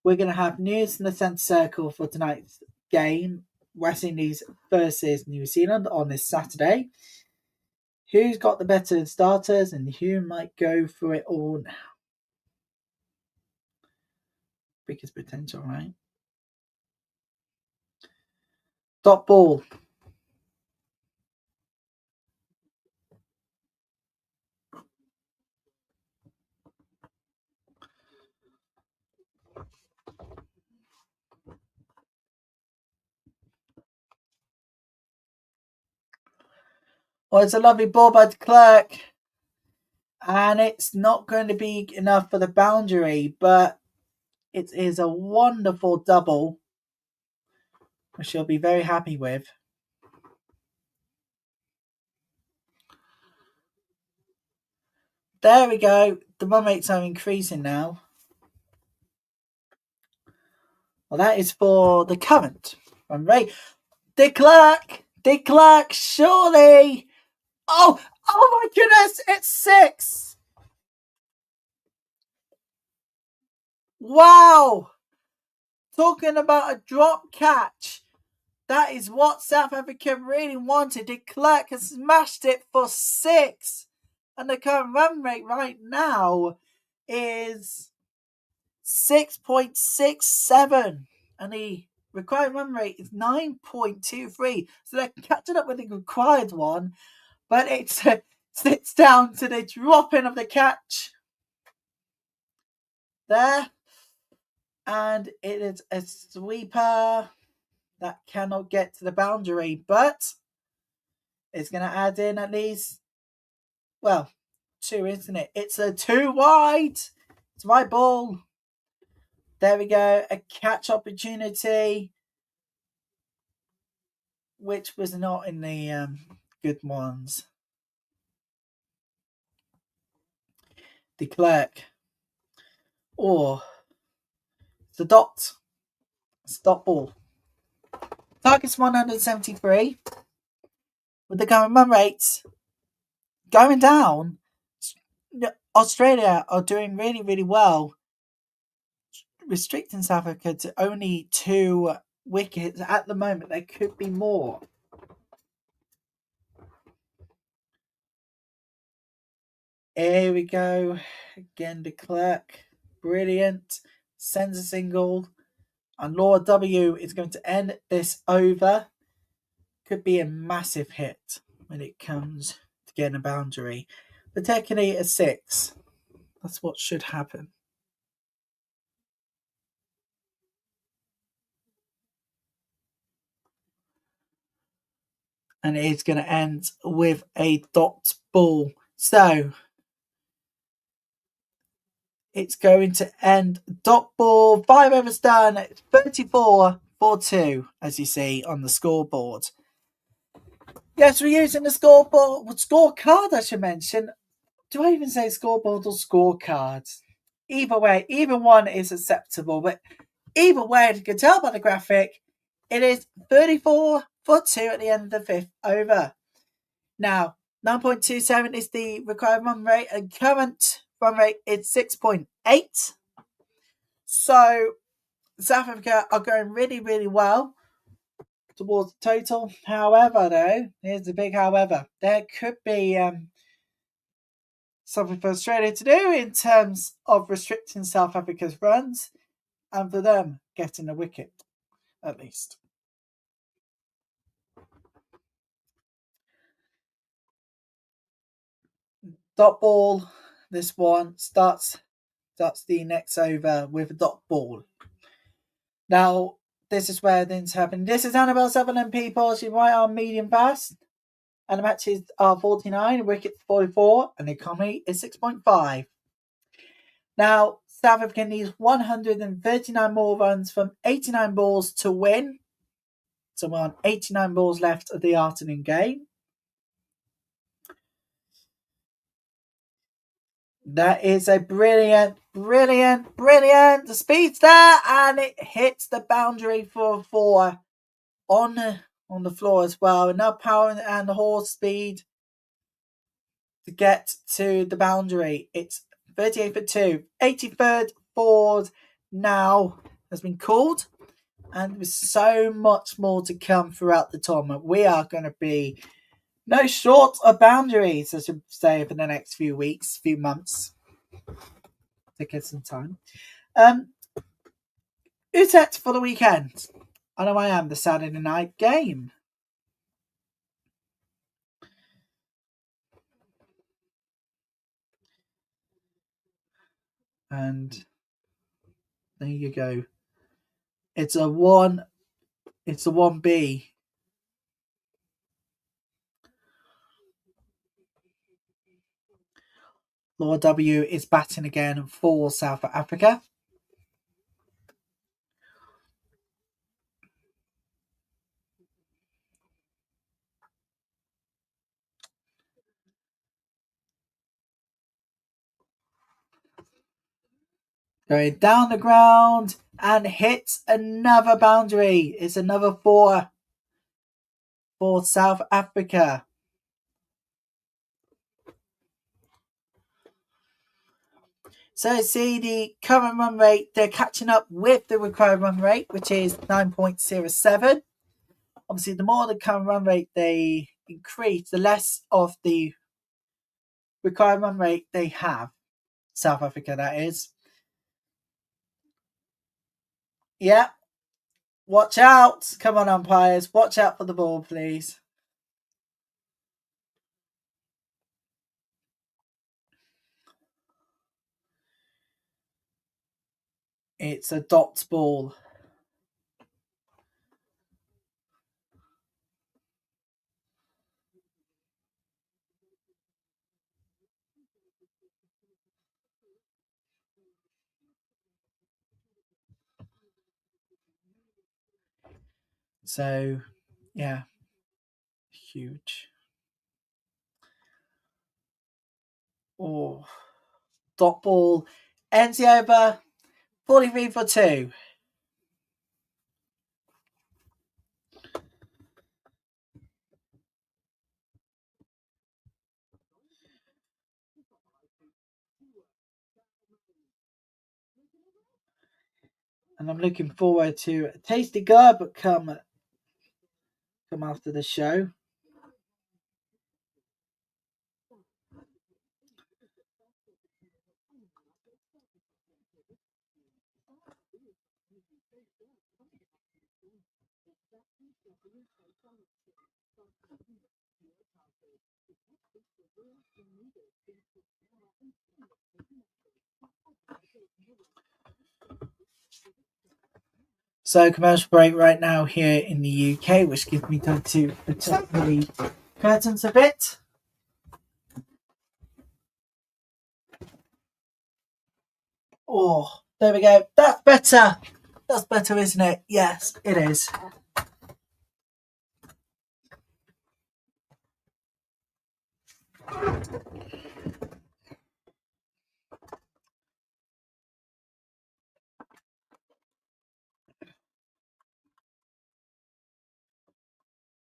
Speaker 1: We're going to have news from the centre circle for tonight's game. West Indies versus New Zealand on this Saturday. Who's got the better starters and who might go for it all now? Biggest potential, right? Dot ball. Well, it's a lovely ball by de Klerk. And it's not going to be enough for the boundary, but it is a wonderful double, which she'll be very happy with. There we go. The run rates are increasing now. Well, that is for the current run rate. De Klerk, surely. Oh my goodness, it's 6. Wow. Talking about a drop catch. That is what South Africa really wanted. De Klerk has smashed it for 6. And the current run rate right now is 6.67. And the required run rate is 9.23. So they're catching up with the required one. But it's down to the dropping of the catch. There. And it is a sweeper that cannot get to the boundary, but it's going to add in at least, well, two, isn't it? It's a two wide. It's my ball. There we go. A catch opportunity, which was not in the good ones. De Klerk. Or the dot. Stop ball. Target's 173. With the current run rates going down, Australia are doing really, really well, restricting South Africa to only 2 wickets at the moment. There could be more. Here we go. Again, de Klerk. Brilliant. Sends a single. And Laura W is going to end this over. Could be a massive hit when it comes to getting a boundary. Particularly a 6. That's what should happen. And it's going to end with a dot ball. So it's going to end dot ball. 5 overs done. 34-4-2, as you see on the scoreboard. Yes, we're using the scorecard, I should mention. Do I even say scoreboard or scorecards? Either way, either one is acceptable. But either way, as you can tell by the graphic, it is 34-2 at the end of the 5th over. Now, 9.27 is the required run rate, and current run rate is 6.8. So, South Africa are going really, really well towards the total. However, though, here's the big however. There could be something for Australia to do in terms of restricting South Africa's runs and for them getting a wicket, at least. Dot ball. This one starts the next over with a dot ball. Now, this is where things happen. This is Annabelle Sutherland, people. She's right on medium fast. And the matches are 49, wickets 44, and the economy is 6.5. Now, South Africa needs 139 more runs from 89 balls to win. So we're on 89 balls left of the afternoon game. That is a brilliant speedster, and it hits the boundary for a 4 on the floor as well. Enough power and the horse speed to get to the boundary. It's 38-2. 83rd forward now has been called, and there's so much more to come throughout the tournament. We are going to be no short of boundaries, I should say, for the next few weeks, few months. To get some time. Who's set for the weekend? I know I am, the Saturday night game. And there you go. It's a 1B. Laura W is batting again for South Africa. Going down the ground and hits another boundary. It's another 4 for South Africa. So see the current run rate, they're catching up with the required run rate, which is 9.07. Obviously, the more the current run rate they increase, the less of the required run rate they have. South Africa, that is. Yeah. Watch out. Come on, umpires. Watch out for the ball, please. It's a dot ball. So, yeah, huge. Oh, dot ball ends the over 43 for 2. And I'm looking forward to a tasty gurb come after the show. So commercial break right now here in the UK, which gives me time to protect the curtains a bit. Oh, there we go. That's better. That's better, isn't it? Yes, it is.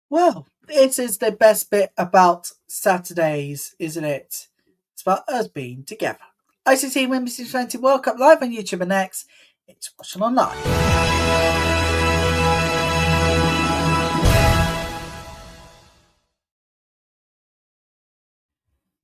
Speaker 1: Well, this is the best bit about Saturdays, isn't it? It's about us being together. ICC Women's T20 World Cup live on YouTube and X. It's Watchalong Live.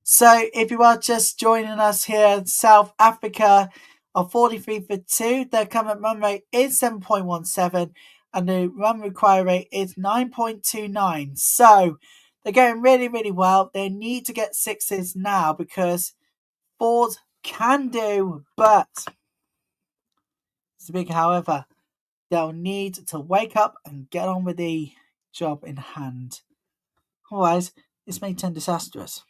Speaker 1: So, if you are just joining us here, South Africa are 43 for 2. Their current run rate is 7.17 and the run require rate is 9.29. So, they're going really, really well. They need to get sixes now because fours can do, but it's a big however. They'll need to wake up and get on with the job in hand. Otherwise, this may turn disastrous.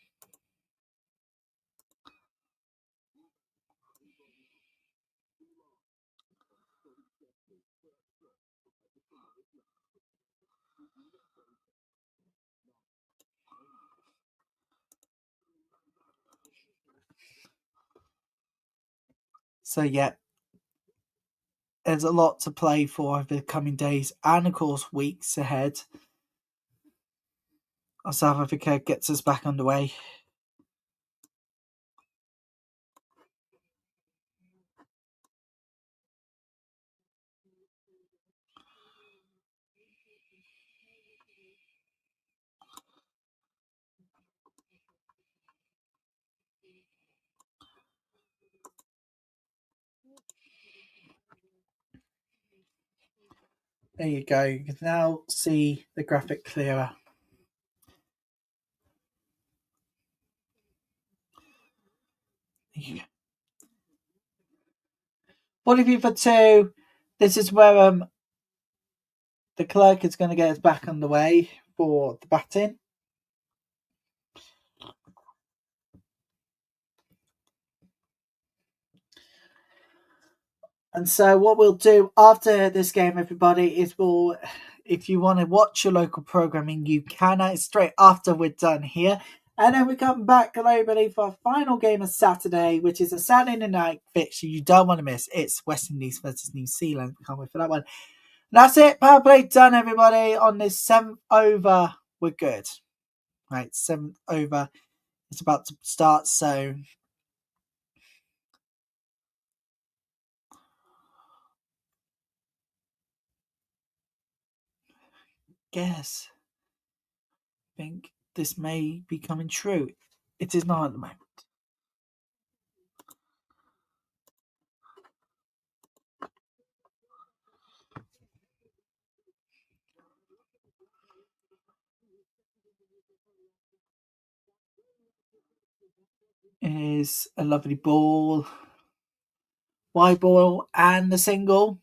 Speaker 1: So, yeah, there's a lot to play for over the coming days and, of course, weeks ahead. As South Africa gets us back underway. There you go. You can now see the graphic clearer. What if you for 2? This is where the clerk is going to get us back underway for the batting. And so what we'll do after this game, everybody, is if you want to watch your local programming, you can. It's straight after we're done here. And then we come back globally for our final game of Saturday, which is a Saturday night fixture you don't want to miss. It's West Indies versus New Zealand. Can't wait for that one. And that's it. Power play done, everybody. On this 7th over, we're good. Right, 7th over. It's about to start, so guess. I think this may be coming true. It is not at the moment. Is a lovely ball. wide ball and the single.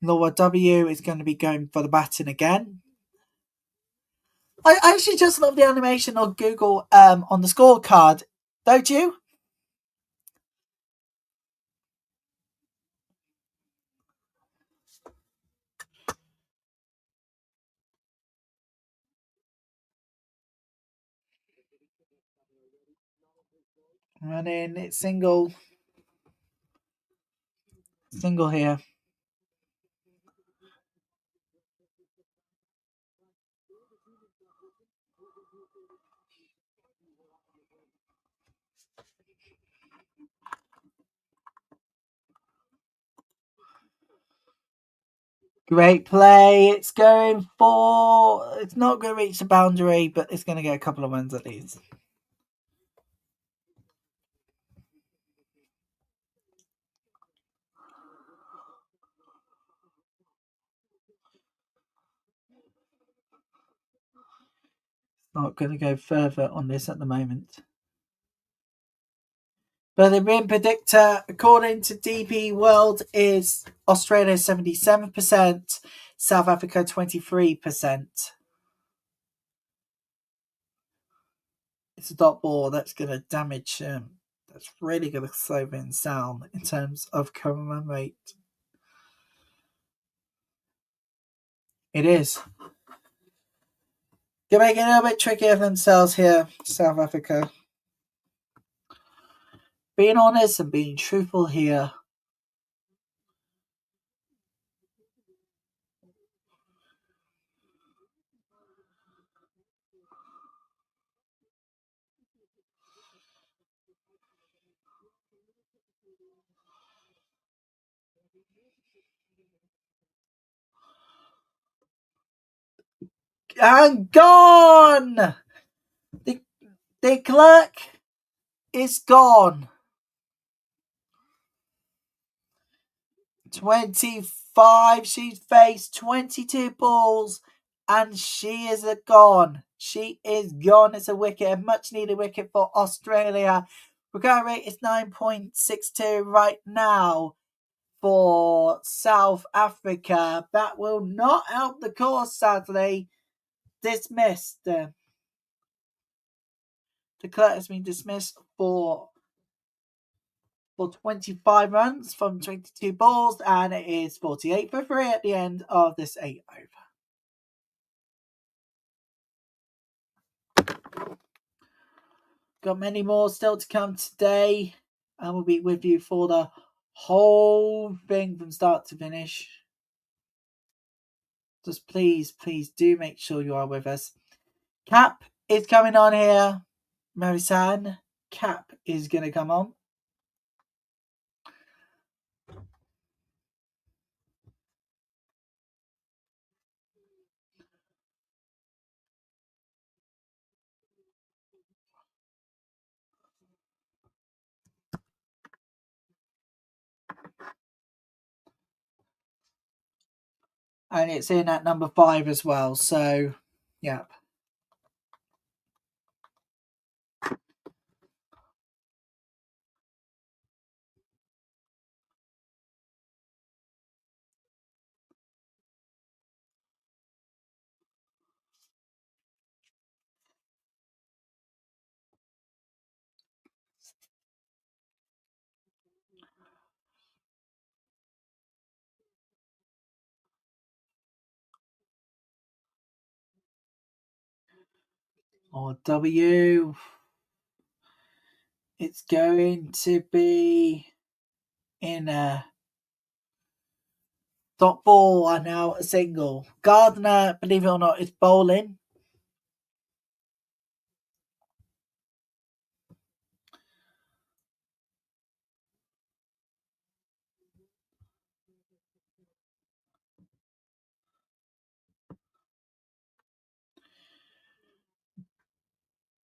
Speaker 1: Laura W is going to be going for the batting again. I actually just love the animation on Google on the scorecard, don't you? Running, it's single here. Great play. It's going for... It's not going to reach the boundary, but it's going to get a couple of runs at least. Not going to go further on this at the moment. But the win predictor, according to DP World, is Australia 77%, South Africa 23%. It's a dot ball that's going to damage that's really going to slow things down in terms of current run rate. It is. They're making it a little bit trickier for themselves here, South Africa. Being honest and being truthful here. And gone! The clerk is gone. 25. She's faced 22 balls and she is gone. She is gone. It's a wicket, a much needed wicket for Australia. Recovery rate is 9.62 right now for South Africa. That will not help the cause, sadly. Dismissed. The clerk has been dismissed for 25 runs from 22 balls, and it is 48 for 3 at the end of this 8 over. Got many more still to come today, and we'll be with you for the whole thing from start to finish. Just please do make sure you are with us. Cap is coming on here. Marisan, Cap is going to come on. And it's in at number 5 as well. So, yeah. Or W. It's going to be in a dot ball and now a single. Gardner, believe it or not, is bowling.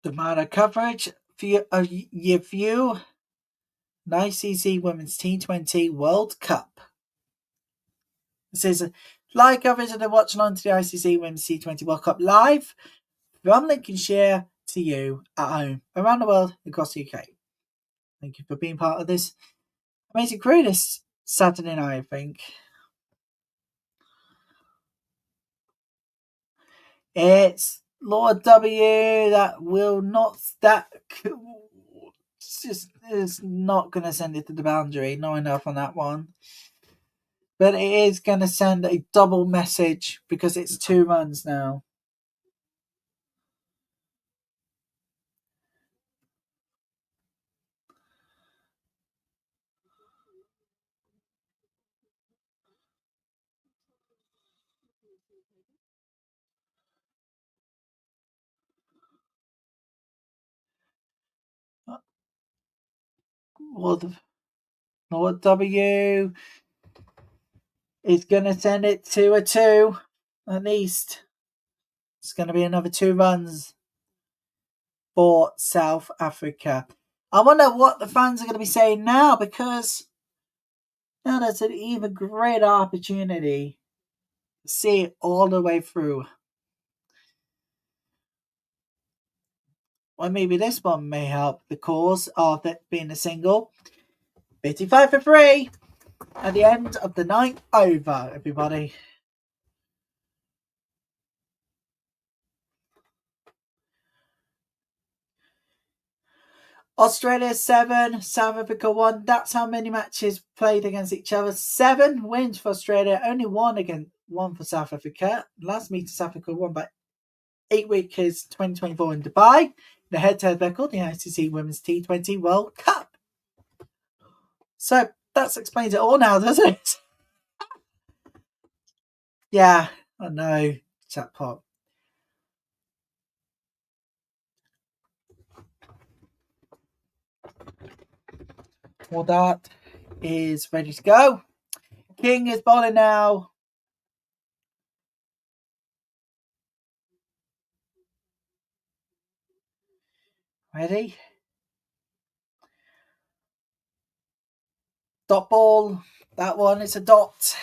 Speaker 1: The amount of coverage for your view. ICC Women's T20 World Cup. This is live coverage of the Watchalong to the ICC Women's T20 World Cup live from Lincolnshire to you at home, around the world, across the UK. Thank you for being part of this amazing crew this Saturday night, I think. It's Lord W that will not, that just is not going to send it to the boundary. Not enough on that one. But it is going to send a double message because it's 2 runs now. Lord W is going to send it to a 2 at least. It's going to be another 2 runs for South Africa. I wonder what the fans are going to be saying now, because now there's an even greater opportunity to see it all the way through. Or maybe this one may help the cause of it being a single. 55 for 3 at the end of the 9th over, everybody. Australia 7, South Africa 1. That's how many matches played against each other. 7 wins for Australia, only 1 for South Africa. Last meeting, South Africa won by 8 wickets 2024 in Dubai. The head-to-head record, the ICC Women's T20 World Cup. So that explains it all now, doesn't it? Yeah, I know. Chatbot. Well, that is ready to go. King is bowling now. Ready? Dot ball. That one is a dot.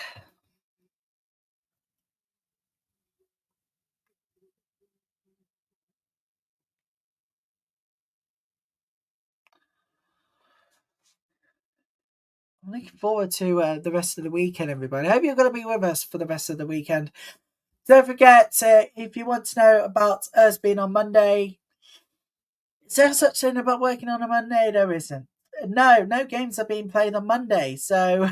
Speaker 1: I'm looking forward to the rest of the weekend, everybody. I hope you're going to be with us for the rest of the weekend. Don't forget, if you want to know about us being on Monday, is there such thing about working on a Monday? There isn't. No games are being played on Monday. So,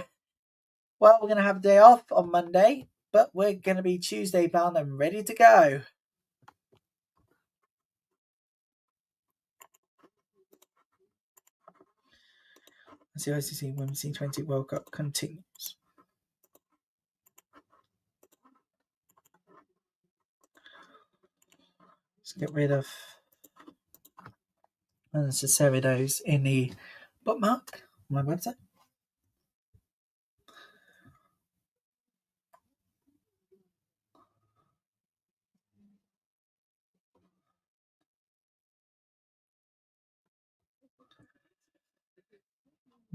Speaker 1: well, we're going to have a day off on Monday, but we're going to be Tuesday bound and ready to go. As the ICC Women's T20 World Cup continues. Let's get rid of unnecessary those in the bookmark on my website.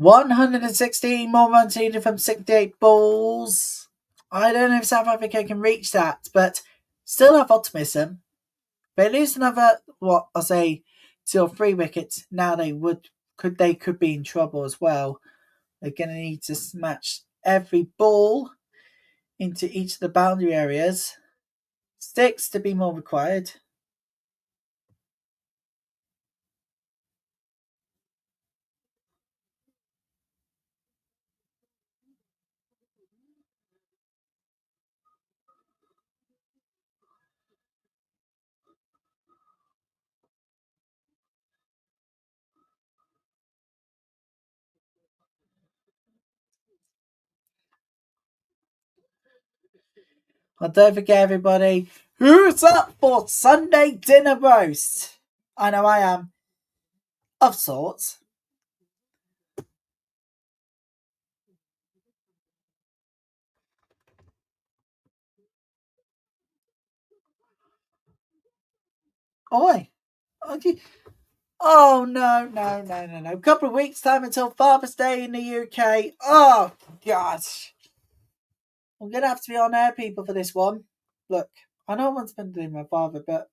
Speaker 1: $116 more runs needed from 68 balls. I don't know if South Africa can reach that, but still have optimism. They lose another, 2 or 3 wickets. Now they could be in trouble as well. They're going to need to smash every ball into each of the boundary areas. 6 to be more required. And don't forget, everybody, who's up for Sunday dinner roast? I know I am. Of sorts. Oi. Okay. Oh, no. A couple of weeks' time until Father's Day in the UK. Oh, gosh. I'm going to have to be on air, people, for this one. Look, I know I want to spend it with my father, but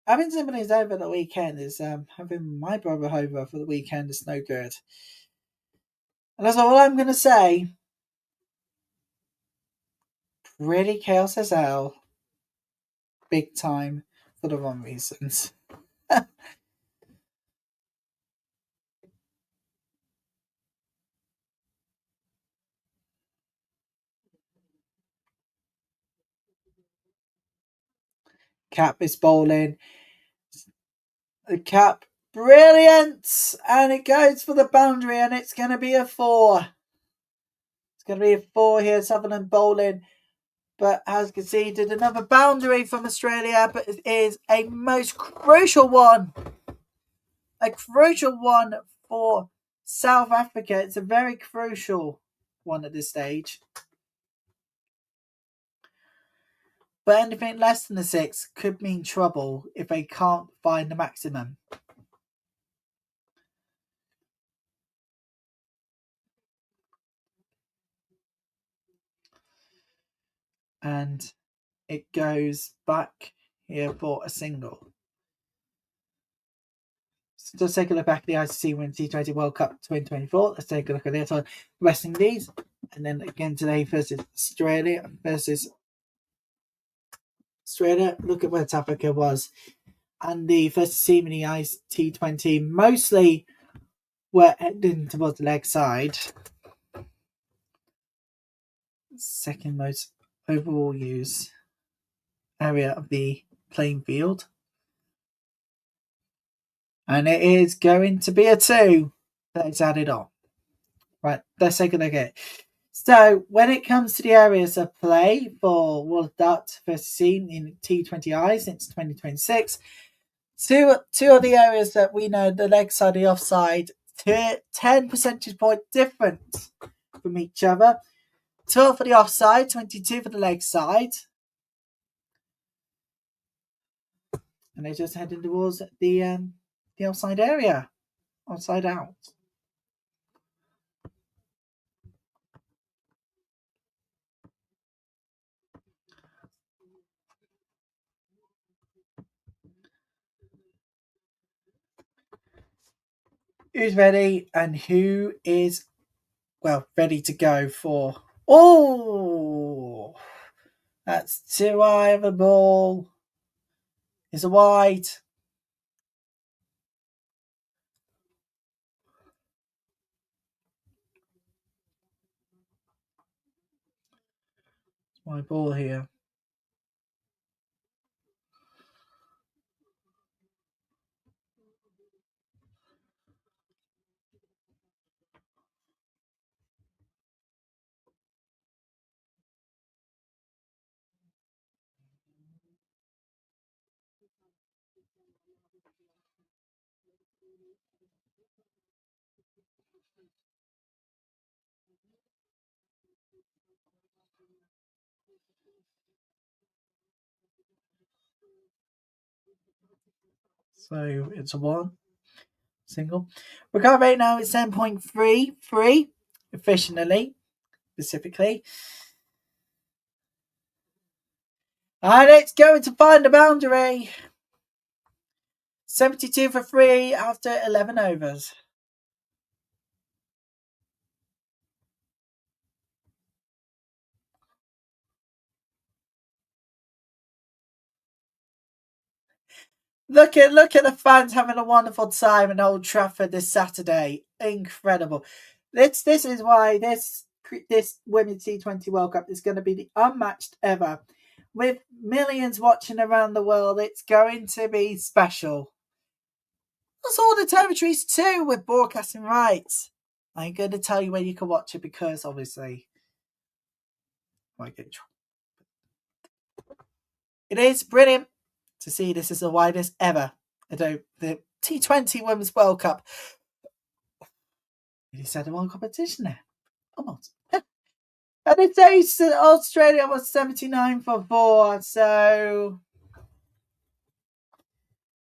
Speaker 1: having somebody's over the weekend is having my brother over for the weekend is no good. And that's all I'm going to say. Pretty chaos as hell. Big time for the wrong reasons. Cap is bowling. The cap, brilliant! And it goes for the boundary, and it's going to be a 4. It's going to be a 4 here. Sutherland bowling, but has conceded another boundary from Australia, but it is a most crucial one. A crucial one for South Africa. It's a very crucial one at this stage. But anything less than a 6 could mean trouble if they can't find the maximum. And it goes back here for a single. So let's take a look back at the ICC Women's T20 World Cup 2024. Let's take a look at it on West Indies. And then again today versus Australia. Look at where South Africa was. And the first team in the T20 mostly were heading towards the leg side. Second most overall use area of the playing field. And it is going to be a 2 that is added on. Right, let's take a look at it. So, when it comes to the areas of play for World Dutt first seen in T20I since 2026, two of the areas that we know, the leg side, the offside, 10 percentage point difference from each other. 12 for the offside, 22 for the leg side. And they're just heading towards the offside area. Offside out. Who's ready and who is, ready to go for... Oh! That's too high of a ball. It's a wide. It's my ball here. So it's a 1. Single. Recovery rate now is 10.33 efficiently, specifically. And it's going to find the boundary. 72 for 3 after 11 overs. Look at the fans having a wonderful time in Old Trafford this Saturday. Incredible. This is why this Women's T20 World Cup is going to be the unmatched ever. With millions watching around the world, it's going to be special. That's all the territories too with broadcasting rights. I ain't going to tell you where you can watch it because obviously it is brilliant to see this is the widest ever. The T20 Women's World Cup. You said one competition there. Almost. And it says Australia was 79 for 4. So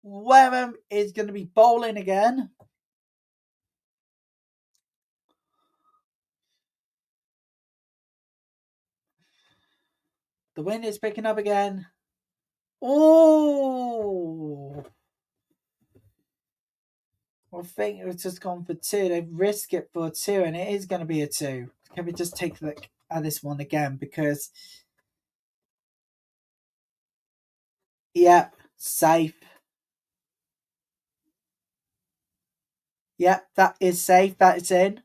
Speaker 1: Wareham is going to be bowling again. The wind is picking up again. Oh! I think it was just gone for 2. They've risked it for 2, and it is going to be a 2. Can we just take a look at this one again? Because, yep, safe. Yep, that is safe. That is in.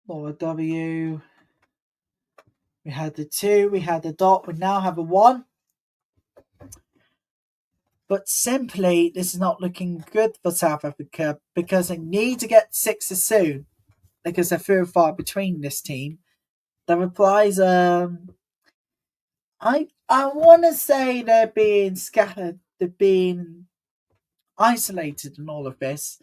Speaker 1: Or a W. We had the 2, we had the dot, we now have a 1. But simply, this is not looking good for South Africa because they need to get 6s soon because they're few and far between this team. The replies, I want to say they're being scattered, they're being isolated in all of this.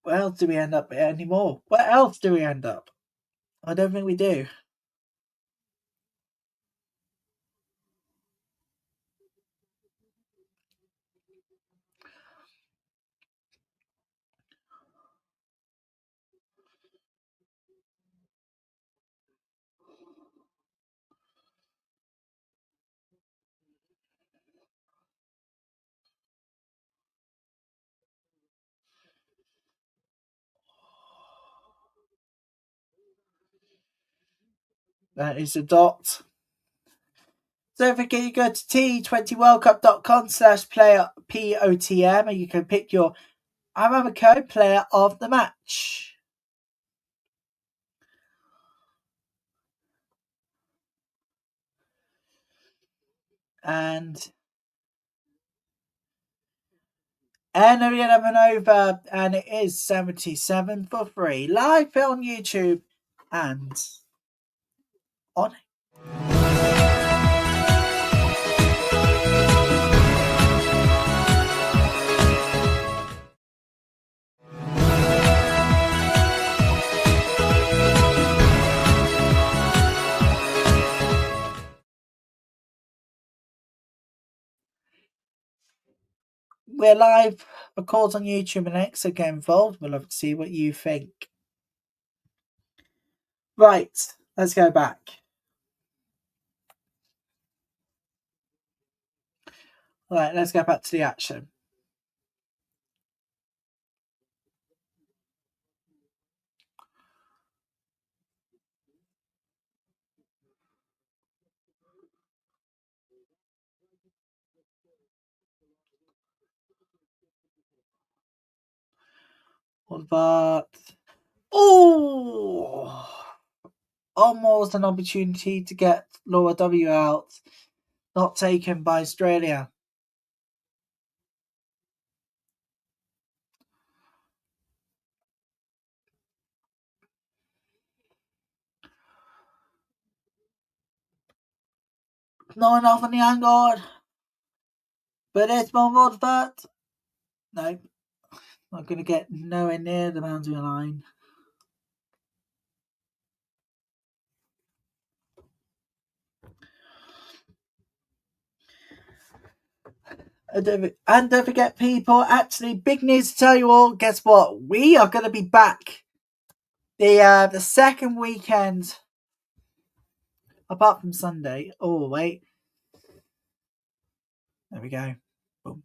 Speaker 1: Where else do we end up anymore? Where else do we end up? I don't think we do. That is a dot. Don't forget you go to T20worldcup.com/player POTM and you can pick your Aramco player of the match. And we have an over, and it is 77 for free. Live on YouTube and on. We're live, of course, on YouTube and X, so get involved. We'd love to see what you think. Right, let's go back. Right, let's go back to the action. What about... Oh! Almost an opportunity to get Laura W out. Not taken by Australia. Not enough on the angle. But it's more that. No. Not going to get nowhere near the boundary line. And don't forget, people, actually, big news to tell you all. Guess what? We are going to be back the second weekend, apart from Sunday. Oh, wait. There we go. Boom.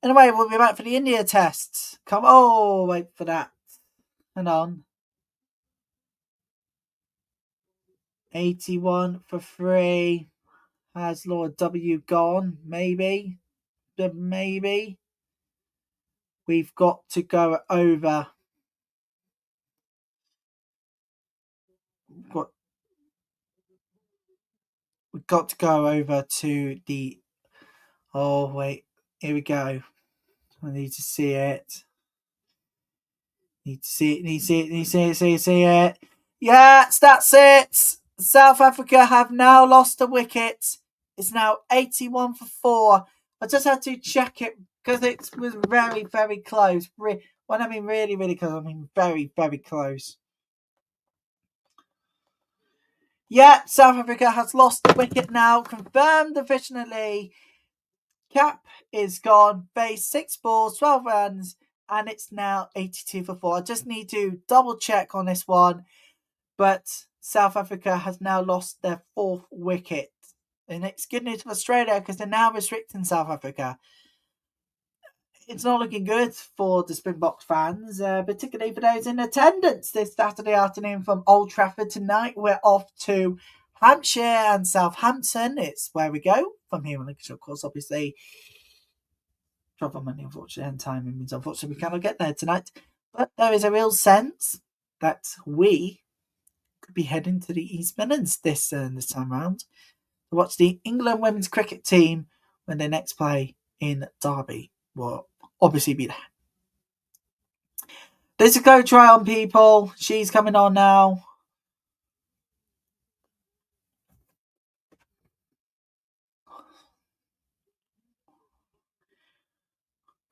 Speaker 1: Anyway, we'll be back for the India tests. Come. Oh, wait for that. Hang on. 81 for free. Has Lord W gone? Maybe. Maybe. We've got to go over. We've got to go over to the... Oh, wait. Here we go. I need to see it. Need to see it. Yes, that's it. South Africa have now lost a wicket. It's now 81 for 4. I just had to check it because it was very, very close. When I mean really, really close, I mean very, very close. Yeah, South Africa has lost the wicket now. Confirmed officially. Cap is gone. Base 6 balls, 12 runs, and it's now 82 for 4. I just need to double check on this one. But South Africa has now lost their 4th wicket. And it's good news for Australia because they're now restricting South Africa. It's not looking good for the Springbok fans, particularly for those in attendance this Saturday afternoon from Old Trafford tonight. We're off to Hampshire and Southampton. It's where we go from here in Lincolnshire, of course, obviously. Travel money, unfortunately, and timing means unfortunately we cannot get there tonight. But there is a real sense that we could be heading to the East Midlands this time round to watch the England women's cricket team when they next play in Derby. Will obviously be there. There's a go try on people. She's coming on now.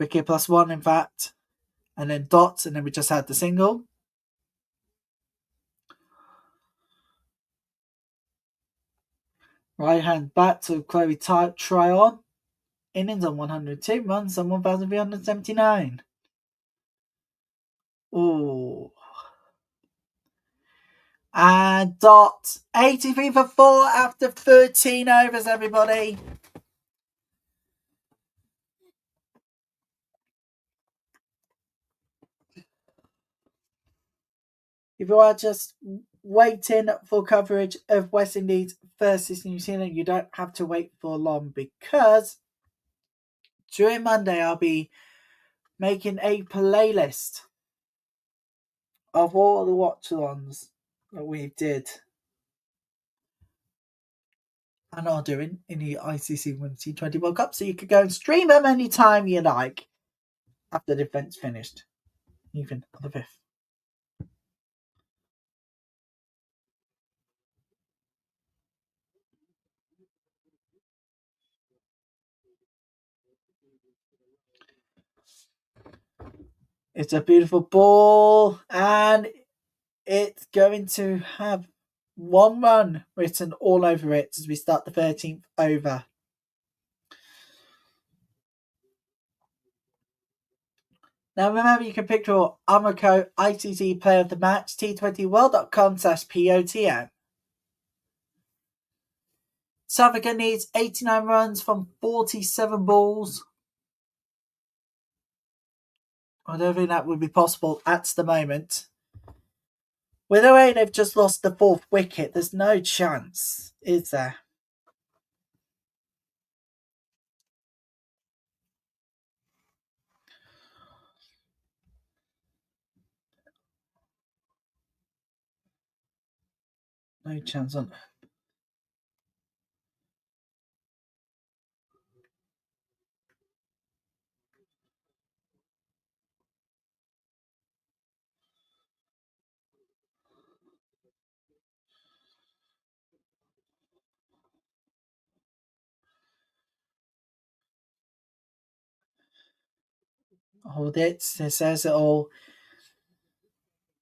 Speaker 1: Wicket +1, in fact. And then dots, and then we just had the single. Right hand bat to Chloe try on. Innings on 102 runs on 1,379. Ooh. And dot 83 for 4 after 13 overs, everybody. If you are just waiting for coverage of West Indies versus New Zealand, you don't have to wait for long because during Monday I'll be making a playlist of all the watchalongs that we did and are doing in the ICC Women's T20 World Cup, so you could go and stream them anytime you like after the event's finished, even on the 5th. It's a beautiful ball, and it's going to have 1 run written all over it as we start the 13th over. Now remember, you can pick your Amrico ICC Player of the Match, T20world.com/POTM. South Africa needs 89 runs from 47 balls. I don't think that would be possible at the moment. With the way they've just lost the 4th wicket, there's no chance, is there? No chance on. Hold it. It says it all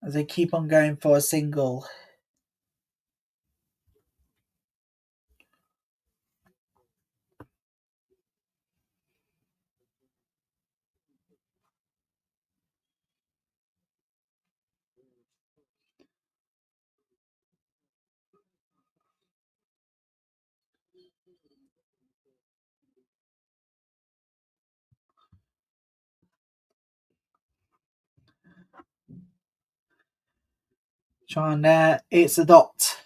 Speaker 1: as they keep on going for a single. Trying there. It's a dot.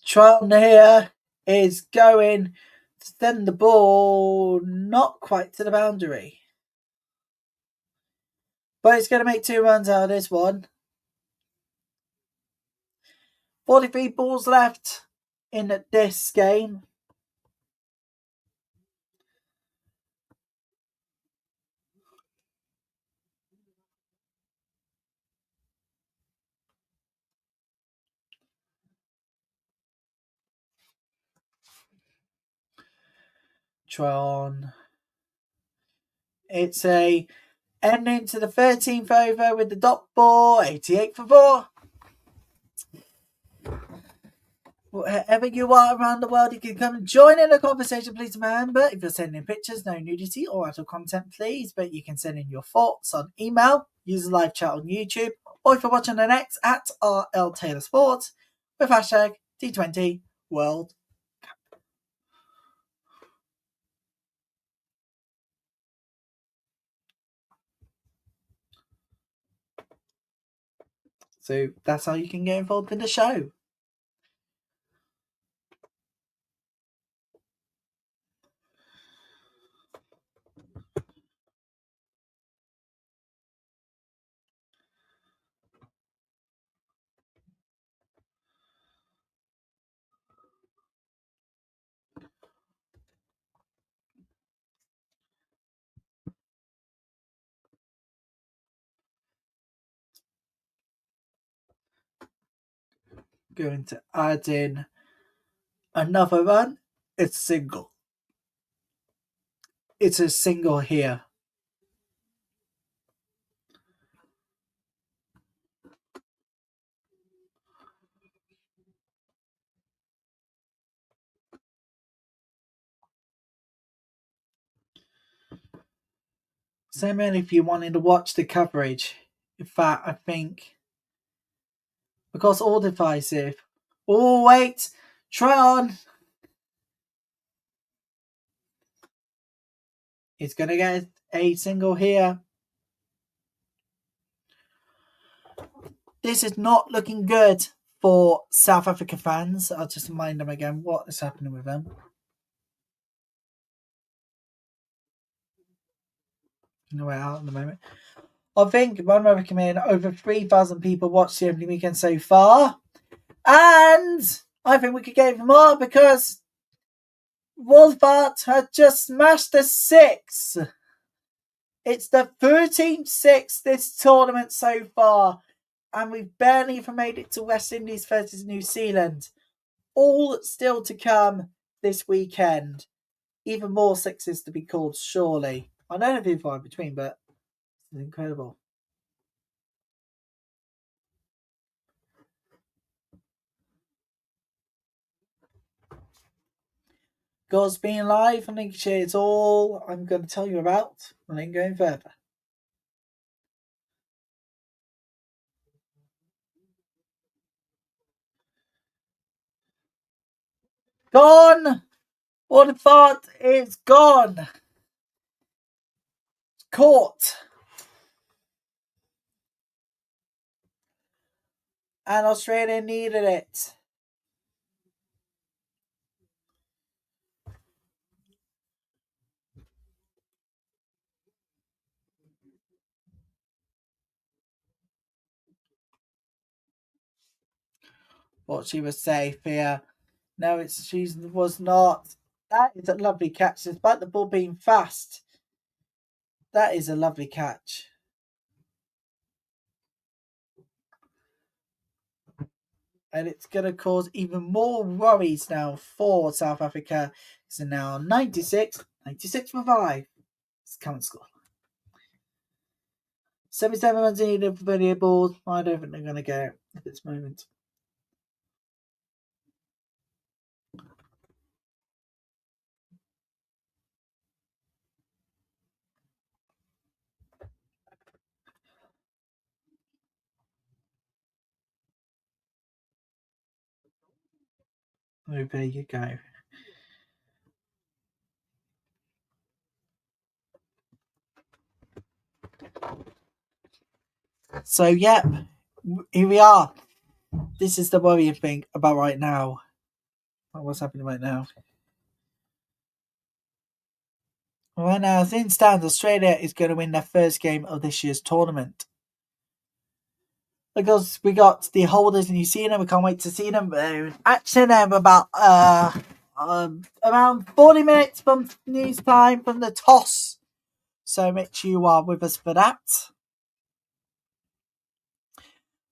Speaker 1: Tron here is going to send the ball not quite to the boundary. But it's going to make 2 runs out of this one. 43 balls left in this game. try on. It's a ending to the 13th over with the dot ball, 88 for 4. Wherever you are around the world, you can come and join in the conversation. Please remember, if you're sending pictures, no nudity or adult content, please. But you can send in your thoughts on email, use the live chat on YouTube, or if you're watching the next at RL Taylor Sports with hashtag T20 World. So that's how you can get involved in the show. Going to add in another run. It's single. It's a single here. So many of you wanting to watch the coverage. In fact, I think because all divisive. Oh wait, try on. It's gonna get a single here. This is not looking good for South Africa fans. I'll just remind them again what is happening with them. No way out at the moment. I think one way we come in, over 3,000 people watched the opening weekend so far. And I think we could get even more because Wolfart had just smashed a 6. It's the 13th 6 this tournament so far. And we've barely even made it to West Indies versus New Zealand. All still to come this weekend. Even more 6s to be called, surely. I don't know if you're in between, but it's incredible. God's being live and Lincolnshire is all I'm going to tell you about and then going further. Gone! All the thought is gone. Caught. And Australia needed it. What she was safe here. No, she was not. That is a lovely catch. Despite the ball being fast, that is a lovely catch. And it's going to cause even more worries now for South Africa. So now 96 for 5. It's current score. 77 runs needed for video balls. I don't think they're going to get it at this moment. Oh, there you go. So, yep, here we are. This is the worrying thing about right now. What's happening right now? Right now, as it stands, Australia is going to win their first game of this year's tournament. Because we got the holders in New Zealand, we can't wait to see them. Actually, them about around 40 minutes from news time from the toss. So make sure you are with us for that.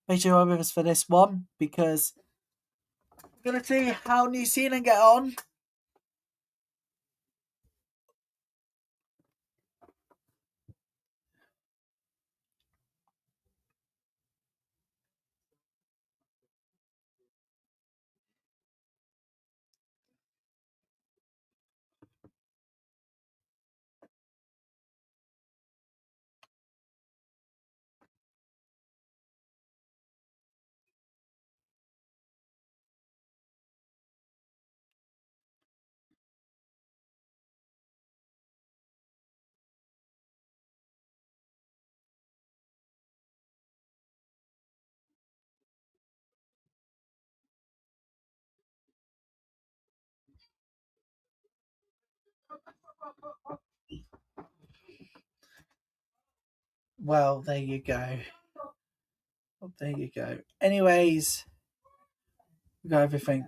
Speaker 1: Make sure you are with us for this one because we're going to see how New Zealand get on. Well, there you go. There you go. Anyways, we got everything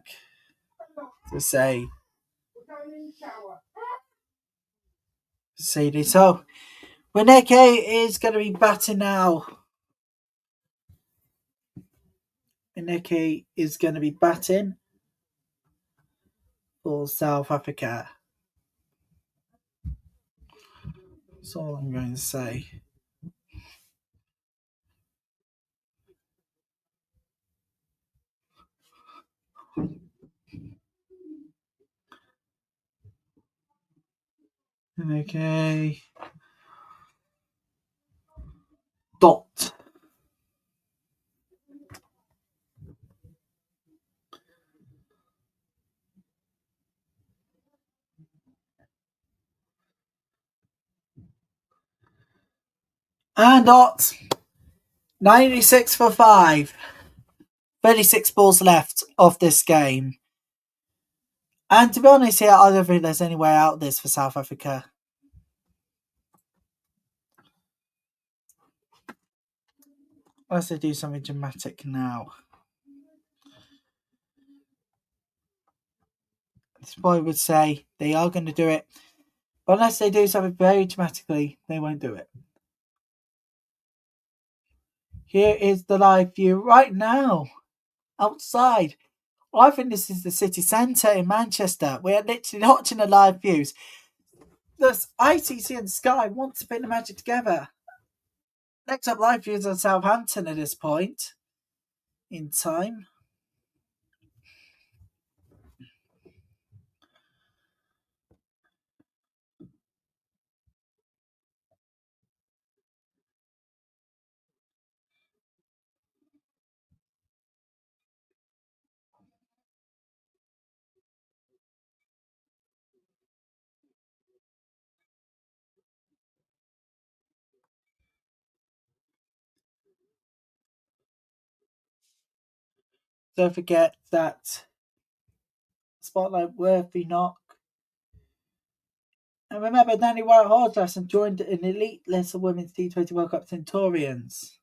Speaker 1: to say. See this. So, Wineke is going to be batting now. Wineke is going to be batting for South Africa. That's all I'm going to say. Okay. Dot. And Dot. 96 for 5. 36 balls left of this game. And to be honest here, I don't think there's any way out of this for South Africa. Unless they do something dramatic now. This boy would say they are going to do it. But unless they do something very dramatically, they won't do it. Here is the live view right now. Outside. I think this is the city centre in Manchester. We're literally watching the live views. The ICC and Sky want to put the magic together. Next up, live views on Southampton at this point in time. Don't forget that spotlight worthy knock. And remember, Danny White Hardress joined an elite list of women's T20 World Cup Centurions.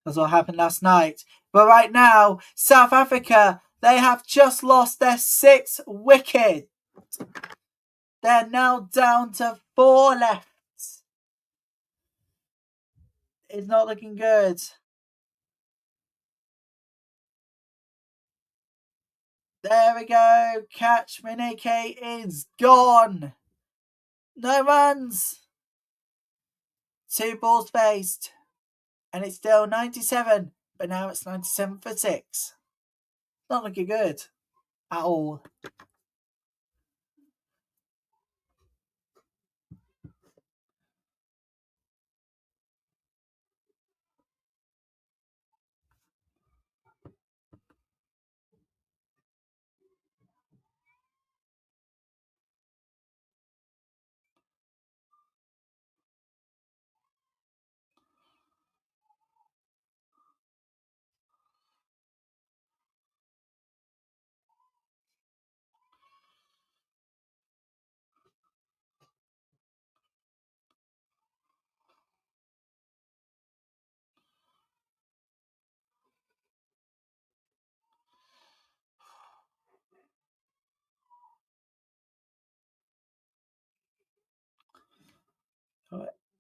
Speaker 1: That's what happened last night. But right now, South Africa, they have just lost their 6th wicket. They're now down to 4 left. It's not looking good. There we go. Catch Minike is gone. No runs. 2 balls faced. And it's still 97. But now it's 97 for 6. Not looking good at all.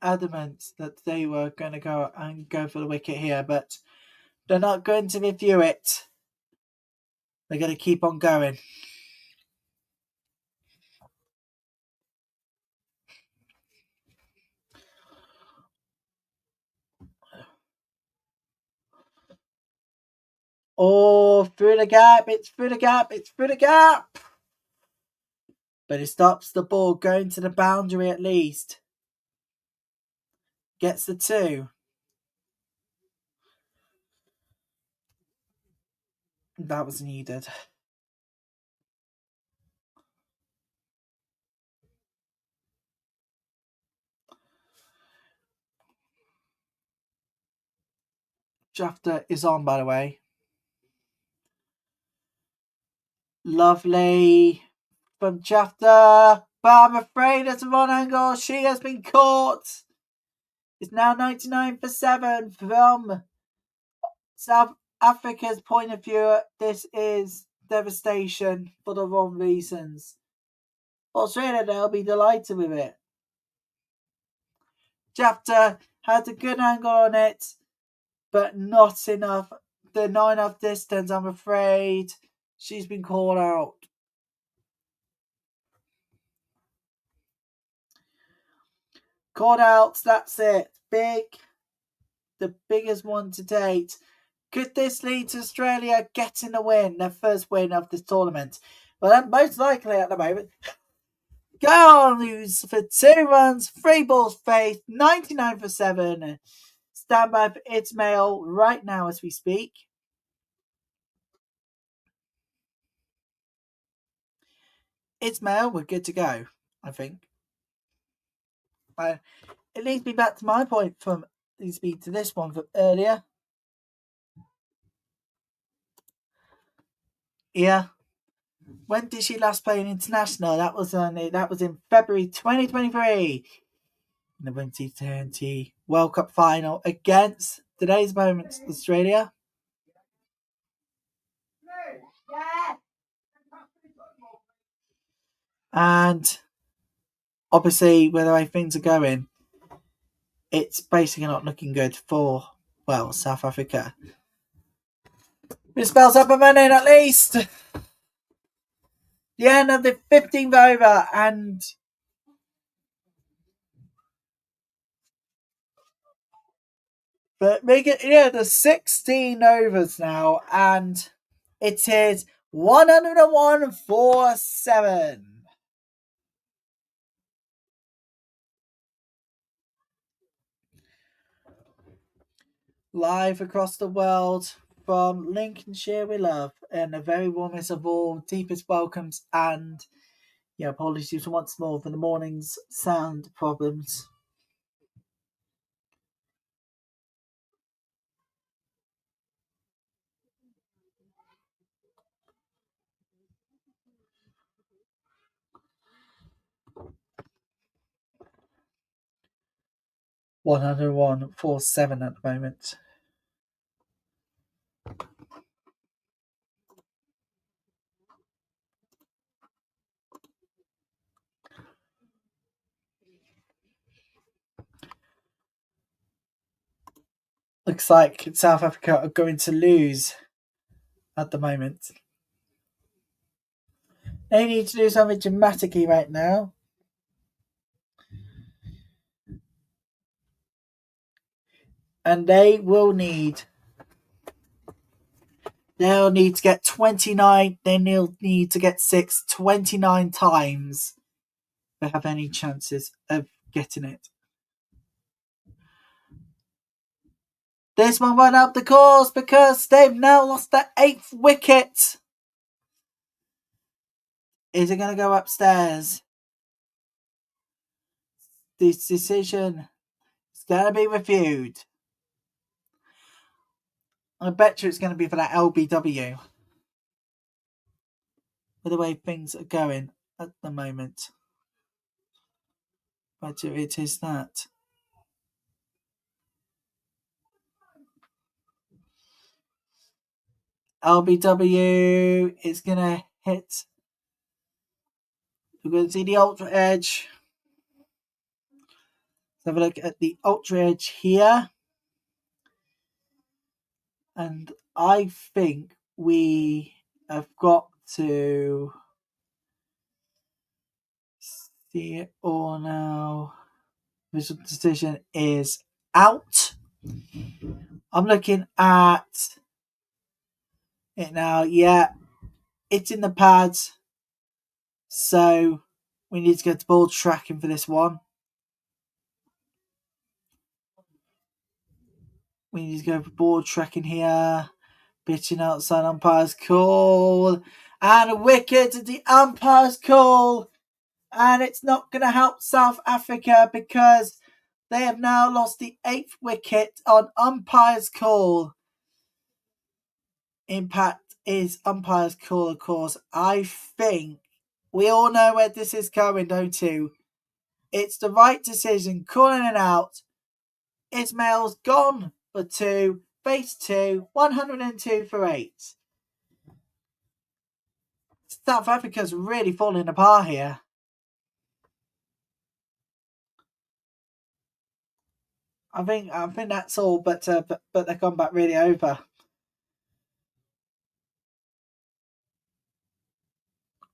Speaker 1: Adamant that they were going to go for the wicket here, but they're not going to review it. They're going to keep on going. Oh, through the gap, it's through the gap, it's through the gap! But it stops the ball going to the boundary at least. Gets the 2. That was needed. Jafta is on, by the way. Lovely from Jafta. But I'm afraid at one angle she has been caught. It's now 99 for 7 from South Africa's point of view. This is devastation for the wrong reasons. Australia, they'll be delighted with it. Jafta had a good angle on it, but not enough. Not enough distance, I'm afraid. She's been called out. Called out, that's it. The biggest one to date. Could this lead to Australia getting a win, their first win of this tournament? Well, most likely at the moment. Go on, lose for 2 runs, 3 balls faced, 99 for 7. Stand by for Ismail right now as we speak. Ismail, we're good to go, I think. It leads me back to my point from this one from earlier. Yeah. When did she last play an international? That was in February 2023. In the Women's T20 World Cup final against today's Moments Australia. And obviously, with the way things are going, it's basically not looking good for, well, South Africa. It spells up a minute at least. The end of the 15th over, and but make it the 16 overs now, and it is 101 for 7. Live across the world from Lincolnshire, we love, and a very warmest of all, deepest welcomes, and apologies once more for the morning's sound problems. $101 for 7 at the moment. Looks like South Africa are going to lose at the moment. They need to do something dramatically right now. And they'll need to get 29. They'll need to get 29 times to have any chances of getting it. This one went up the course because they've now lost their 8th wicket. Is it going to go upstairs? This decision is going to be reviewed. I bet you it's going to be for that LBW. With the way things are going at the moment. But it is that. LBW is going to hit. We're going to see the Ultra Edge. Let's have a look at the Ultra Edge here. And I think we have got to see it all now. Visual decision is out. I'm looking at it now. Yeah, it's in the pads. So we need to get to ball tracking for this one. We need to go for ball tracking here. Pitching outside umpire's call. And a wicket at the umpire's call. And it's not going to help South Africa because they have now lost the 8th wicket on umpire's call. Impact is umpire's call, of course. I think We all know where this is going, though, too. It's the right decision, calling it out. Ismail's gone for 2, face 2, 102 for 8. South Africa's really falling apart here. I think that's all, but they've gone back really over.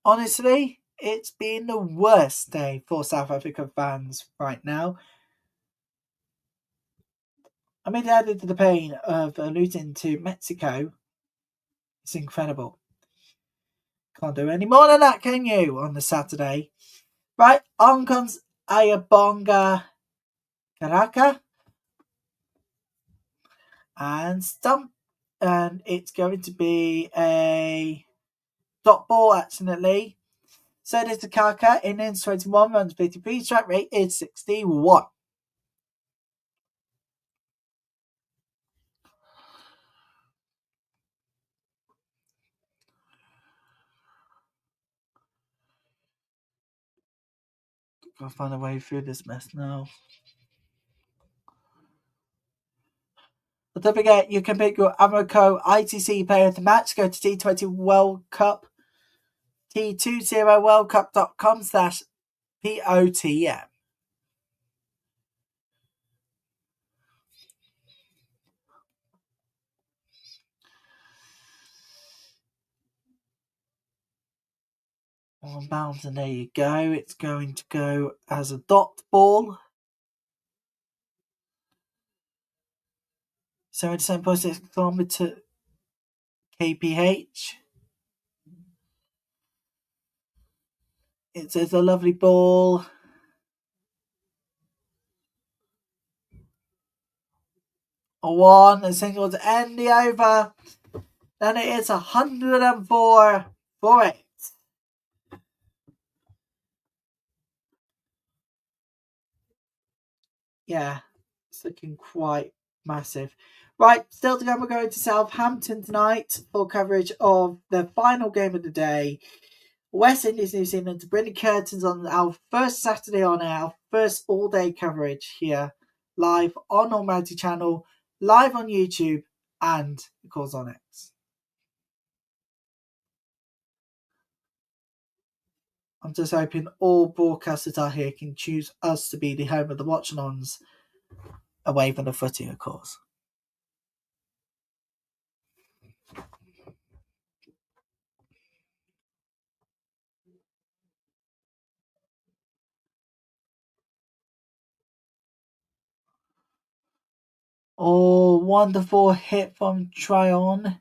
Speaker 1: Honestly, it's been the worst day for South African fans right now. I mean, added to the pain of losing to Mexico. It's incredible. Can't do any more than that, can you, on the Saturday? Right, on comes Ayabonga Karaka. And stump. And it's going to be a dot ball, accidentally. So there's the Kaka. Innings 21 runs 53. Strike rate is 61. Gotta find a way through this mess now. But don't forget, you can pick your Amoco ICC player of the match. Go to T20 World Cup, T20worldcup.com/POTM. On bounds, and there you go. It's going to go as a dot ball. 77.6 kilometer kph. It's a lovely ball. A 1, a single to end the over. Then it is 104 for 8. Yeah, it's looking quite massive. Right, still to come, we're going to Southampton tonight for coverage of the final game of the day. West Indies, New Zealand, to bring the curtains on our first Saturday on air, our first all-day coverage here, live on Almighty Channel, live on YouTube, and of course on X. I'm just hoping all broadcasters out here can choose us to be the home of the Watchalongs, away from the footy, of course. Oh, wonderful hit from Tryon.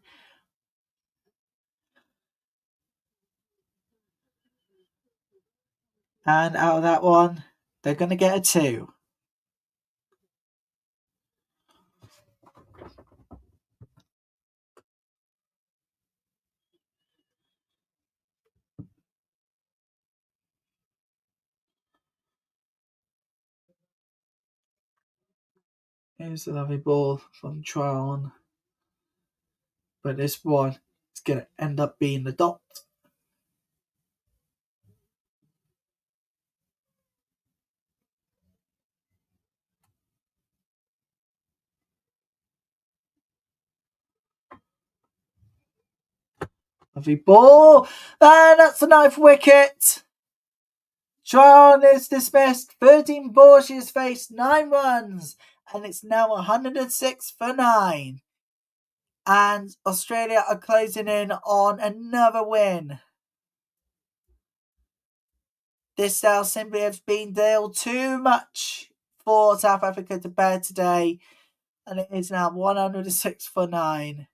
Speaker 1: And out of that one, they're going to get a 2. Here's a lovely ball from Tryon. But this one is going to end up being the dot. Lovely ball. And that's the 9th wicket. Tryon is dismissed. 13 balls, she's faced 9 runs. And it's now 106 for 9. And Australia are closing in on another win. This now simply has been dealt too much for South Africa to bear today. And it is now 106 for 9.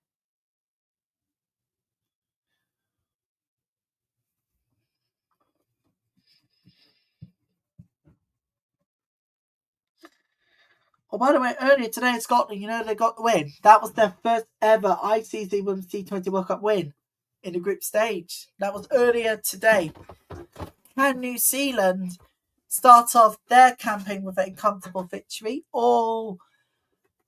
Speaker 1: Oh, by the way, earlier today in Scotland, they got the win. That was their first ever ICC Women's T20 World Cup win in the group stage. That was earlier today. Can New Zealand start off their campaign with a comfortable victory? All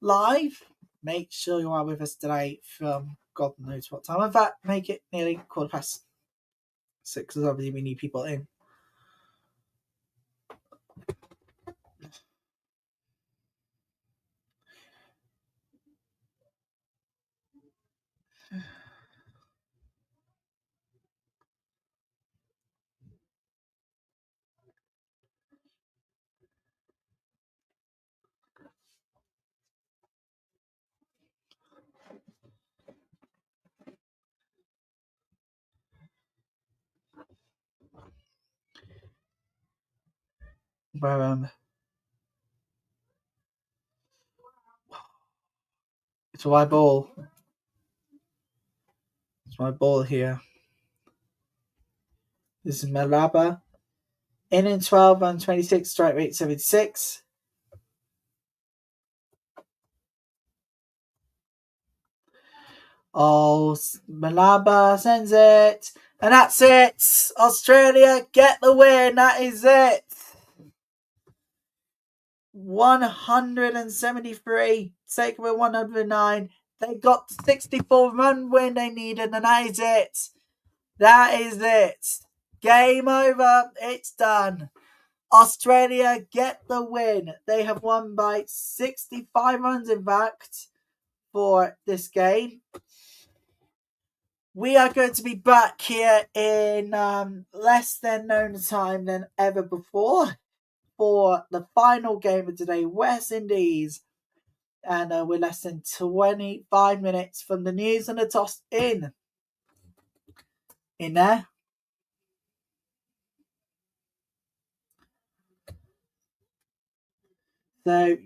Speaker 1: live? Make sure you are with us today from God knows what time. In fact, make it nearly 7:15. because obviously we need people in. Where it's my ball. It's my ball here. This is Malaba. In 12 and 26, strike rate 76. Oh, Malaba sends it. And that's it. Australia get the win. That is it. 173. Take away 109. They got the 64 run win they needed, and that is it. That is it. Game over. It's done. Australia get the win. They have won by 65 runs, in fact, for this game. We are going to be back here in less than known time than ever before for the final game of today, West Indies. And we're less than 25 minutes from the news and the toss in there. So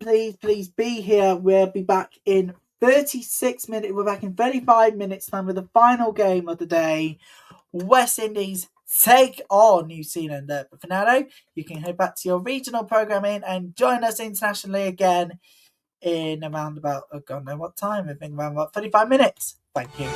Speaker 1: please be here. We'll be back in 36 minutes. We're back in 35 minutes time with the final game of the day. West Indies take on New Zealand. But for now, you can head back to your regional programming and join us internationally again in around about, I don't know what time, I think around about 35 minutes. Thank you.